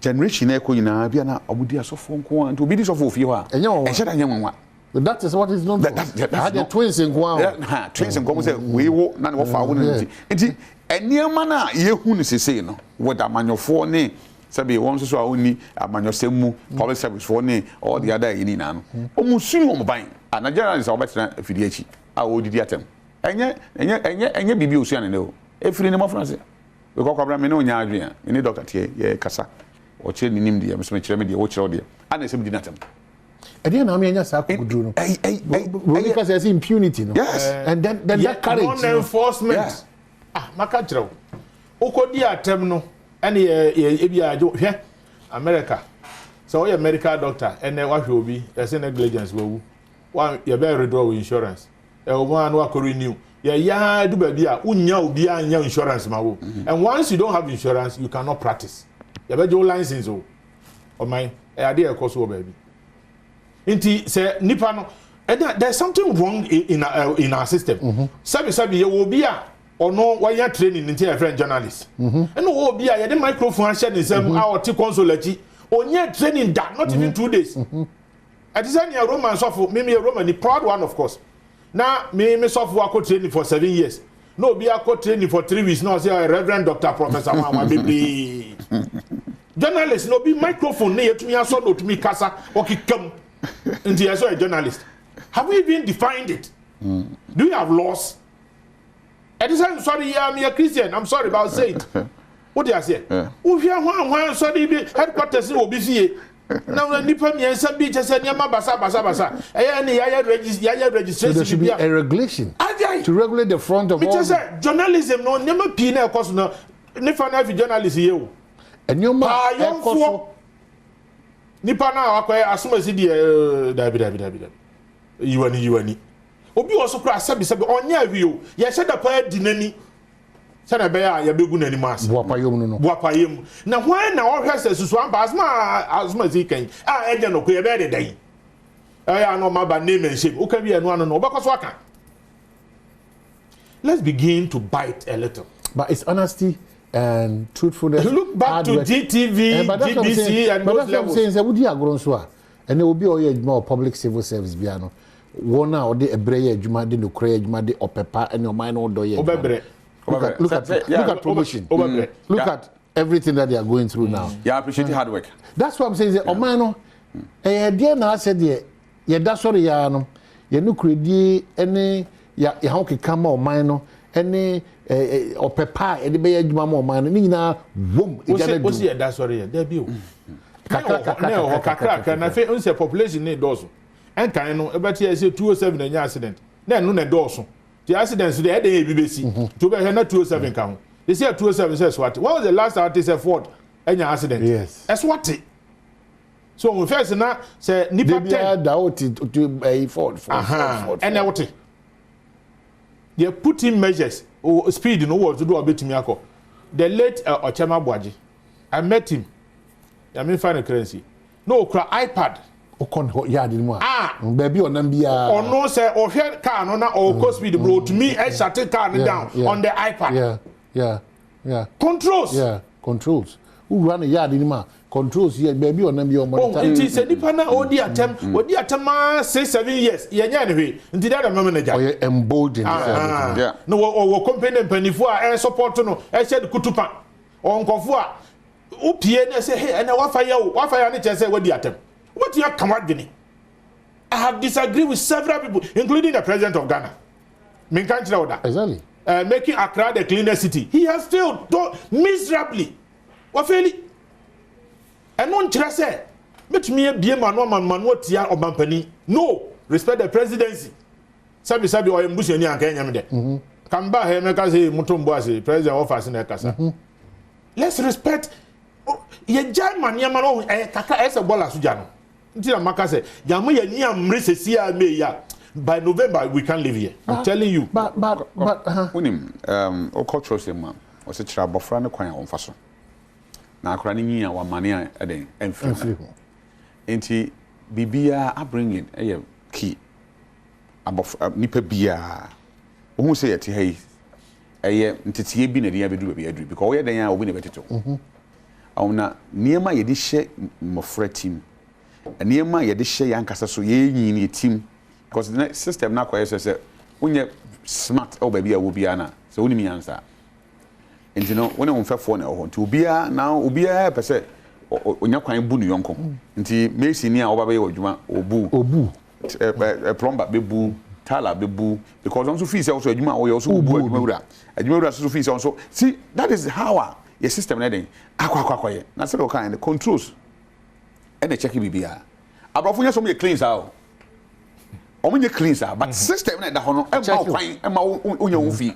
generation e ko nyina bia na obudi asofo nko an to obi di sofo ofie ho a. E sheda nyanwa. That is what is known for. Had the twins in Guam. Twins in Guam say we wo na no fa wo nti. Nti eniama na ye hu ni sese no. With amanyofo ne sabi won so oni amanyosemu public service for ne all the other yini na no. Omusu no ban. Nigeria is obetra afidi achi. A odidi atem. Enye bibi osu ane ne o. Efiri ne mo France. We ko kwabra me no nya adwen. Ni doctor tie ye kasa. O che ni nim de me so me kire me de o kire o de. Ana se bi natem. Again, I mean, yes, I could do because there's impunity, no? Yes, and then that courage, non-enforcement. Yes. Makachro. Okodi atem no, any America. So your medical doctor, and then what will be? There's a negligence. One, you better withdraw insurance. One work renew. Yeah, do baby. Unya be insurance, mawo. And once you don't have insurance, you cannot practice. You better your license. Oh my, idea cost baby. Inti say nipa no there's something wrong in our system. Sabi you will be a or no why you training into a friend journalist. And no will be a the microphone share the same our T consulate on your training that not even 2 days. At the same Roman software, maybe a Roman the proud one of course. Now me software co training for 7 years. No be a co training for 3 weeks. No say a Reverend Dr. Professor baby. Journalist no be microphone near to me so to me kasa or come. And you are a journalist. Have we even defined it? Do you have laws? At this time, sorry, I'm a Christian. I'm sorry about saying it. What do I say? If you are sorry, headquarters will be here. Now, Nippon and some beaches and Yama Basa. I registration. There should be a regulation to regulate the front of all. Journalism, no, never penal cost no. Never journalist here. And you might. Nipa na akwaye asoma si de dabi yiwani obi also kra sabi onya awiyo ye hye da pa di nani se na be ya ya begu nani mas boapayem na hwan na o hwese susu amba asoma si kan eje no ko ye be de dan ya no ma ba name and shame o ka bi enu anu no obekoso aka. Let's begin to bite a little, but it's honesty and truthfulness. Look back to GTV, GBC, and those levels. Saying, "Would you agree on so?" And there will be all more public civil service. Biano, one now the ebreye juma de no kreye juma de opepa and your mind all do ye. Look at promotion. Look at everything that they are going through now. Yeah, I appreciate hard work. That's what I'm saying. Omano, dear na said ye that's sorry ya no. Ye no kredi any ya how can come on mine any opepa e de be adwuma mo man ni nyina wom e jana du. O see that sorry there be o. Kakra na fe unse population ne dozo. En kan no e beti e say 207 anya accident. Na no na dozo. The accidents dey e dey be besi. To be na 207 kan. They say 207 says what? When was the last artist Ford anya accident? Yes. That's what it. So we first na say nipa 10 to Ford. And now what? They put in measures or speed in order to do a bit to me. The late Ochema Boaji, I met him. I mean, final currency. No, iPad. Baby on Nambia. Or no, sir, or here car, no, or cost speed bro to me, I shut it car down on the iPad. Yeah. Controls. Yeah, controls. Who run a yard in ma? Controls here, baby on Nambia. Oh, it is a dipana or the attempt, or the attempt 6-7 years. Yeah, anyway, until that moment. Or emboldened. Yeah. No, or company penny for air support no, I said Kutupa. Or Nkofua. Upie say, hey, and what fire, and say, what the attempt? What you have come out, Guinea? I have disagreed with several people, including the president of Ghana. Exactly. Making Accra the cleanest city. He has failed miserably. What fairly? And non say, but me be man tia or company. No, respect the presidency. sabi o mbusu ni anka nyam de kan ba he meka say mutombo ase president office na kasa let's respect ye German yama no kaka ese bola suja no nti na maka say jamu ye ni amre sesi a me ya by November we can live here. I'm telling you. But unim cultural sema o se kira bofra ne kwan on faso na akora ne nyi a wa mane a eden emfiri enti bibia upbringing key abofra nipa bia ohun say yeti hey ntetie bi na dia bedu ba adu because we den a obi na betito awna niema ye di hye mofra team niema ye di hye yankasa so ye nyi ne team because the system na kwese say unye smart o ba bia wo bia na so unimi yansa enti no wona wonfefo na ho nti obia na obia pese onya kwan bu nu yonko nti mesi ni a oba be odwuma obu plumber bebu tala bebu because on so fee say also adwuma o also obu adwuma so fee say also see that is how your system na den akwa ye na say the kind the controls and the check bibia abrofo nya so me cleans out omunye cleanser but system na da ho no e ma kwan e ma unya wo fi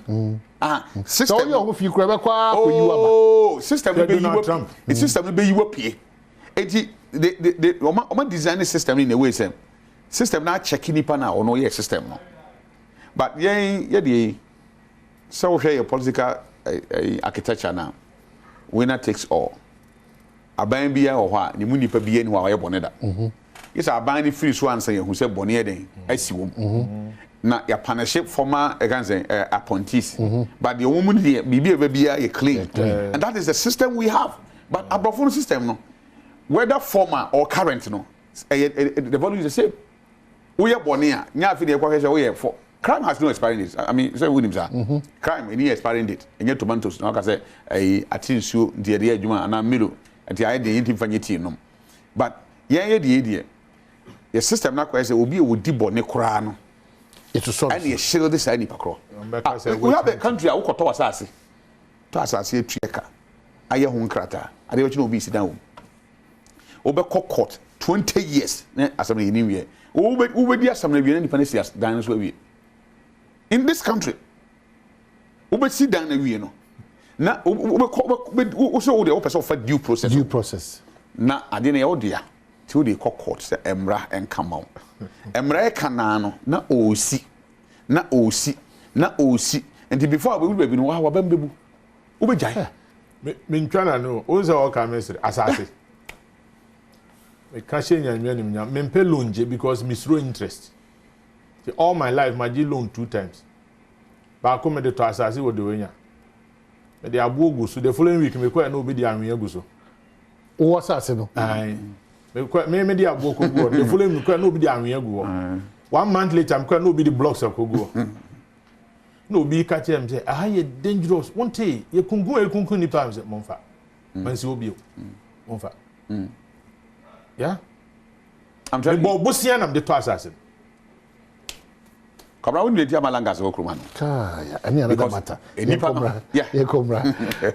system so yo wo fi kura be kwa ko yiwa ba system be yiwa the system be yiwa pie enti the oma design system in a way system na check nipa na ono ye system no but ye dey so hwe your political architecture now winner takes all aban bia ho a ni mu nipa bia ni wa ye bone da yes aban ni free so answer hu se bone eden asiwom na ya partnership former appointees but the woman there bibia bia ye clean and that is the system we have but abroad system no whether former or current no the value is the same we are bone a nya afi de kwa we are for crime has no expiring date. I mean say we nim sa crime any expiring date enye tomatoes no ka say atinsuo de adwuma na milo enti aye de yintim fanye tea no but ye de your system na kwa say obi e wodi bone kura no it is so and ye shield this any pakro we have a country a ukoto asase to asase etueka aye ho nkrata ade wachi no obi sit down obe court 20 years na assembly ni wie obe di assembly wie na independence dan so wie in this country obe sit down na wie no na obe so the person for due process na ade na ye odia ti o dey court say emra enkama emra e kana no na osi and before we be no wa bambebu wo be jai me ntwana no o za o ka mesre asase me ka shenya nyanim nya me pay loan je because me zero interest all my life my G loan 2 times ba ko me de to asase wo de wenya me de abu ogu so the following week me ko na obi de anwe agu so wo asase no ai me de abu ko go the following week ko na obi de anwe agu 1 month later I'm no be the blocks of Kogo. No be catch him say, ah, you dangerous. One day, you kungu ni palms at Monfa. Mansi Obio. Monfa. Yeah? I'm telling you. Bosian am the two assassin. Kabra wouldn't let Yamalanga so Kruman. Yeah, any other matter. Yeah, Comra.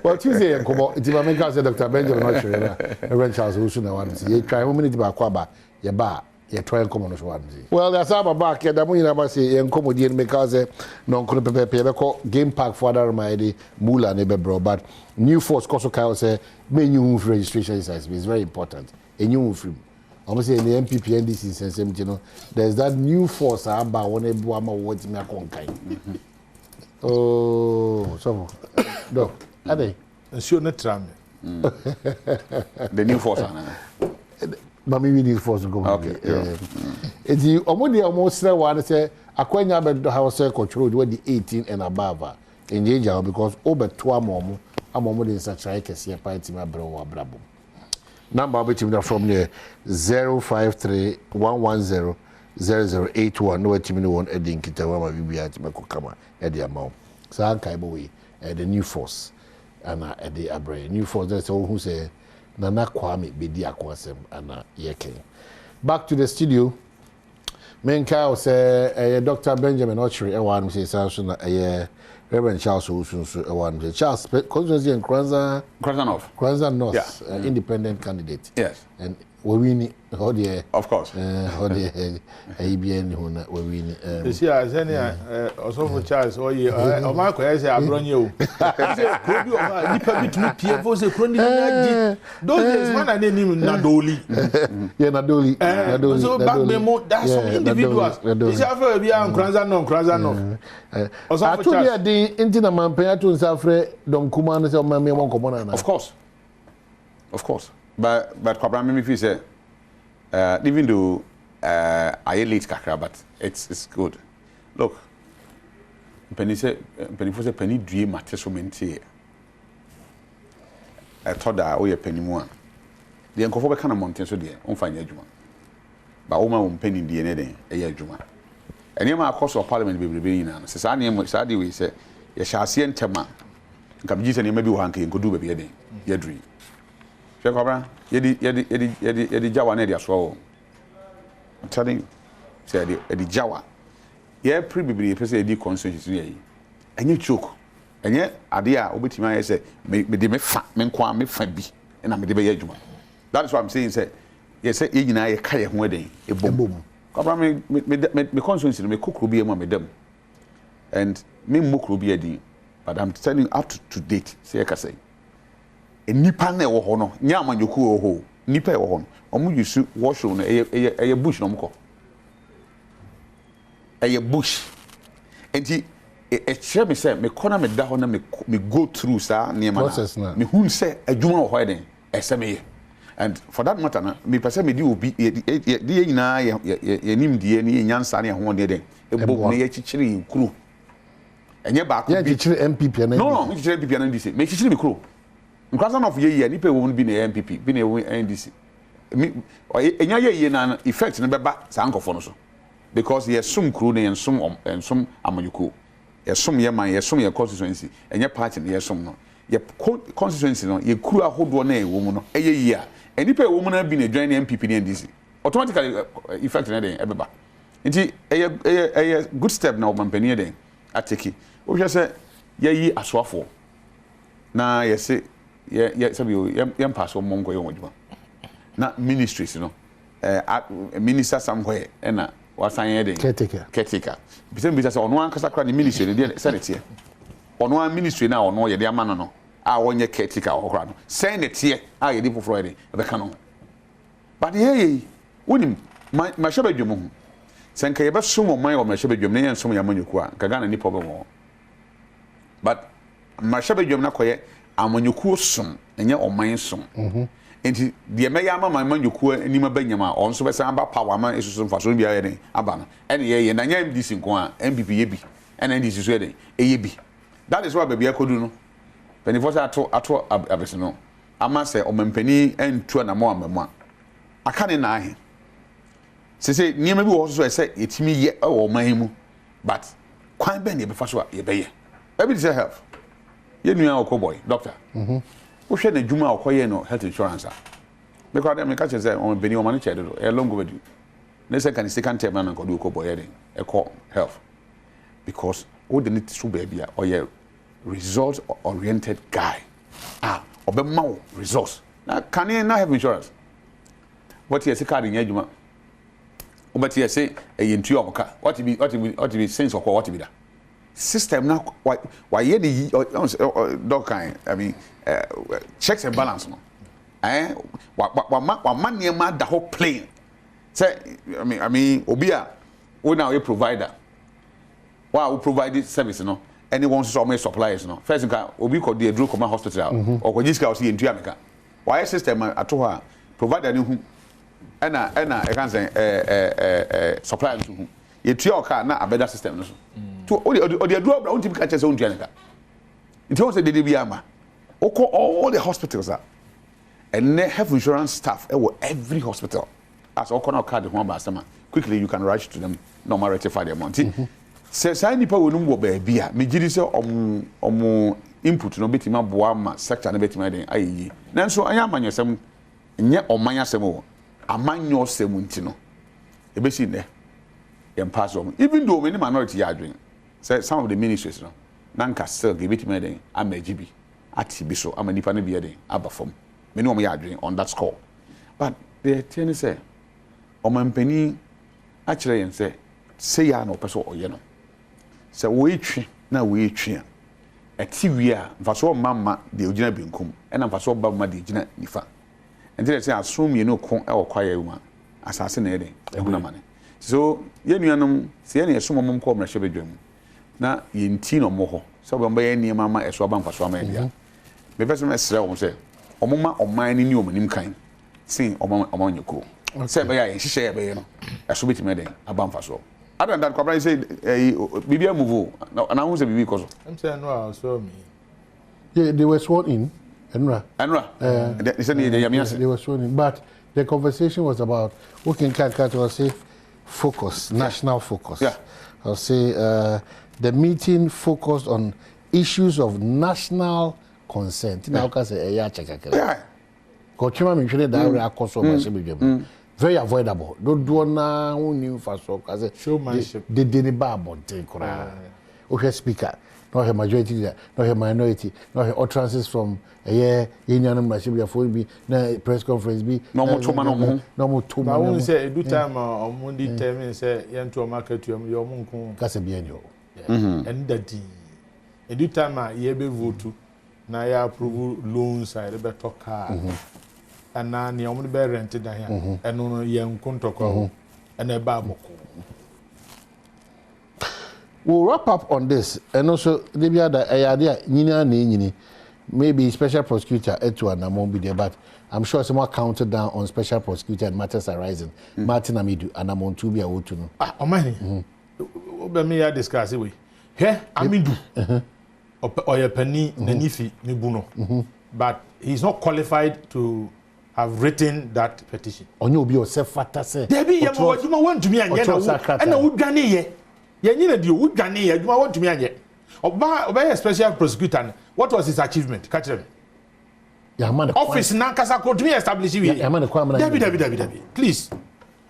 Well, Tuesday, and come it's America said Dr. Benjamin Reverend Charles Usuna one. You try 1 minute about Kwaba, your bar. Yeah, try and come on one. Well, that's our back. Yeah, that means say and come again because non pepe game park for other my mula neighbor bro. But new force Koso Kyle say may new registration is very important. A new film. I'm saying the MPP NDC since you know there's that new force about one Buama what me conkai. Oh, so no. Are they? Sure not tram. The new force. But maybe need force to go. Okay. It's the almost one say Akwenya be house control with the 18 and above in danger because over 2 more in such a case here party my bro brabo. Number between from there 053-110-0081 no team no one edin kitawa ma bibia ti meko kama e the amount. So kai boy the new force and the abre new force that's all who say Nana Kwame Bedi Akwasem and Yeken. Back to the studio. Menka say Dr. Benjamin Ochri, one say Samson, Reverend Charles Usun, one Charles constituency and Kranza North, independent candidate. Yes. And we win it. Of course. ABN hona we win. This year, Zenia, also for Charles, or you, or Marco, as I run you. Those days, when I didn't even Nadoli. Yeah, Nadoli. So back memo, that's some individuals. This after we are Kranzano. I told you the Intina Mampea to Safre, Don Kuman, or Mammy Common. Of course. Of course. But Kwabra, if you say, even though I late kakra, but it's good. Look, Penny said, Penny dream at Tesomenti. I thought that we a penny one. The uncle for kind of mountain so dear, on fine edgement. But Oma won't penny DNA, a year juma. And Yama course of parliament be revealing, and Sasani, Sadi, we say, you shall see and Tema. Come, Jesus, and maybe one can go do baby a day, your dream. Shekabra, yedi Jawa ne dia so. I'm telling you, say the Jawa. Ye pre-bibli pese di constitution ye. Enye choke. Enye ade a obetima ye say me de me fa me nkwa me fa bi na me de be ye adwuma. That is what I'm saying say ye say e nyina ye ka ye ho eden e bom. Kabra me constitution me kokro bi e ma me dem. And me mokro bi edi. But I'm telling you up to date say ka say nipa na ewo ho no nya amanyoku o ho nipa ewo ho no omu yusu washo no eye bush no mko eye bush enti chere me say me kona me da ho na me go through sa niema na me hu say adwuma ho eden eseme and for that matter na me pese me di obi di nyina ye nim die ni nyansa na ho de den ebo ne ye chichiri kru enye ba ko bi chichiri MPP na no me chichiri MPP na ndisi me chichiri me kru Nkranza of ye nipa won bi na MPP bi na NDC enya ye na effect na beba sa ankofo no so because ye sum kru na ye sum amanyuko ye sum ye man ye sum ye constituency enya party na ye sum no ye constituency no ye kru ahodo na e wo mu no eye yi a nipa wo mu na bi na join MPP na NDC automatically effect na den ebeba nti eye good step na omampani den ateki o hwe se ye yi asoafo na ye se ye sabi yam pass o monko yo modjuma na ministries no minister somewhere na wasan ye den caretaker bisa say ono ankasa kra ni ministry ne dey senate ono an ministry na ono ye dey amano no a wonye caretaker o kra no senate a ye dey foforo dey be ka no but ye wonim ma shebe dwom hu senka ye be som oman o ma shebe dwom ne ye som ya manyoku a kaga na ni problem wo but ma shebe dwom na koye amanyuku som enye oman som enti de me ya mama amanyuku ani ma banyama on so be san ba power man esusu mfaso bia ye den aba no ene ye na nya MDC nko a MPP ye bi ene NDC so ye den eye bi that is why baby akodu no penifo sa ato abese no ama se omampani entu na mo amema aka ne na ahe se niam bi wo so se etimi ye o man mu but kwan ben ye be fa so ye be ye baby dey help ye nua okoboy doctor wo hwe na djuma okoye no health insurance because dem ka che say on beni o man che do e long overdue ne se kan second term na nkodo okoboy ye den e call health because all the need to baby or ye result oriented guy obema results na can you not have insurance what you say card in adjuma but you say e ntu omoka what be sense of what be that system now why ye the dog kind I mean checks and balance no wa man ma da whole plane say I mean obia we now a provider why we provide this service no anyone so many suppliers no first nka obi ko dey draw command hospital or ko jiska o see ntu ameka why system ato ha provider ni hu na e kan say supplier to hu ye tua o ka na abeda system no so to o dey draw bra unti ka chese untu aneka nti o say dey bi ama o ko all the hospitals are and they have insurance staff every hospital as o ko na card ho ba sama quickly you can rush to them normal rectify the amount se sai nipa wonum wo ba bia me giri se omu input no betima boa ma sector na betima den ayi nanso anya amanyosem nye omanyasem o amanyosem ntino e be si ne yem pass on even though many minority are doing say some of the ministries no nanka still give betima den amagibi ati bi so amanipa na bia den abafom many o ya doing on that score but the ten say omampani actually and say ya no person or you know so we na we twi a TV a mfaso mama de ogina benkum e na mfaso ba mama de ogina nifa enti say asum ye no ko e okwaya uma asase na eden ehuna mane so ye nuanom se ye na yeso mom ko mrahye bedwam na ye nti no mo ho so ba ye ni mama eso ba mfaso ama dia me pese me sere wo se omoma oman ni omanim kan sin omama nyeko se ba ya ye hihye ye ba ye no eso betime den aba mfaso other than that, Kwabra say, Bibia move. And I won't say Bibi because I'm saying, no, I saw me. Yeah, they were sworn in. Enra. They were sworn in. But the conversation was about, okay, I'll say, focus, national focus. Yeah. I'll say, the meeting focused on issues of national consent. Now, I say, yeah, check. Yeah. Very avoidable. Don't do na new for so because showmanship. They didn't about okay, speaker, not her majority, not her minority, not her utterances from union membership for be na press conference be no more two man. I won't say do time on Monday time say yen to market your munku kase bien yo. And that do time ye be vote na ya approve loans I be talk car. And now you only be rented here, and no young contoko, and a baboko. We'll wrap up on this, and also the other idea, maybe special prosecutor Etuan won't be there, but I'm sure someone counted down on special prosecutor and matters arising. Martin Amidu and I'm on to be a wood to know. Ah, oh man, me discuss it. Here, Amidu, or your penny, Nenifi, Nibuno, but he's not qualified to have written that petition. On you be yourself fatter say. There be you want to me and I would gane ye. You know would gane ye, you want to me and yet. Obey a special prosecutor. What was his achievement? Catch them. Office Nankasa could be established. Debbie. Please.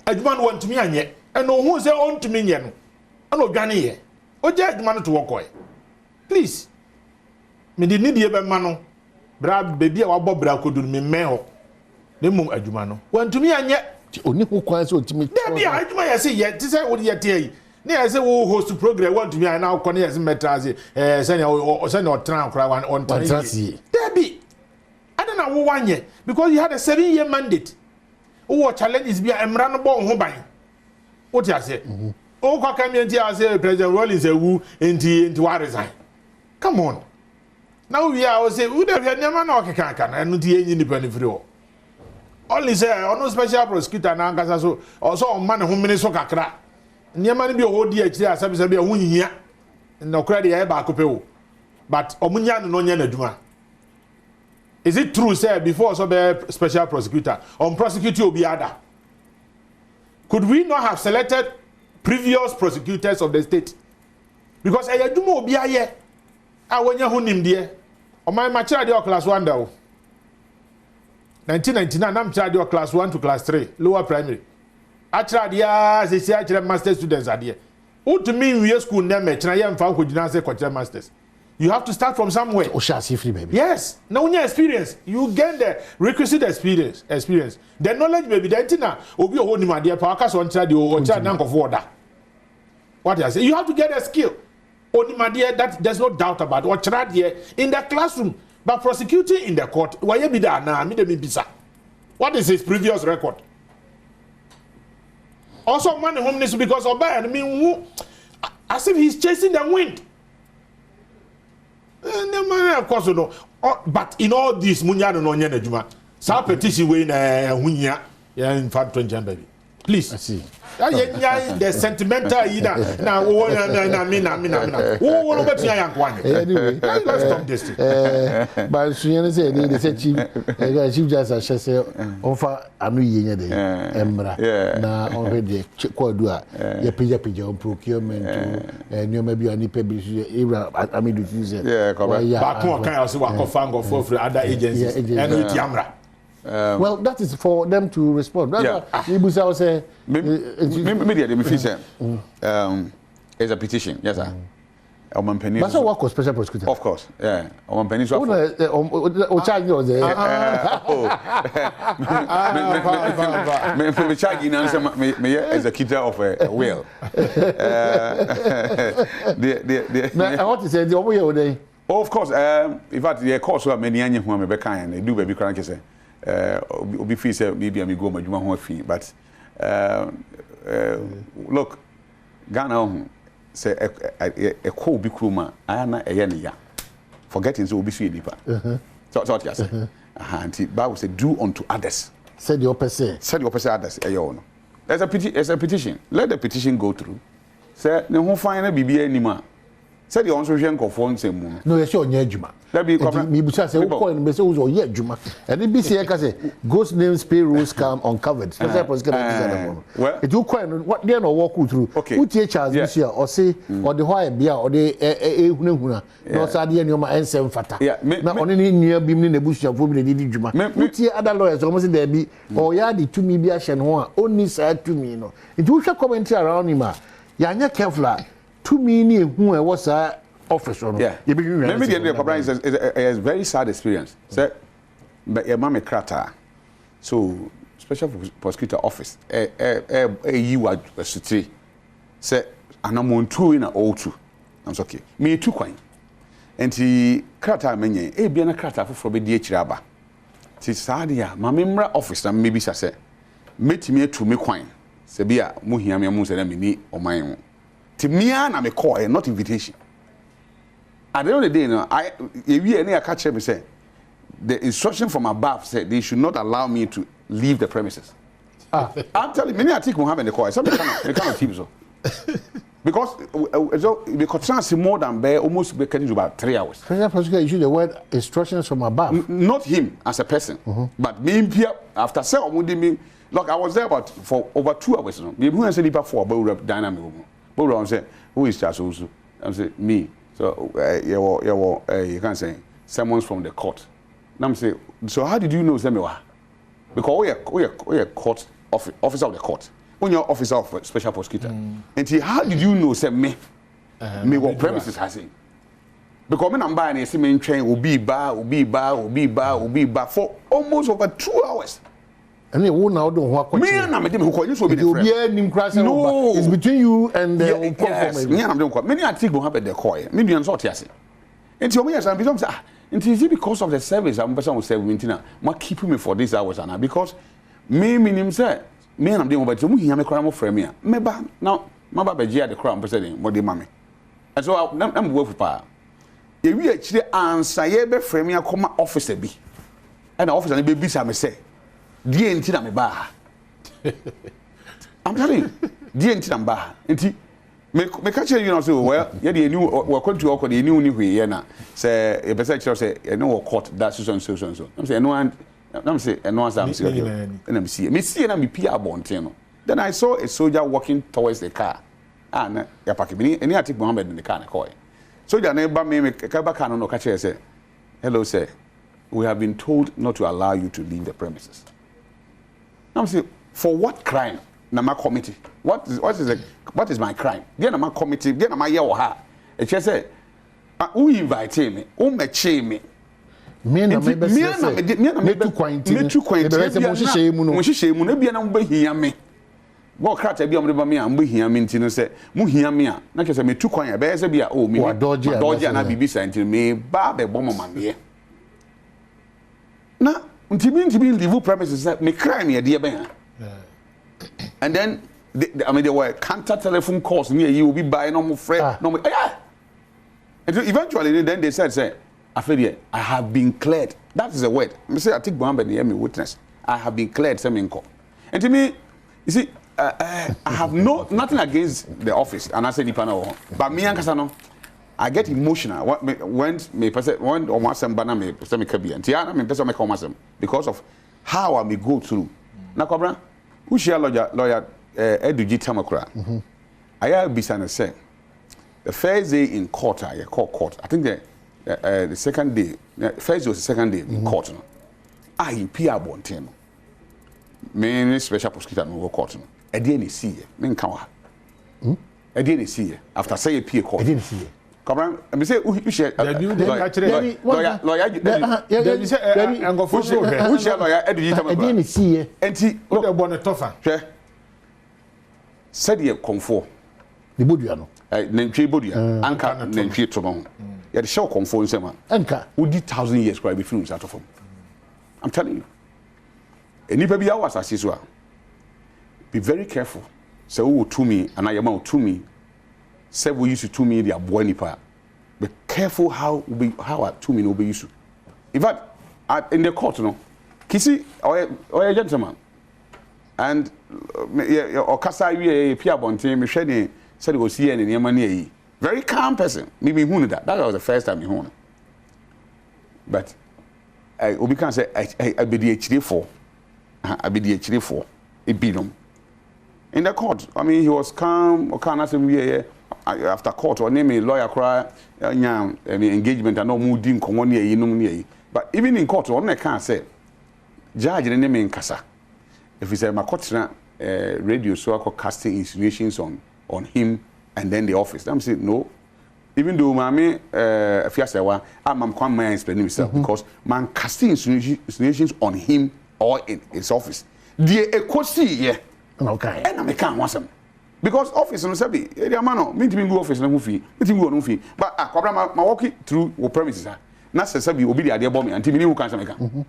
A man want to me and yet. And no who say on to me yen. And no gane ye. O judge man to walk away. Please. Me did need ye mano. Bra baby or Bob Bra could do me meo. The mum adwuma want to me and yet oni who kwans o timi there be adwuma say yet say what yet here na say wo host program want to me and now connect as metas say o tran kra one on trans there be I don't know one year because you had a 7-year mandate who challenges be emra no bo ho ban what you say o kwa community say President Rollins ewu enti wa resign come on now we are say we dey never na okeka na enu ti enyi ni pani free o only say no special prosecutor na angasa so also on man ho mini so kakra niam ni bi o di akiri asabe ho nyia no kra de ba akopewo but omunya no nya na adwuma. Is it true say before so be special prosecutor on prosecute obi ada? Could we not have selected previous prosecutors of the state? Because ayaduma obi aye a wonya ho nimde o my machira de class 1 da o 1999 I'm charged class 1 to class 3 lower primary. Actually dia say actually master students are there. Who to me we school na me china yam fa ko gina say ko masters. You have to start from somewhere. O sha see free baby. Yes. Now when you experience, you gain the requisite experience. The knowledge maybe the tina obi o ni ma dia pa aka so ntra de o ntra na nkofo oda. What I say? You have to get a skill. Oni ma dia that there's no doubt about. O chra de in the classroom. But prosecuting in the court, why you be there now? What is his previous record? Also, money homeless because of bad. I mean, as if he's chasing the wind. Of course, no. But in all this, Munya no nyana juma. Sa petition we na hunya ya in fact 20 baby. Please. I see. The sentimental ida na wo na mina wo bet ya yankwan anyway let's stop this but sunyane say they say chief justice say onfa anu yenya de emra na on ready kwadu a ya pija on procurement nyoma bi ani pebi era amidu say back one kind of say wa kofango for other agencies and with yamra. Well, that is for them to respond. Ibusa will say, maybe it's a petition, yes, sir. Oman Penny. But so work with special prosecutor. Of course, yeah. Oman Penny. O charge you there. Me charge you now. Me executor of a will. I want to say the over here day. Oh, of course. In fact, the course were many young who are kind. They do baby cranky say. Obi fee say maybe I go my juma ho fee, but look, Ghana say a cool big kruma. I am a yenia. Forgetting so obi fee nipa. So what you say? And Bible say do unto others. Said the opposite. Said the opposite others. There's a petition. Let the petition go through. Say no who find a BBA anymore. Said the answer for phone same. No, yes, you're near Juma. That be me say who and say who yeah Juma. And the BCA can say ghost names pay rules come uncovered. Special prosecutor. Well, it you coin what they no walk through. Okay. Who teach us this year or say or the why bia or the huna. No sadi and your man sem fata. Na only near beam in the bush of whom they did Juma. Who teach other lawyers almost there be or ya the to me be a shen only said to me no. It you shall commentary around him. Yanya careful. To me, who was a officer. Yeah. Maybe the is a very sad experience. Say, but your mama crata. So special prosecutor office. You are a city. Say, and I'm on two in a O2. I'm okay. Me too coin. And the crata many. Be an a crata for the DH. Sadia, my member office. And maybe I say, meet me to me coin. Sebia, Muhiam, Mus and me or my own. To me, I'm a call, not invitation. At the end of the day, if you any catch me say, the instruction from above said they should not allow me to leave the premises. I'm telling you, many I think will have in the call. Some kind of teams so. Because chance more than bear almost getting about 3 hours. Special prosecutor issue the word instructions from above. Not him as a person, but me after me. Look, I was there for over 2 hours. Me who said about 4 about dynamic. I say, who is Charles also? I say, me. So, you can't say, someone's from the court. Now I say, so how did you know Semewa? Because we are court officer of the court. When you're officer of special prosecutor. And how did you know me what premises has it? Because when I'm buying a cement train, will be bar for almost over 2 hours. And they won't now don't work. Me and I'm who call you so be the friend. No, it's between you and the yes. Me and I'm don't call. Many I think will happen the call. Me do answer yes. And so me as I'm become say it is because of the service I'm person will serve me now. Ma keep me for this hours and because me him say me and I'm doing but so me hear me cry mo frame me. Me ba now ma ba beji at the crown person what dey ma me. And so I'm work for pa. Ye wi akire answer ye be frame me akoma officer bi. And the officer na be bisa me say die enti na me ba. I'm telling you, die enti na ba. Enti me catch you know so well, ye dey new we come to the new ni hwe ye na. Say e be say kire say e no court that so. I'm say no and I'm say no answer I'm say. And I'm see. Me see na me pia abonten no. Then I saw a soldier walking towards the car. Na ya park me any I take Mohammed in the car na call. Soldier na ba me ka ba car no catch say, hello sir, we have been told not to allow you to leave the premises. I'm saying, for what crime? Na my committee. What is my crime? Get na my committee. Get na my year or her. It just say, who invite me? Who me che me? Me na me too quarantine. Me too quarantine. Mo hihye mu na bia na mo behia me. Go krata bia mo de ba me am behia me ntino say, mo hia me a. Na kese me too kwan be say bia o me. Dodge na bibi sa ntino me ba be bo mo mame. Na Ntimi leave premises me crime here dear ben. And then there were counter telephone calls near you will be buying no more friend no more. Yeah. And so eventually then they said I have been cleared. That is a word. I say I take Bamba the me witness. I have been cleared some inco. And to me you see I have nothing against the office and I say no but me and Kasano I get emotional when me person when or one bana me person me kabi and tiana me person me come asem because of how I may go through. Na kobra who share lawyer Eduji Tamakura. I have been say the first day in court I call court. I think the second day first day was the second day in court no. I Pia Bonten. Me special prosecutor no court no. E dey na see me nka wa. E dey na see after say Pia court. E dey na see Kabran, me say who share lawyer Edu Tama. Edin see enti o de bon tofa. Hwe. Said ye komfo. The bodua no. Nantwie bodua. Anka nantwie to no. Ye de show komfo nsema. Anka. Udi 1,000 years cry be film start from. I'm telling you. Enipa bi awas asase so a. Be very careful. Say who to me and I am to me. Say we used to me their boy nipa. Be careful how to me no be used. In fact, in the court, no, Kisi or a gentleman, and or Kasa Pia Bonte, Michelle said he was here in Yamani. Very calm person. Maybe who knew that. That was the first time he won. But I can say I be the HD4. I be the HD4. It be them. In the court, I mean, he was calm. Or can't ask him after court or name a lawyer cry, engagement and no mood in common near. But even in court, one I can't say, judge the name in Casa. If it's a Makotna radio, so I could casting insinuations on him and then the office. I'm saying no. Even though Mammy, if you say, well, I'm quite my explaining myself because man casting insinuations on him or in his office. The equity, yeah. Okay. And I can't want them. Because office no sabi area man no me go office no fee me go no fee but akobra ma walk through wo premises na sabi obi dey ade bomb anti me who can say me can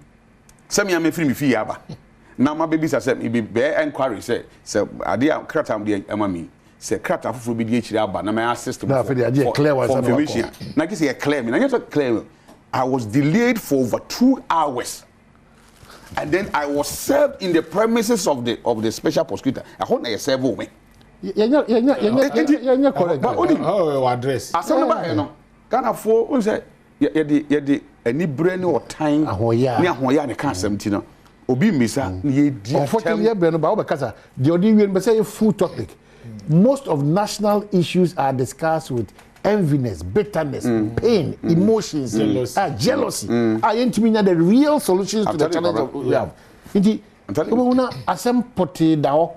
say me am free me fee aba na ma baby say me be enquiry say ade krata am dey ama me say krata foforo bi dey chiri aba na my assist na for the clear one information na give say clear me na just clear I was delayed for over 2 hours. And then I was served in the premises of the special prosecutor. I hope I serve me. Yeah, correct. But only address. I said about no. Ghana for we say ye any brain or time. Ahoya ne kan asem no. Obi misa ye di. Unfortunately, brain no ba obekasa. The odi we be say full topic. Most of national issues are discussed with enviness, bitterness, pain, emotions, jealousy. I intiminya the real solutions to the challenge we have. Inti una asem poti dawo.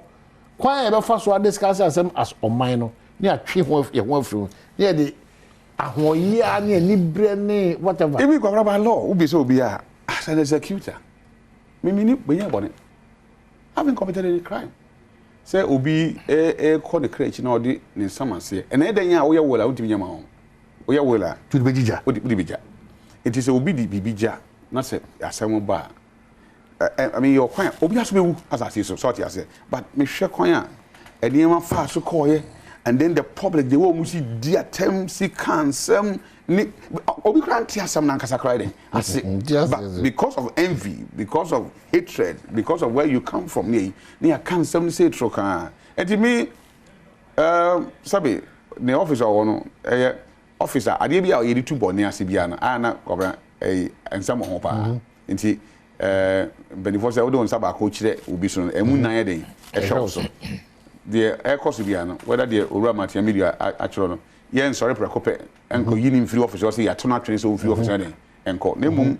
Why ever first one discuss asem as omino? Ni atwe ho ye ho afru. Ni de ahoya ni libre ni whatever. If we go about law, who be so be as an executor. Me ni benya bone. Having committed any crime. Say obi call the crèche na odi ni samanse. And then ya wo ye wola untimi nyama ho. Wo ye wola to the bejija. Odi bejija. It is obi di bibija na say asem ba. I mean your kwan obi aso bewu as I say so sort say. But me hwe kwan a eniema fa so call ye and then the public they will see dear term see cancel ni obi kran tia sam na nkasa cry then I say but because of envy, because of hatred, because of where you come from ni can some say troka and me sabi the officer ono officer ade bia o yedi tubo ni ase bia na ana kobra ensam ho pa nti benefo say we don saba ko kire obi so emu nan ye den e shop so the air course bia no whether the owura matia media actually no yen sorry prekope enko yini free officer say ya tona train so free officer den enko na mum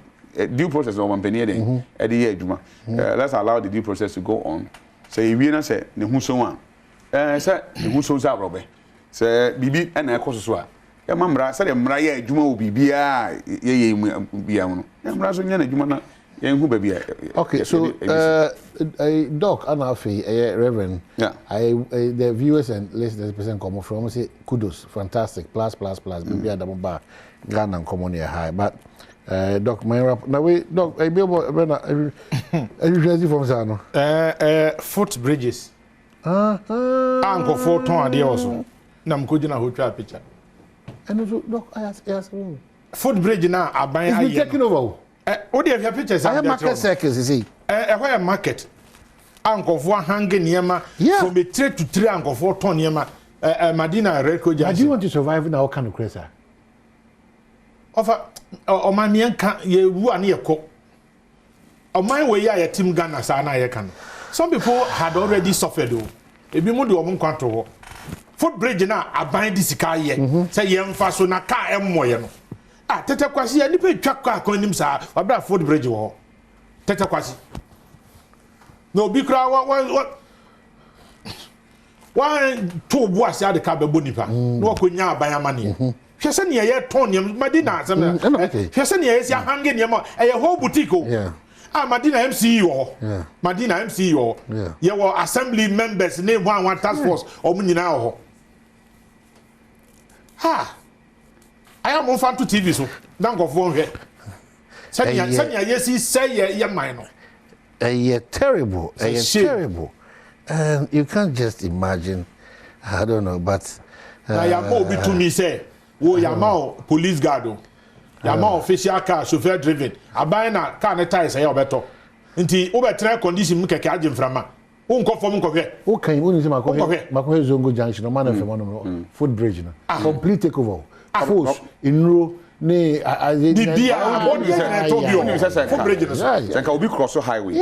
due process no company den e dey adwuma let's allow the due process to go on say we na say ne hu so a say ne hu so za robe say bibi na e course so a e mamra say de mra ye adwuma o bibia ye bia no mra so nya na adwuma na yen hu babia. Okay, so Doc Anafi, Reverend, the viewers and listeners present come from say kudos, fantastic, plus, maybe Adamba, Ghana and common here high. But Doc, my rap now we Doc, I be able to from Sano. Footbridges. Uncle 4 ton ade also. Na mkojina ho twa picture. And also Doc, I ask footbridge na aban aye. Is taking over. What do you have pictures? I have market circles, you see. Where market? Uncle for hanging Yama from a trade to 3 uncle 4 ton Yama, Madina record. Do you want to survive in our kind of crazy? Offer or my man can't you are near cook. Of my way, I team Ghana Sana can. Some people had already suffered though. If you want to own control. Footbridge now, I bind this car yet. Say young fast on a car and more. Tete kwasi ani pe twa kwa konim sa abra food bridge wo tete kwasi no bi kra one to bo ase ade ka bebo nipa no ko nya aban amane hwese ne ye ton ne Madina asem hwese ne ye sia hange ne ma e whole boutique o Madina MC yo Madina MC yo ye wo assembly members ne one task force o mu nyina ho ha I am on fan to TV so dan go fo hwe sanya yesi say ye man no terrible terrible and you can't just imagine I don't know but na ya mo bi to me say wo ya ma police guard o ya ma official car chauffeur driven aban na car ne tire say obeto nti wo betre condition mu keke agye mframa wo nko fo mu nko hwe wo kan wo ni se mako zongo junction man of no foot bridge na complete takeover force inro ne di dia body na to bi o foot bridge no so ka obi cross highway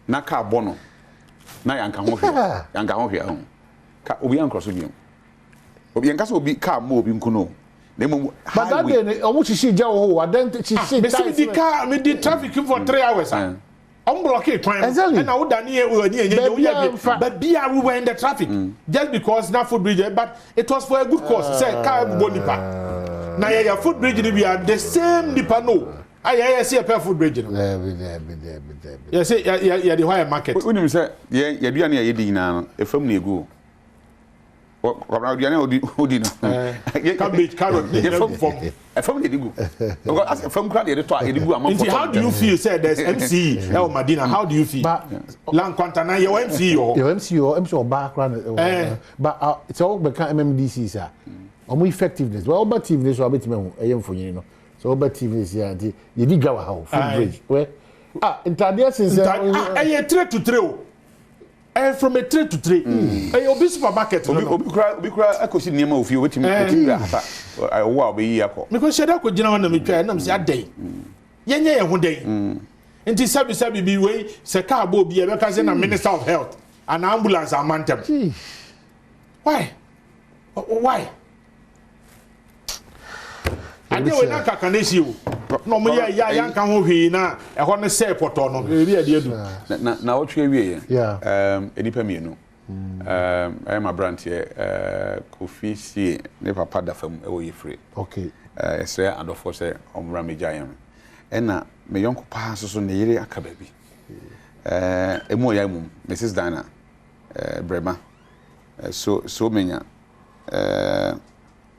na car bono na yanka ho hwe ka obi an cross bi obi yanka so obi car mo obi nkuno na mum but that day omo chichi ja wo wa then chichi time me car me di traffic for 3 hours I'm blocking time and I would but we were in the traffic just because na foot bridge but it was for a good cause say car bonipa na ya foot bridge we are the same nipa no I see a pair foot bridge no yeah say ya the higher market when you say ya duane ya yedi na efam na egu Kwabra duane odi no cabbage carrot efam na edigu because as efam kra de to edigu amafo how do you feel say there's MC El Madina how do you feel Lan Kwanta na your MC or background but it's all become MMDC sir omo effectiveness well effectiveness so abetime ho eyemfonyin no so effectiveness ya di ye di gawa how food bridge where interdia since trade to trade from a trade to trade obi supermarket obi kura akosi niam ofi wetimi ata wo obi yi akọ because sheda ko gina wana metwa na mse adai yenye ye ho dai nti sabi bi we se ka abo obi e be ka se na Minister of Health an ambulance amantem why ade we na kakanesi o no mo ya yanka ho hwi na e ho ne se poto no e bi ade edu na wotwe wie edipa mienu I am a brand here Kofi si ne papa da fam e wo yefre okay say adofo say omra meja yam e na me yonko pa so ne yire aka ba bi emu ya mum Mrs Dana Brema so menya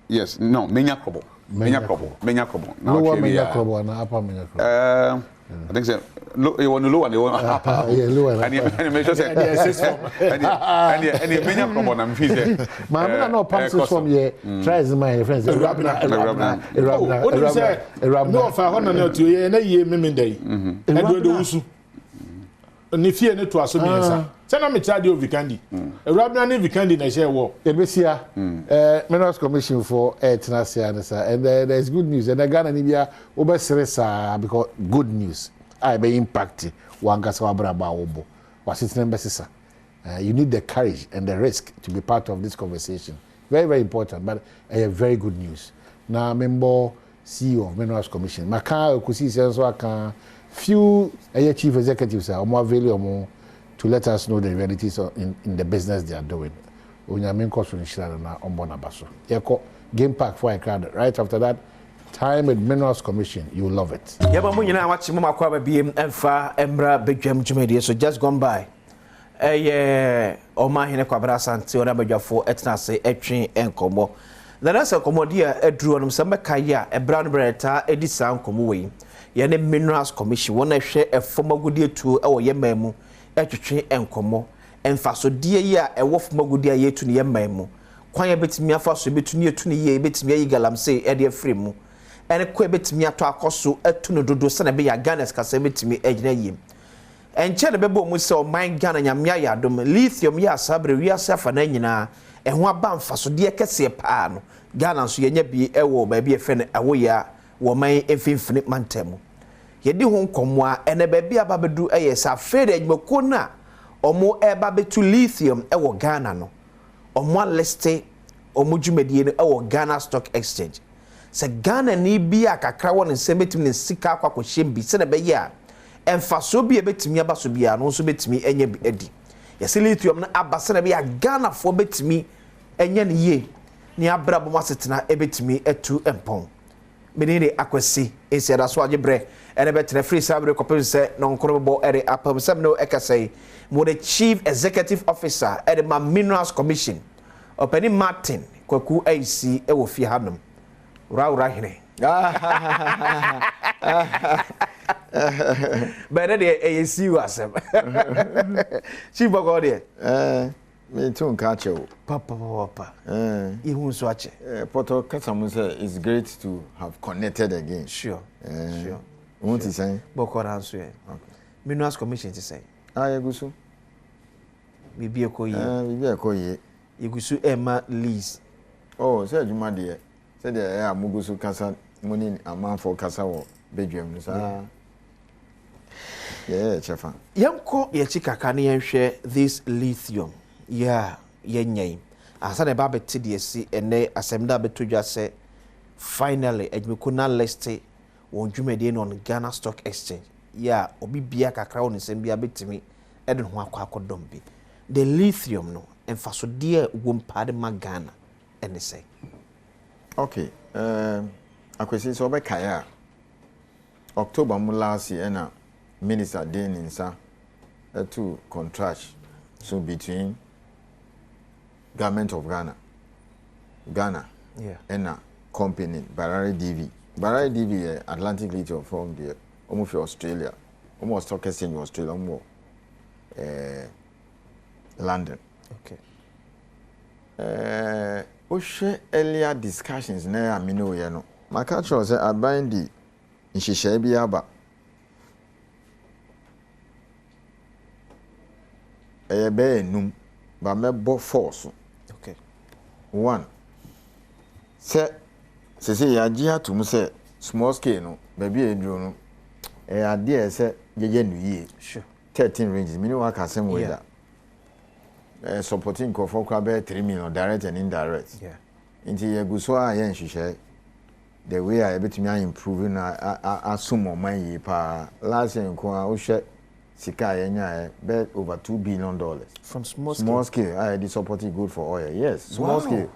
yes no menya kobo Menya Kobo. Lower Menya Kobo and upper Menya Kobo. I think so. You want to lower and you want upper. Yeah, lower. And you make sure say. And you Menya Kobo na mfize. Mama no passes from here. Tries my friends. Rabna. No fa hona na to ye na ye memendai. Edo do usu. Ni fie ne to aso miensa. Sena me charge of Vikandi. Rabna ne Vikandi na share wo. Ebesia Minerals Commission for Etnasia and there's good news and Ghana Nibia obeseresa because good news. I be impact wangasa wabraba obo. Wasitne mbesisa. You need the courage and the risk to be part of this conversation. Very, very important, but very good news. Now, member CEO of Minerals Commission. Maka kusi senso aka few chief executives are more available to let us know the realities in the business they are doing. Onyame nkoso nshira na ombona baso. Yeko game park for a crowd. Right after that, time with Minerals Commission. You will love it. Yaba mu nyina wachi mu makwa ba biem emfa emra bedwam dwumadi so just gone by. Oma hene kwabra asante ona badwafo etna se etwen enkomo. The rest of Comodia edru onum se meka ya ebra no breta edisa nkomo we. Ye ne Minerals Commission wona hwe efoma godie tuo e wo yemamu etwetwe enkomo. Emfaso die ya e wo foma godie yetu ne yemamu. Kwan ya betimi afa so betuni etu ne ye betimi ayi galamse e de afri mu. Ene kwa betimi ato akoso etu no dodo se na be ya Ghana's kasa betimi agina yim. Enche de bebo mu se o man Ghana nyamya ya dom lithium ya sabre wiase afa na nyina ho aba mfaso de kese pa no Ghana so yenya bi ewo ba bi efe ne awo ya wo man emfimfini mantemu yedi ho nkomo a ene ba bi aba bedu sa fere adwumako na omo eba betu lithium ewo Ghana no omo liste omo dwumadie no ewo Ghana Stock Exchange se Ghana ni bi akakra won nsemetim ne sika akwa hyembi se na be ya emfaso bi ebetimi abaso bia no so betimi enya edi yesi lithium na abase na bia Ghana fo betimi enya ne ye ni abra bo masetena ebetimi etu empon menene akwasi esiada so agebre ene betre free sabre kopem se no nkorobbo ere apam sem no ekasai mo the chief executive officer ere ma minerals commission openi Martin kwaku AC e wo fi hanom rawra hene bere de AC wasem chief bogode me too catch you papa ihun so ache poto kasamu say it's great to have connected again sure what is saying bokora anso e minerals commission ti say yegusu bibi ekoye yegusu ema lease say adwuma de say de amugusu kasa muni amanfo kasa wo bedwam no sa chefa yanko ye chikaka ne yenhwe this lithium yenyen asa ne ba beti de si ene asemda betodwa se finally adwekuna list won dwumade no on Ghana Stock Exchange obi bia kakra won nsem bia betimi ede ho akodom bi the lithium no emfaso de wom pade ma Ghana ene say okay akwesi so be kaya October mu last year na minister den insa to contract so between government of Ghana and a company Barari DV Atlantic Lithium from the almost Australia almost stock exchange Australia more London earlier discussions na amino ye no maka cho say abandi nhihye bi aba be enum ba mebo force one se ya ji atum se small scale no baby eduro no ade se yeje nuye 13 ranges mini wa ka sem we da supporting ko for kwa be 3 million direct and indirect inti ye guso a ye nhihye the way I betumi improve na asumo man yi pa last year ko a wo hwe sika yenya be over $2 billion from small scale. I the supporting good for oil. Yes, small scale.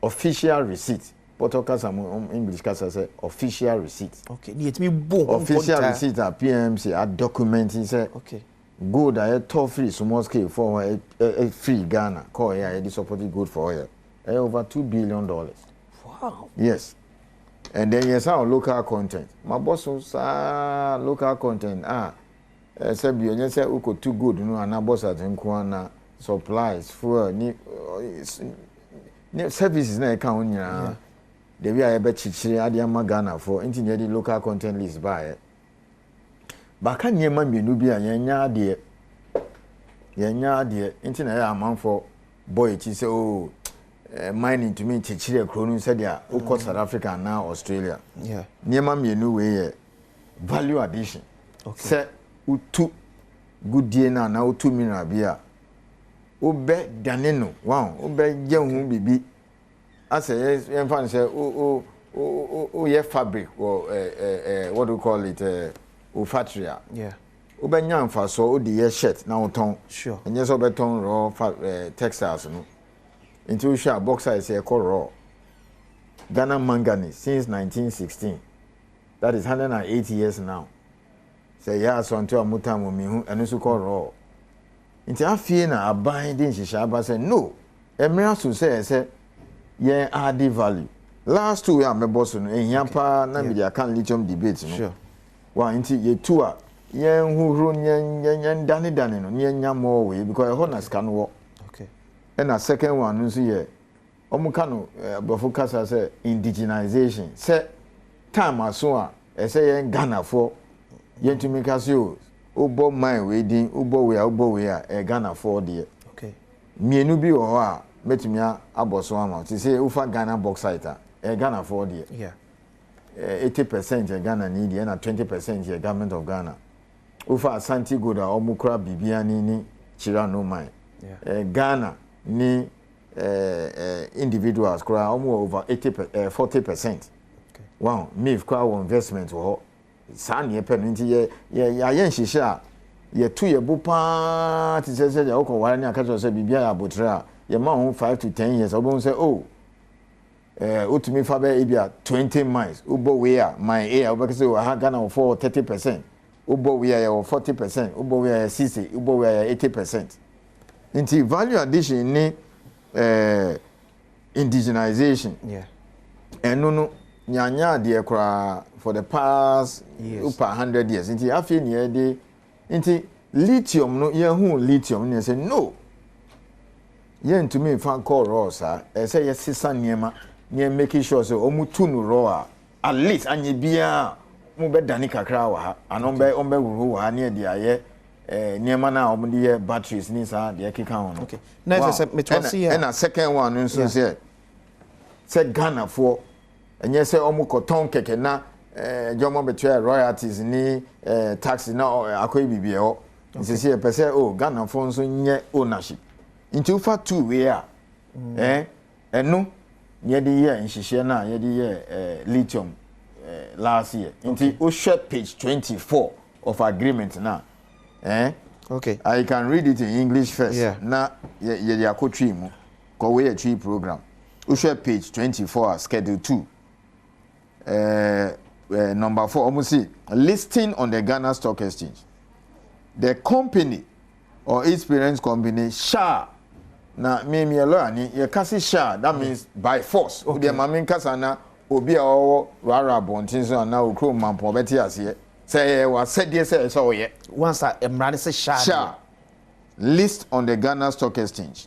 Official receipt. Potokasa English kasa say official receipt. Okay, it me boom. Official receipt at PMC at documenting say good I top free small scale for a free Ghana. Call here the supporting good for oil. Over $2 billion. Wow. Yes. And then yes, our local content. My boss was local content. Sebi onye say uko too good no ana boss atenko na supplies for ni services na ka onya de we aye be chichire ade ama Ghana for ntinye di local content list ba ka nyema mienu bi a yenya ade ntina ya amanfo boy chi say mining to me chichire kro no say dia uko South Africa na Australia nyema mienu we value addition say utu goodie na utu mineral bia obe daneno wow obe jehu bibi ase ye fan say o ye fabric or what do you call it o factory obe nyamfa so o de ye shirt na oton sure enye so beton raw textiles no into o sha boxer is e call raw Ghana manganese since 1916 that is 180 years now. Say ya so nto amuta mo mi hu enu su ko ro nti afie na aban din hihya aba say no emira so say ye add value last two ya meboso no ehia pa na media kan lithium debate no sure wa nti ye two a ye huhuru nye dane no nye nya mo we because ho na ska no wo and a second one no so ye omuka no abofo kasa say indigenization say time aso a say ye Ghana for yentumi kasio obo man we din obo we a Ghana for there mienu bi o a metumi aboso ama ti say ufa Ghana bauxite Ghana for there 80% Ghana need and 20% here government of Ghana ufa Asante Gold omukra bibia ni chira no man Ghana ni individuals kra over 40%. Wow, me kwa investment wo sane pe no nti ye nhihye a ye tu ye bu pa ti se ya okọ ware ni akacho se bibia ya botre a ye ma ho 5 to 10 years obon say oh utumi fa be ebia 20 miles ubo we a my air obekese we ha Ghana for 30%. Ubo we are 40%, ubo we are 60%, ubo we are 80%. Inti value addition ni indigenization. Yeah. Eno nyanya de kra for the past over 100 years. Inti afi ni de inti lithium no ye hu lithium ni say no. Ye ntumi fa call raw sa say yes sisa niema ne making sure so omu tunu raw at least anye bia mu be dani kakra wa ha anon be wuru wa ne de aye niema na omu de batteries ni sa de keka ho no. Okay. Na if say metwasi ya. Na second one nso say Ghana for enye say omu koton keke na jomo betwe royalties ni tax na akoy bibie ho. Nsisi e pese Ghana for nso nye ownership. Into ufa 2 we are eno ye de year nhihye na ye de year lithium last year into o share page 24 of agreement now okay I can read it in English first na ye de akotwi mu ko we a tree program o share page 24 schedule 2 number 4 almost see listing on the Ghana Stock Exchange. The company or its parent company shall na me lawyer ni ye kasi shall that means by force the mamin kasa na obi a owo rara bontin so na okro mampo beti ase say wa said say so ye once emrani say shall list on the Ghana Stock Exchange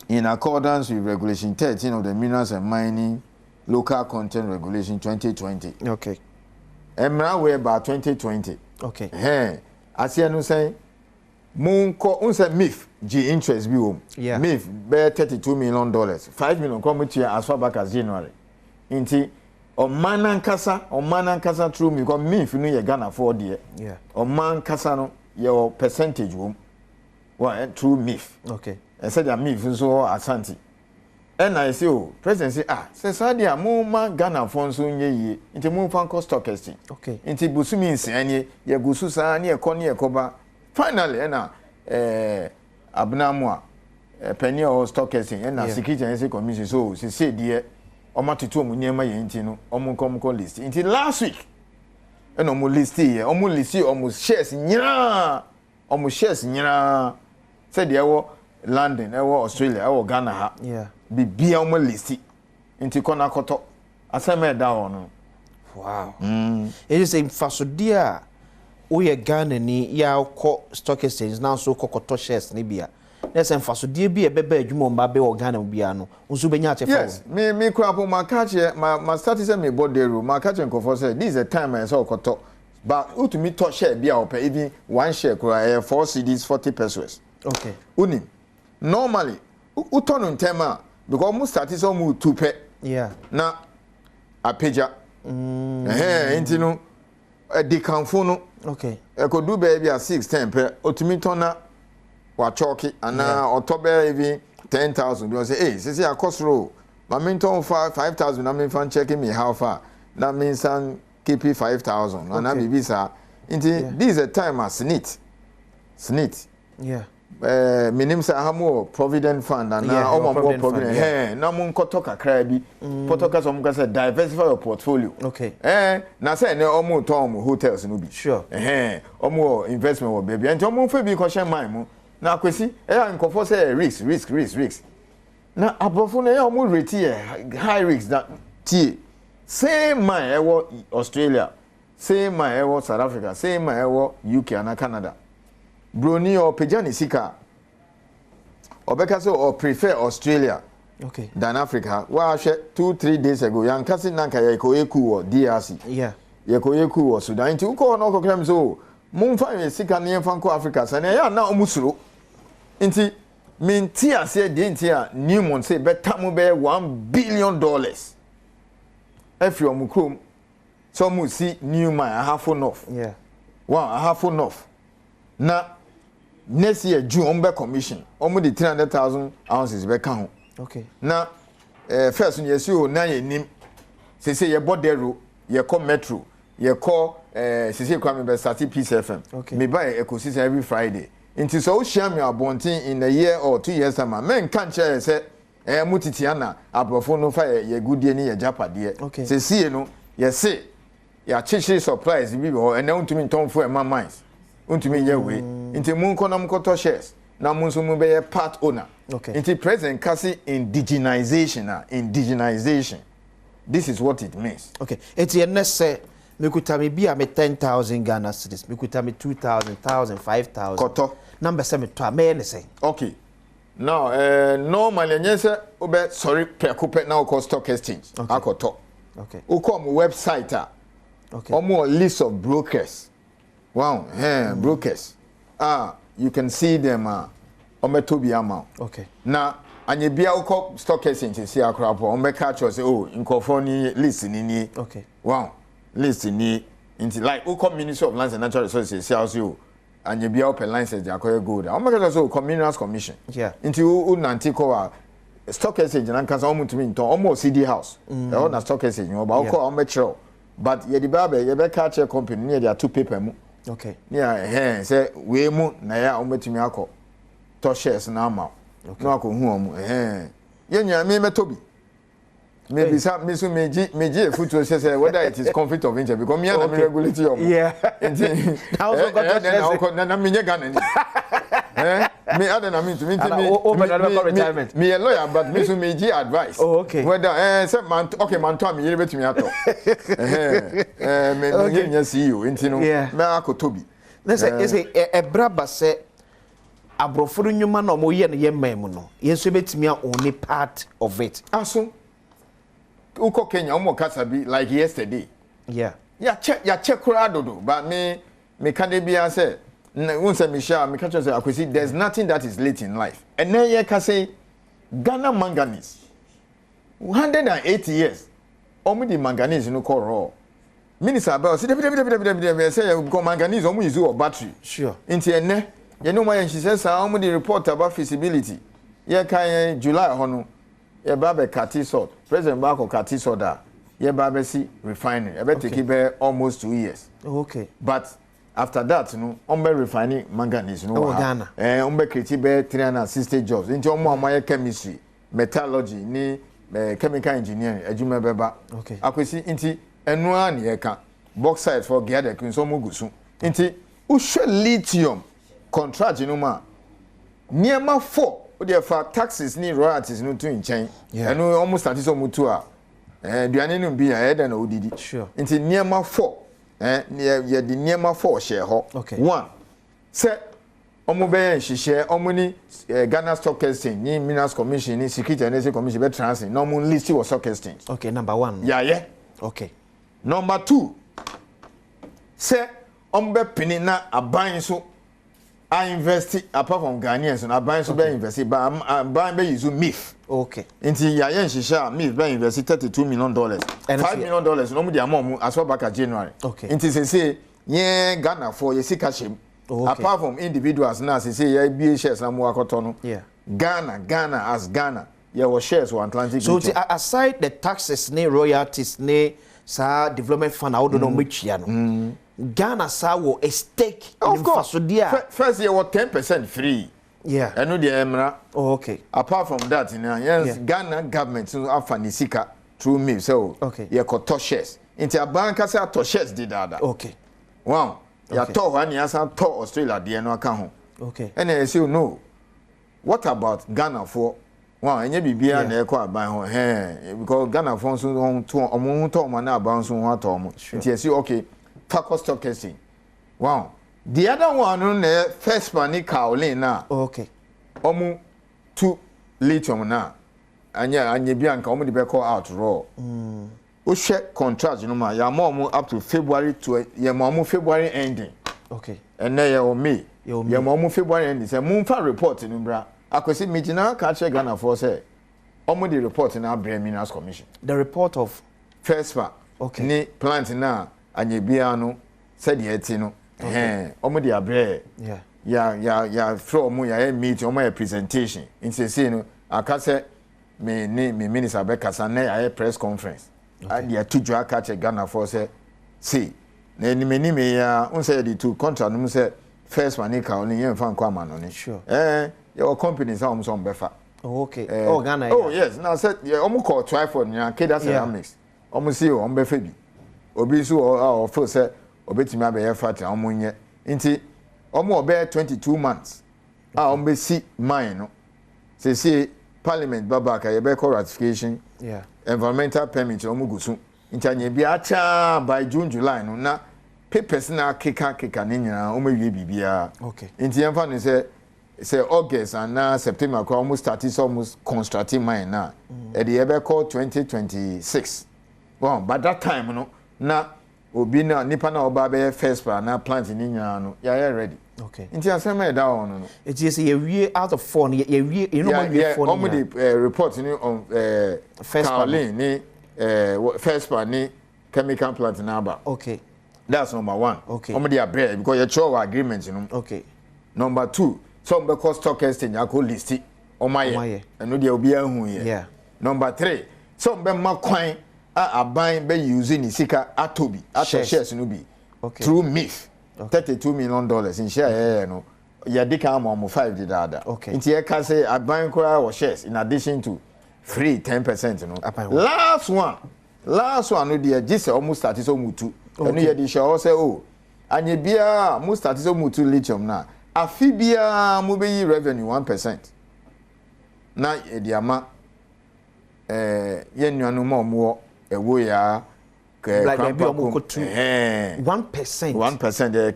in accordance with regulation 13 of the Minerals and Mining Local Content Regulation 2020. Okay. Emra we by 2020. Okay. Asia no say Munko unse MIF G interest bi wom. MIF be $32 million. $5 million come to as far back as January. Inti o manan kasa through me because MIF no ye Ghana for there. Yeah. O man kasa no your percentage wom. Wa through MIF. Okay. I said that MIF nso Asante. And I say presidency say sadia mo ma Ghana for nso nye yi. Inti mo fan cost stock exchange. Okay. Inti busumi nsanye ye gusu sa ne ye koba. Finally, na abnamu penny or stock exchange na security and commission so say there omatutu omu niema ye nti no omu kom list nti last week and omu list here omu list omu shares nyina say there wo London wo Australia wo Ghana ha bibia omu list nti kona koto asema da ono. Wow. It is a fasodia oye Ghana ni ya ko stock exchange na so kokoto shares ni bia na se mfaso die bi ebebe adwuma mba be o Ghana bia no nso benya achefa. Yes, me krapo ma catch ma start say me bodero ma catch nkofo say this is the time I say koto but utumi to share bia o pay even one share kura 4 cedis 40 pesos. Okay. Uni normally utono ntema because mu start say mu 2 pe. Yeah. Na apeja. Enti no di kanfo no. Okay. E ko do baby at 6-10 pe otumi tona wa choki ana otobe even 10,000 do say hey say akosro ma minton 5,000 na me fan checking me how far na means san keep 5,000 ana bibisa inti this is a time as snit yeah minim say hamo provident fund and na omo provident na mun koto kakra bi potoka so mun say diversify your portfolio. Okay. Na say ne omo ton hotels no bi sure omo investment wo baby and omo fa bi ko share mine mu na kwesi nkofo say risk na abofo na omo rate high risk that tie same mine ewo Australia same mine ewo South Africa same mine ewo UK and Canada. Broni or Pejani Sika Obekaso or prefer Australia than Africa. Well, 2-3 days ago, young cousin Nanka Yakoyeku or DRC. Yeah. Yakoyeku or Sudan. Into Uko no Krem so Moonfine Sika near Franco Africa. And I am now Musulu. Inti Mintia said Dintia Newmont say Betamu bear $1 billion. If you're Mukum, some will see Newman a half enough. Yeah. Wow, a half enough. Na next year June ombe commission omo the 300,000 ounces be kan ho. Okay. Na first year see o na ye nim say ye bodero ye call metro ye call say kwame be start Peace FM. Okay. Me buy ecosystem every Friday. Inti so share me abontin in a year or 2 years time men kan share say mutitiana abrofo no fa ye gudie ni ye japade se sie no ye se ya chichi surprise bi ho ene untumi ntonfo e ma mines untumi ye we nti mun konom koto shares na mun so mu be part owner nti present kasi indigenization this is what it means eti ene se mekuta me bia me 10,000 Ghana cedis mekuta me 2,000 5,000 koto number se me to me ne say now normally nyese obe sorry prekupe na ko stock exchange akoto uko mu website omo list of brokers brokers you can see them ometo bi ama na anye bia uko stock exchange si akra po omeka cho say nkofo ni list ni list ni into like uko Ministry of Lands and Natural Resources si also anye bia open license akoye gold omeka so communals commission into nantiko stock exchange na kansa omutumi nton omo CD house na stock exchange oba uko omechro but ye di babe ye be catch company near their two paper mu say we mu na ya ometumi akọ to shares na ama no akọ hu omu ye nya me metobi maybe some me so meji futu say whether it is conflict of interest because me na me regulate you na me nya Ghana ni me other na me to me retirement me a lawyer but me so meji advice whether say man man to me yere betumi ato me nya CEO intino me akotobi let's say e braba say abrofo nyuma na mo ye ne ye mem no ye so betumi a only part of it aso uko Kenya omo kasa bi like yesterday ya check dodo but me can be say won say Michelle me catch say akwesi there's nothing that is late in life and then ye can say Ghana manganese 180 years omo di manganese no call raw minister about say say because manganese omo use or battery into ene you know why she says omo di report about feasibility ye kan July hono ye babe kati sort president bako kati soda ye babe si refining e be take be almost 2 years but after that no be refining manganese no Ghana be create be 360 jobs into omo chemistry metallurgy ni chemical engineering ejuma beba akwesi inti enu an ye ka bauxite for gather kunso mugusu inti ushe lithium contract no ma niema 4 the for taxes ni royalties no to nchen and almost start so mutu a duane no bi a eda na odidi nti niema 4 ye di niema 4 share ho 1 say omo be nhihye omo ni Ghana Stock Exchange ni Minerals Commission ni Security and Exchange Commission be transfer no mo list was Stock Exchange number 1 number 2 say omo be pini na aban so I invest apart from Ghanaians and I buy so be invest but I buy be use MIF nti ya yen shisha MIF be invest $32 million $5 million no mu di amom as far back at January nti say yen Ghana for ye sika shem apart from individuals now say ye BA shares na mu akoto no Ghana as Ghana ye was shares for Atlantic so aside the taxes ne royalties ne sa development fund I don't know which ya no Ghana saw a stake in Fasodia. First year was 10% free. I know the Emra. Apart from that, yes, Ghana government so afanisika through me. So you got to shares. Into a bank as a to shares did that. Wow. You to one year to Australia the no account. And I say no. What about Ghana for? Wow, and you be na ekwa ban ho because Ghana for so on to omo to man na ban so ho atom. Into say okay. Fakos Stock Exchange. Wow. The other one on the first panic Kaolin na. Omu 2 lithium na. Anya bianca omu de call out raw. O share contract you know ma ya mo up to February to ya mo February ending. And na ya o May. Ya mo February ending. Say mo fa report no bra. Akwesi mijina ka che Ghana for say omu the report na Minerals Commission. The report of first part. Ni plant na anye bia no said the etino omo de abre ya throw omo ya meet omo ya presentation in say no aka say me minister be kasa na ya press conference and ya tuju aka che Ghana for say see na ni me ya un say the two contract no say first one ka oni yen fa nkwa ma no ni your companies are so befa Oh, okay. Ghana. Oh yes. Now said yeah, call tripod nya Keda ceramics. See o be fa bi. Obi so o feel say obetimi abe fat nye. Nti obe 22 months. Be see mine no. Say parliament babaka ye be call ratification. Yeah. Environmental permit gusu. Nti anya bi acha by June July no na papers na keka ni nyina wie bibia. Okay. Nti yemfa no say August and now September almost started almost constructing mine now. At the ever called 2026. Well, by that time no na obi na nipa na oba be first plan na plant ni nyina no ya ready. Okay. Nti asema da on no. It is a we out of 4 you know man we 4. Almost the report ni on first plan ni first plan ni chemical plant na ba. Okay. That's number 1. Okay. Almost the bread because you show agreement you know. Okay. Number 2, some because stock exchange I could list it on my and no there will be a yeah. Number 3, some be ma kwan a buying be using sika atobi shares no be through MIF. $32 million in share no ya dika am 5 di dada. Okay. Inti e ka say a buying kwa shares in addition to free 10% no. Last one no there just almost started so mutu. No ye di share say oh anye bia mu started so mutu lithium na afibia mu be yi revenue 1%. Na e di ama ye nuanu ma omo ewo ya like maybe omo 1%. 1%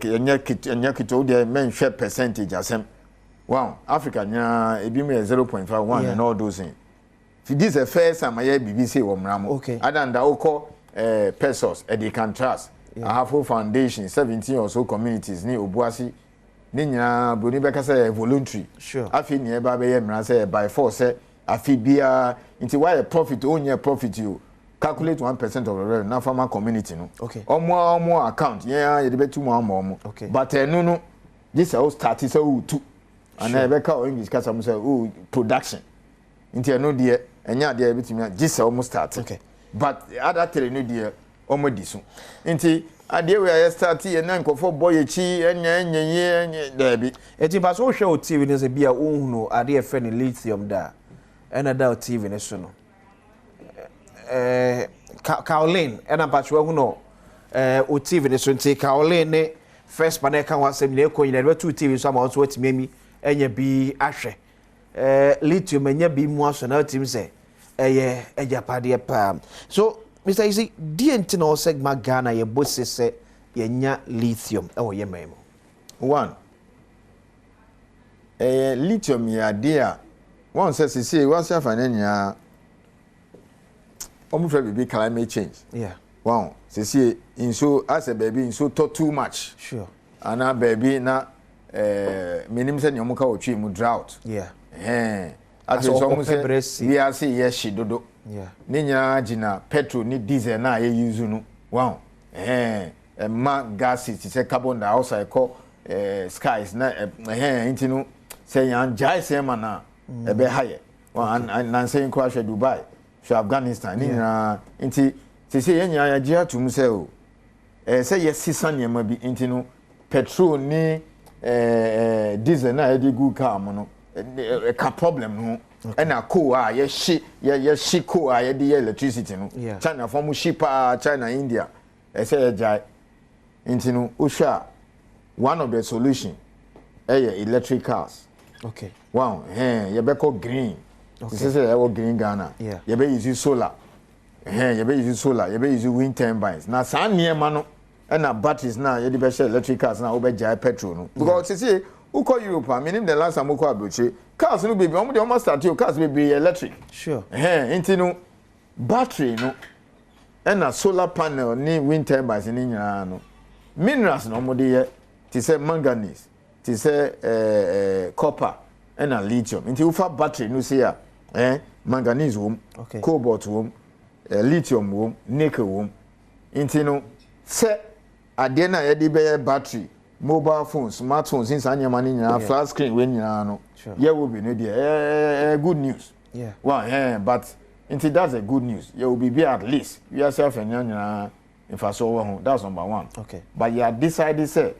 enya kito de men share percentage asem. Wow, Africa nya ebi me 0.51 and all those things. This is the first time I hear BBC wo mramo. Okay. Adanda oko pesos e dey can trust. I have a foundation 17 or so communities ni obuasi ni nya boni beka say voluntary. Sure. Afi ni e ba be ye mra say by force afi bia nti why profit onye profit you calculate 1% of the revenue na farmer community no. Okay. Omo account yeah ye dey betu mo omo. Okay. But no this all start is so two. And I beka o English ka say oh production. Nti no dey enya dey betumi this almost start. Okay. But the other three no dey omo diso. Nti ade we I start here na nkofo boy echi enye dabi. Eti ba so hwe o TV ne se bia ohunu ade e fe ne lithium da. Ena da o TV ne so no. Caroline ena patwa hu no o TV ne so nti Caroline ne first panel kan wasem ne ko nyina be two TV so ma so watimi ami enya bi ahwe. Lithium enya bi mu aso na team say ejapade pa. So Mr. Isi, DNT no segma Ghana ye bosse se yenya lithium e wo ye memo. 1 lithium ya dia one says see once you find nya omu fe be climate change. Yeah. Wow, see in so as a baby in so too much. Sure. Ana baby na minim se nyomuka otwi mu drought. Yeah. As so say we are see yes she dodo. Yeah. Ninya jina petrol ni diesel na ye use no. Wow. Ma gases ti say carbon dioxide ko skies na intinu say yan jai say mana e be higher. Wow, and say crash Dubai, so Afghanistan ninya inti say yenya ya jia tum say o. Say yes sisan yema bi intinu petrol ni diesel na e di good car mo no. A problem no. And a coal ye she coal the electricity no. Yeah. China from ship China India. I say jai intinu usha one of the solution electric cars. Okay. Wow, you be call green. Okay. This is a green Ghana. Yeah. You be use solar. You be use solar, you be use wind turbines. Now san near mano and batteries now you be electric cars now over jai petrol no. Because you see who call Europe? I mean, the last time we call Abuchi, cars no be almost start your cars will be electric. Sure. Into battery no, and a solar panel ni wind turbines in no. Minerals no more there. To say manganese, to say copper, and a lithium. Into ufa battery no say manganese wom, okay. Cobalt wom, lithium wom, nickel wom. Into no say adena yedi be battery. Mobile phones, smartphones, in Sanya Manina, flat screen when you know. Sure. Yeah, will be no dear. Good news. Yeah. Well, but until that's a good news. You will be at least yourself and your if I saw one. That's number 1. Okay. But you have decided say,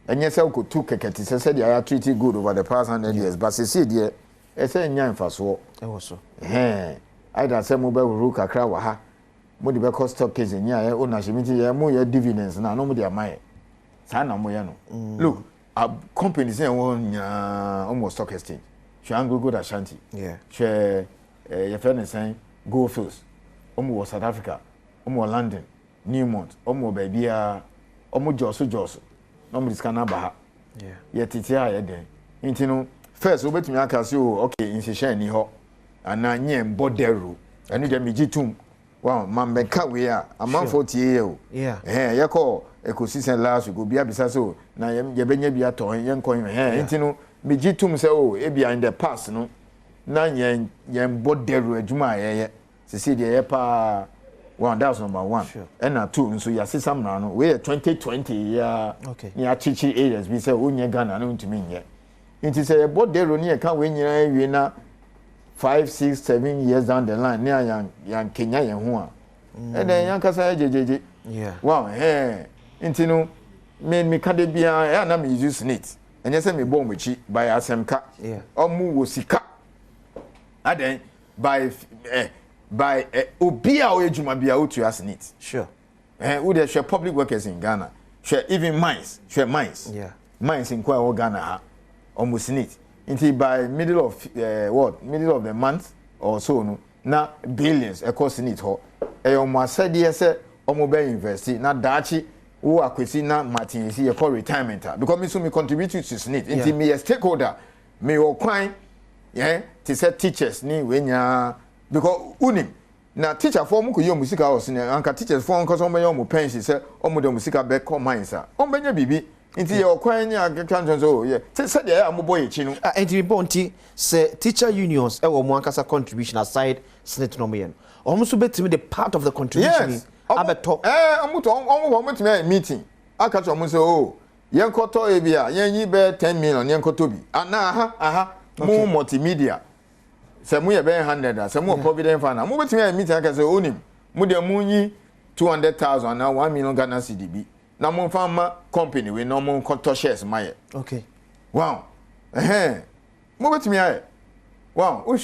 and yourself could two keketi said you are treated good over the past 100 years. But you see, dear, say nya mfaso e wo so either say mo be wuru kakra wa ha mo de be cost stock case nya ye ownership meeting ye mo ye dividends na no mo de amaye sa na mo ye no look a company say won nya almost stock exchange Shango Good Ashanti share ye friend say Go Fields omo South Africa omo London Newmont omo baabia omo Joso no mo diska na ba ha ye titi ha ye den intino first obetumi aka say okay insehye ni ho ana nye mbodero anu de migitum wow mambeka we a amanfo tie o ye ko ecosystem last go bia bisa so na ye benya bia to ye nkon intino migitum say e bia in the past no na ye mbodero adwuma ye sisi de ye pa one that's number 1 and na 2 nso ya sisam na no we 2020 ya ya chichi areas bi say onye Ghana no ntumi nye nti say ye bodero ni ye ka we nyina wie na 5 6 7 years down the line ne yan Kenya ye ho a and then yan kasa jejeje wow nti no me ka de bia ya na me use snit enye say me bomb chi by asemka omu wo sika aden by obia o ejuma bia o to as neat who dey share public workers in Ghana share even mines mines in kwa Ghana ha almost neat until by middle of middle of the month or so no na billions across neat ho e o mo asade say o mo be invest na dachi wo akwesi na Martin si e call retirement because me so me contribute to snit until me a stakeholder me o kwan to say teachers ni wenya because unim na teacher form ko yom musika house ne anka teachers form ko so menya mo pension say omo de musika be come mines a ombenya bibi nti ye okwan nya kanton so ye say dey amobo ye chi no enti bonti say teacher unions e wo mo ankasa contribution aside senate no yen omo so betimi the part of the contribution abeto omo betimi meeting aka cho mo say yen koto e bia yen yi be 10 million yen koto bi ana aha mo multimedia se mu ye be 100 se mu provident fund mu betimi meet aka say onim mu de mu yi 200,000 na 1 million Ghana cedi na mu fama company we no mu conto shares maye wow mu betimi aye wow o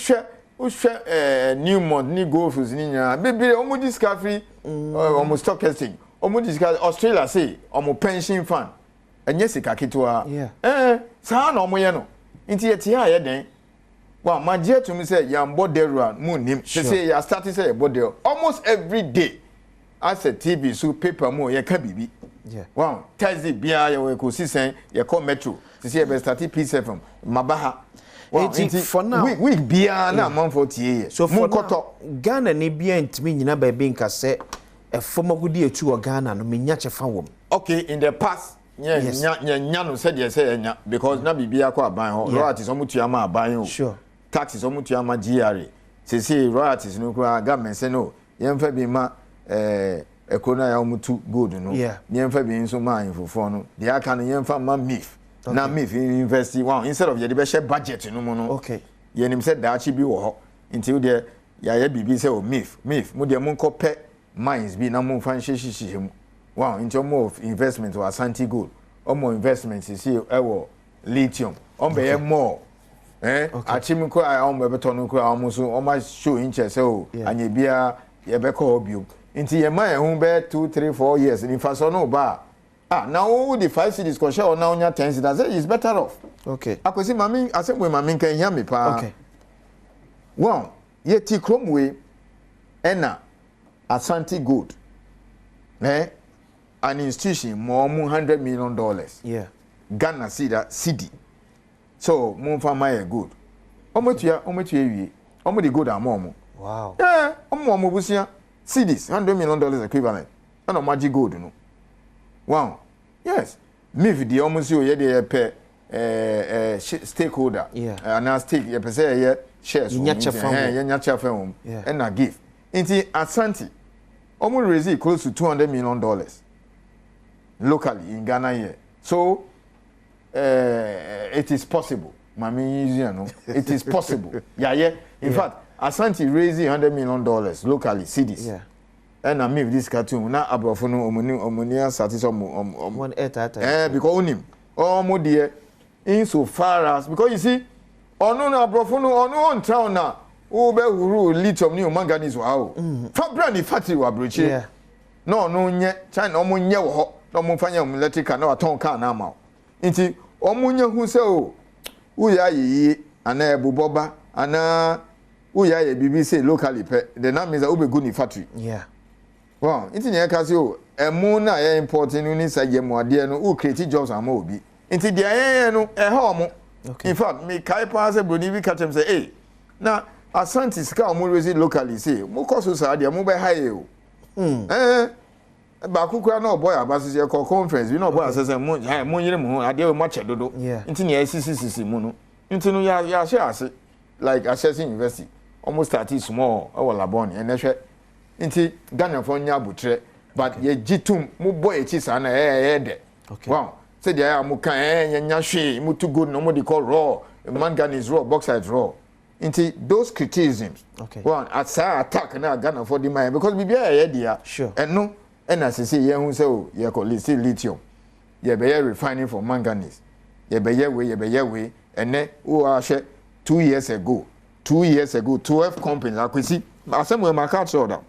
hwe Newmont ni Golfs ni nya bebere o mu discovery o mu stock exchange o mu discovery Australia say o mu pension fund enye sika kitwa sa na o mu ye no nti ye tie aye den wow, my dear to me say yam bodero munim. She say ya started say bodero almost every day. I said TV so paper mo ye ka bibi. Wow, Thursday bia ye we ko sisen ye call metro. She say be start P7 mabaha. Wow, for now week bia na man for tie. So for Ghana ni bia ntimi nyina ba be nka say e former gudi etu o Ghana no menya chefa wom. Okay, in the past nya no said yes say nya because na bibia kwa aban ho. Royalties omu tuama aban ho. Sure. Taxes omu tuama GRA. Say royalties no kwa government say no. Yemfa bi ma ekona ya omu tu good no. Yemfa bi nso ma infofo no. The aka no yemfa ma MIF. Na MIF invest one instead of ye be share budget no mo no. Okay. Ye nim say da achi bi wo ho. Until there ya ye bibi say o MIF mo de mo nko pe mines bi na mo fan hyehyehye mu. Wow, into more of investment or Ashanti Gold. Or more investments is here lithium. Be more. Achimi ko I beto no ko almost almost show interest and ye bia ye be ko obiu. Inti ye man hu be 2 3 4 years in faso no ba. Now the 5 cities ko share now nya 10 cities is better off. Okay. Akosi mami asem we mami kan hia me pa. Okay. Wow, ye ti krom we ena Ashanti Gold. An institution more $100 million. Yeah. Ghana cedi. So more farmer good. Omotu ye omo the good amom. Wow. Omo busia cedis $100 million equivalent. And omaji gold no. Wow. Yes. MIF the almost you ye dey pe stakeholder. Yeah. And now stake ye say ye shares. Nyacha fam. And na give. Inti Ashanti omo raise close to $200 million. Locally in Ghana here. So it is possible. Mami easy no. It is possible. In fact, Ashanti raising $100 million locally cities. Yeah. And I mean this cartoon na abrofo no omonia satis one because onim omo there in so far as because you see ono na brofo no ono on town na wo be huru lithium ni manganese wa o fa brand factory wa brochi no no nye China omo nye wo ho no mo fanya electrical na waton car na ama nti omo nye hu se o wo ya yi ana ebuboba ana wo ya ye bibi say locally pe the name means that wo be go ni factory wow nti nye ka se o emu na ye importing ni sa ye mu ade no wo create jobs ama obi nti de ye no ho mo in fact me kai pass broni bi catch them say eh na Asante sika omo raise locally say mo koso sa ade mo be high o ba kukura na boy abasisi e ko conference bi na boy asese mo nyire mo ade we mache dodo nti na sisi mu no nti no ya share ase like accessing university almost start small our labon and ehwe nti Ghana for nya abutre but ye gitum mo boy echi sa na de wow say dia mo kan nya hwe mo to good no mo dey call raw manganese raw bauxite raw nti those criticisms one at attack na Ghana for the mind because bibia ye dia eno ena sisi ye hu se o ye ko lithium ye be ye refining for manganese ye be ye we ene o a hwe 2 years ago 12 companies akwesi asem we market order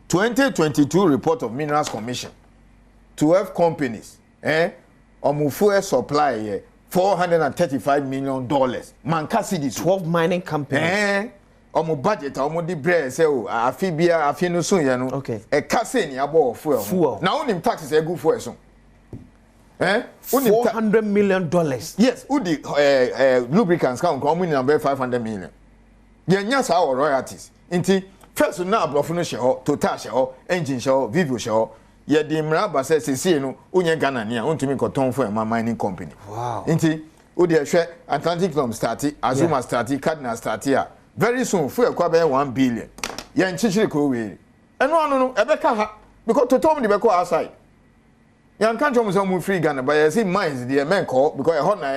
2022 report of Minerals Commission 12 companies omufu supply $435 million manka cedis 12 mining companies omo budget omo di bread say o afi no so ye no e ka say ni abo fuel na unim taxes e go fuel so $400 million yes udi lubricants count come in number 500 million ye nya sa royalties nti first na abrofo no she ho total she ho engine she ho vivo she ho ye di mra ba say sisi no onye Ghana ne a ontumi koton for a mining company wow nti odi ehwe Atlantic Lump start Azuma start Cardinal start here very soon fuel kwa be 1 billion ye nchichiri ko we eno anu no ebeka ha because totom di be ko outside yan kan chom so mu free Ghana but you see mines the men call because e ho na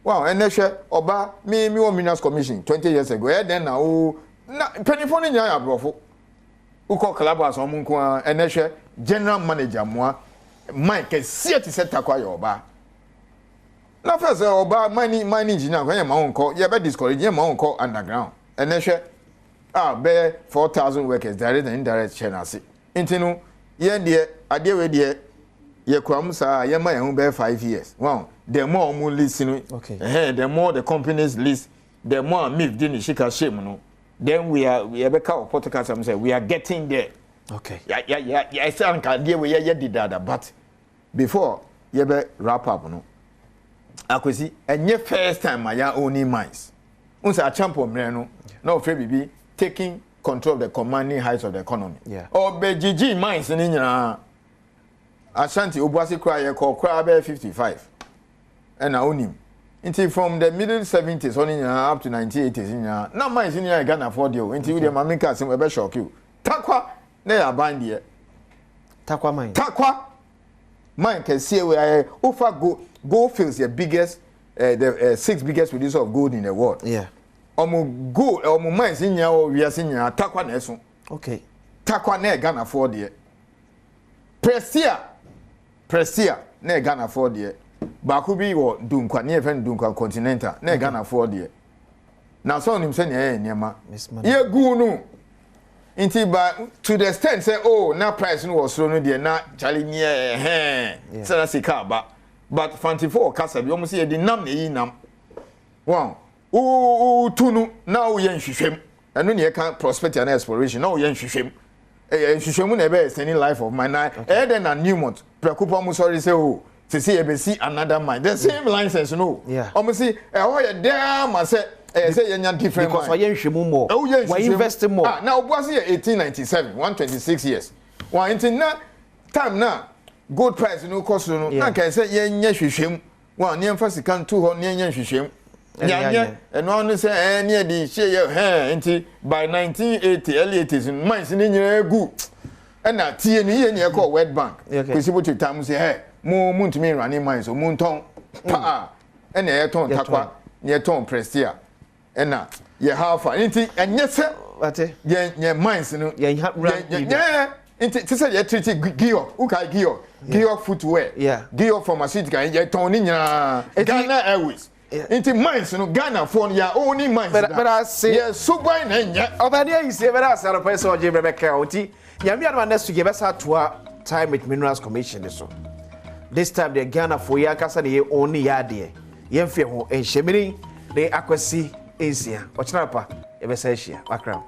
wow and ehwe oba me wo Minerals Commission 20 years ago then na o na penifo ni nya abrofo uko clubhouse omun ko and ehwe general manager moa Mike sieti seta kwa yoba na first oba mining engineer kwa ma wonko ye be discourage ye ma wonko underground and ehwe be 4,000 workers direct and indirect chenase intinu ye de ade we de ye kwam sa ye ma ye hu be 5 years wow the more mu listen the more the companies list the more move din shika shame no then we be ka podcast am say we are getting there I say an idea we ye did that but before ye be wrap up no akwesi enye first time ya owning mines unsa champion mre no na ofre bibi taking control of the commanding heights of the economy or be GG mines ni nyina Ashanti obuasi kra ye call kra be 55 and na onim until from the middle 70s only up to 1980s nyina na mines ni ya Ghana for there until we dey maminka sim we be shock you takwa na ya band there takwa mine can see where Ufa gold fields the biggest the 6 biggest producer of gold in the world gold omo mines in ya we are seeing takwa na eso takwa na Ghana for there Prestia na Ghana for there ba ku bi wo dunkwa na even dunkwa continental na Ghana for there na so nim se na nyema ye gu no inti ba to the extent say oh na price no was no there na chali nye say na sika ba but 24 kasa bi o mo say the nam na yi nam wow tunu na o ye nhwehwem eno ne ka prospect and exploration na o ye nhwehwem nhwehwem na be extending life of mine na then na Newmont prekupa mo sorry say oh say e be see another mine the same license no o mo see oh ye there ma say say you different because why nhwemu more why invest more now was here 1897 126 years why until na time na gold price no cost no na can say ye nya hwehwem wa ne emphasize kan 200 ne nya hwehwem nya eno no say ne di share ye until by 1980 early 80s mines ne nyira gu na tie ni ye ne call World Bank kwesi bo time say mo ntumi running mines o mo nton pa na ye ton takwa ne ton Prestia ena ye half anti enye se ye mines no Inti say you treat Gio, uka Gio footwear. Yeah. Gio pharmaceutical and you turn in Ghana Airways. Inti mines no Ghana phone ya only mines. But I say yeah, so by nenya. Obadia is ever as a person or Rebecca Oti. Yamian next to give us out to our time with Minerals Commission. This time the Ghana for Yakasa the only yardie. Yemfio and Shemini, the Aquasi Asia. Ochnapa, ever says she, background.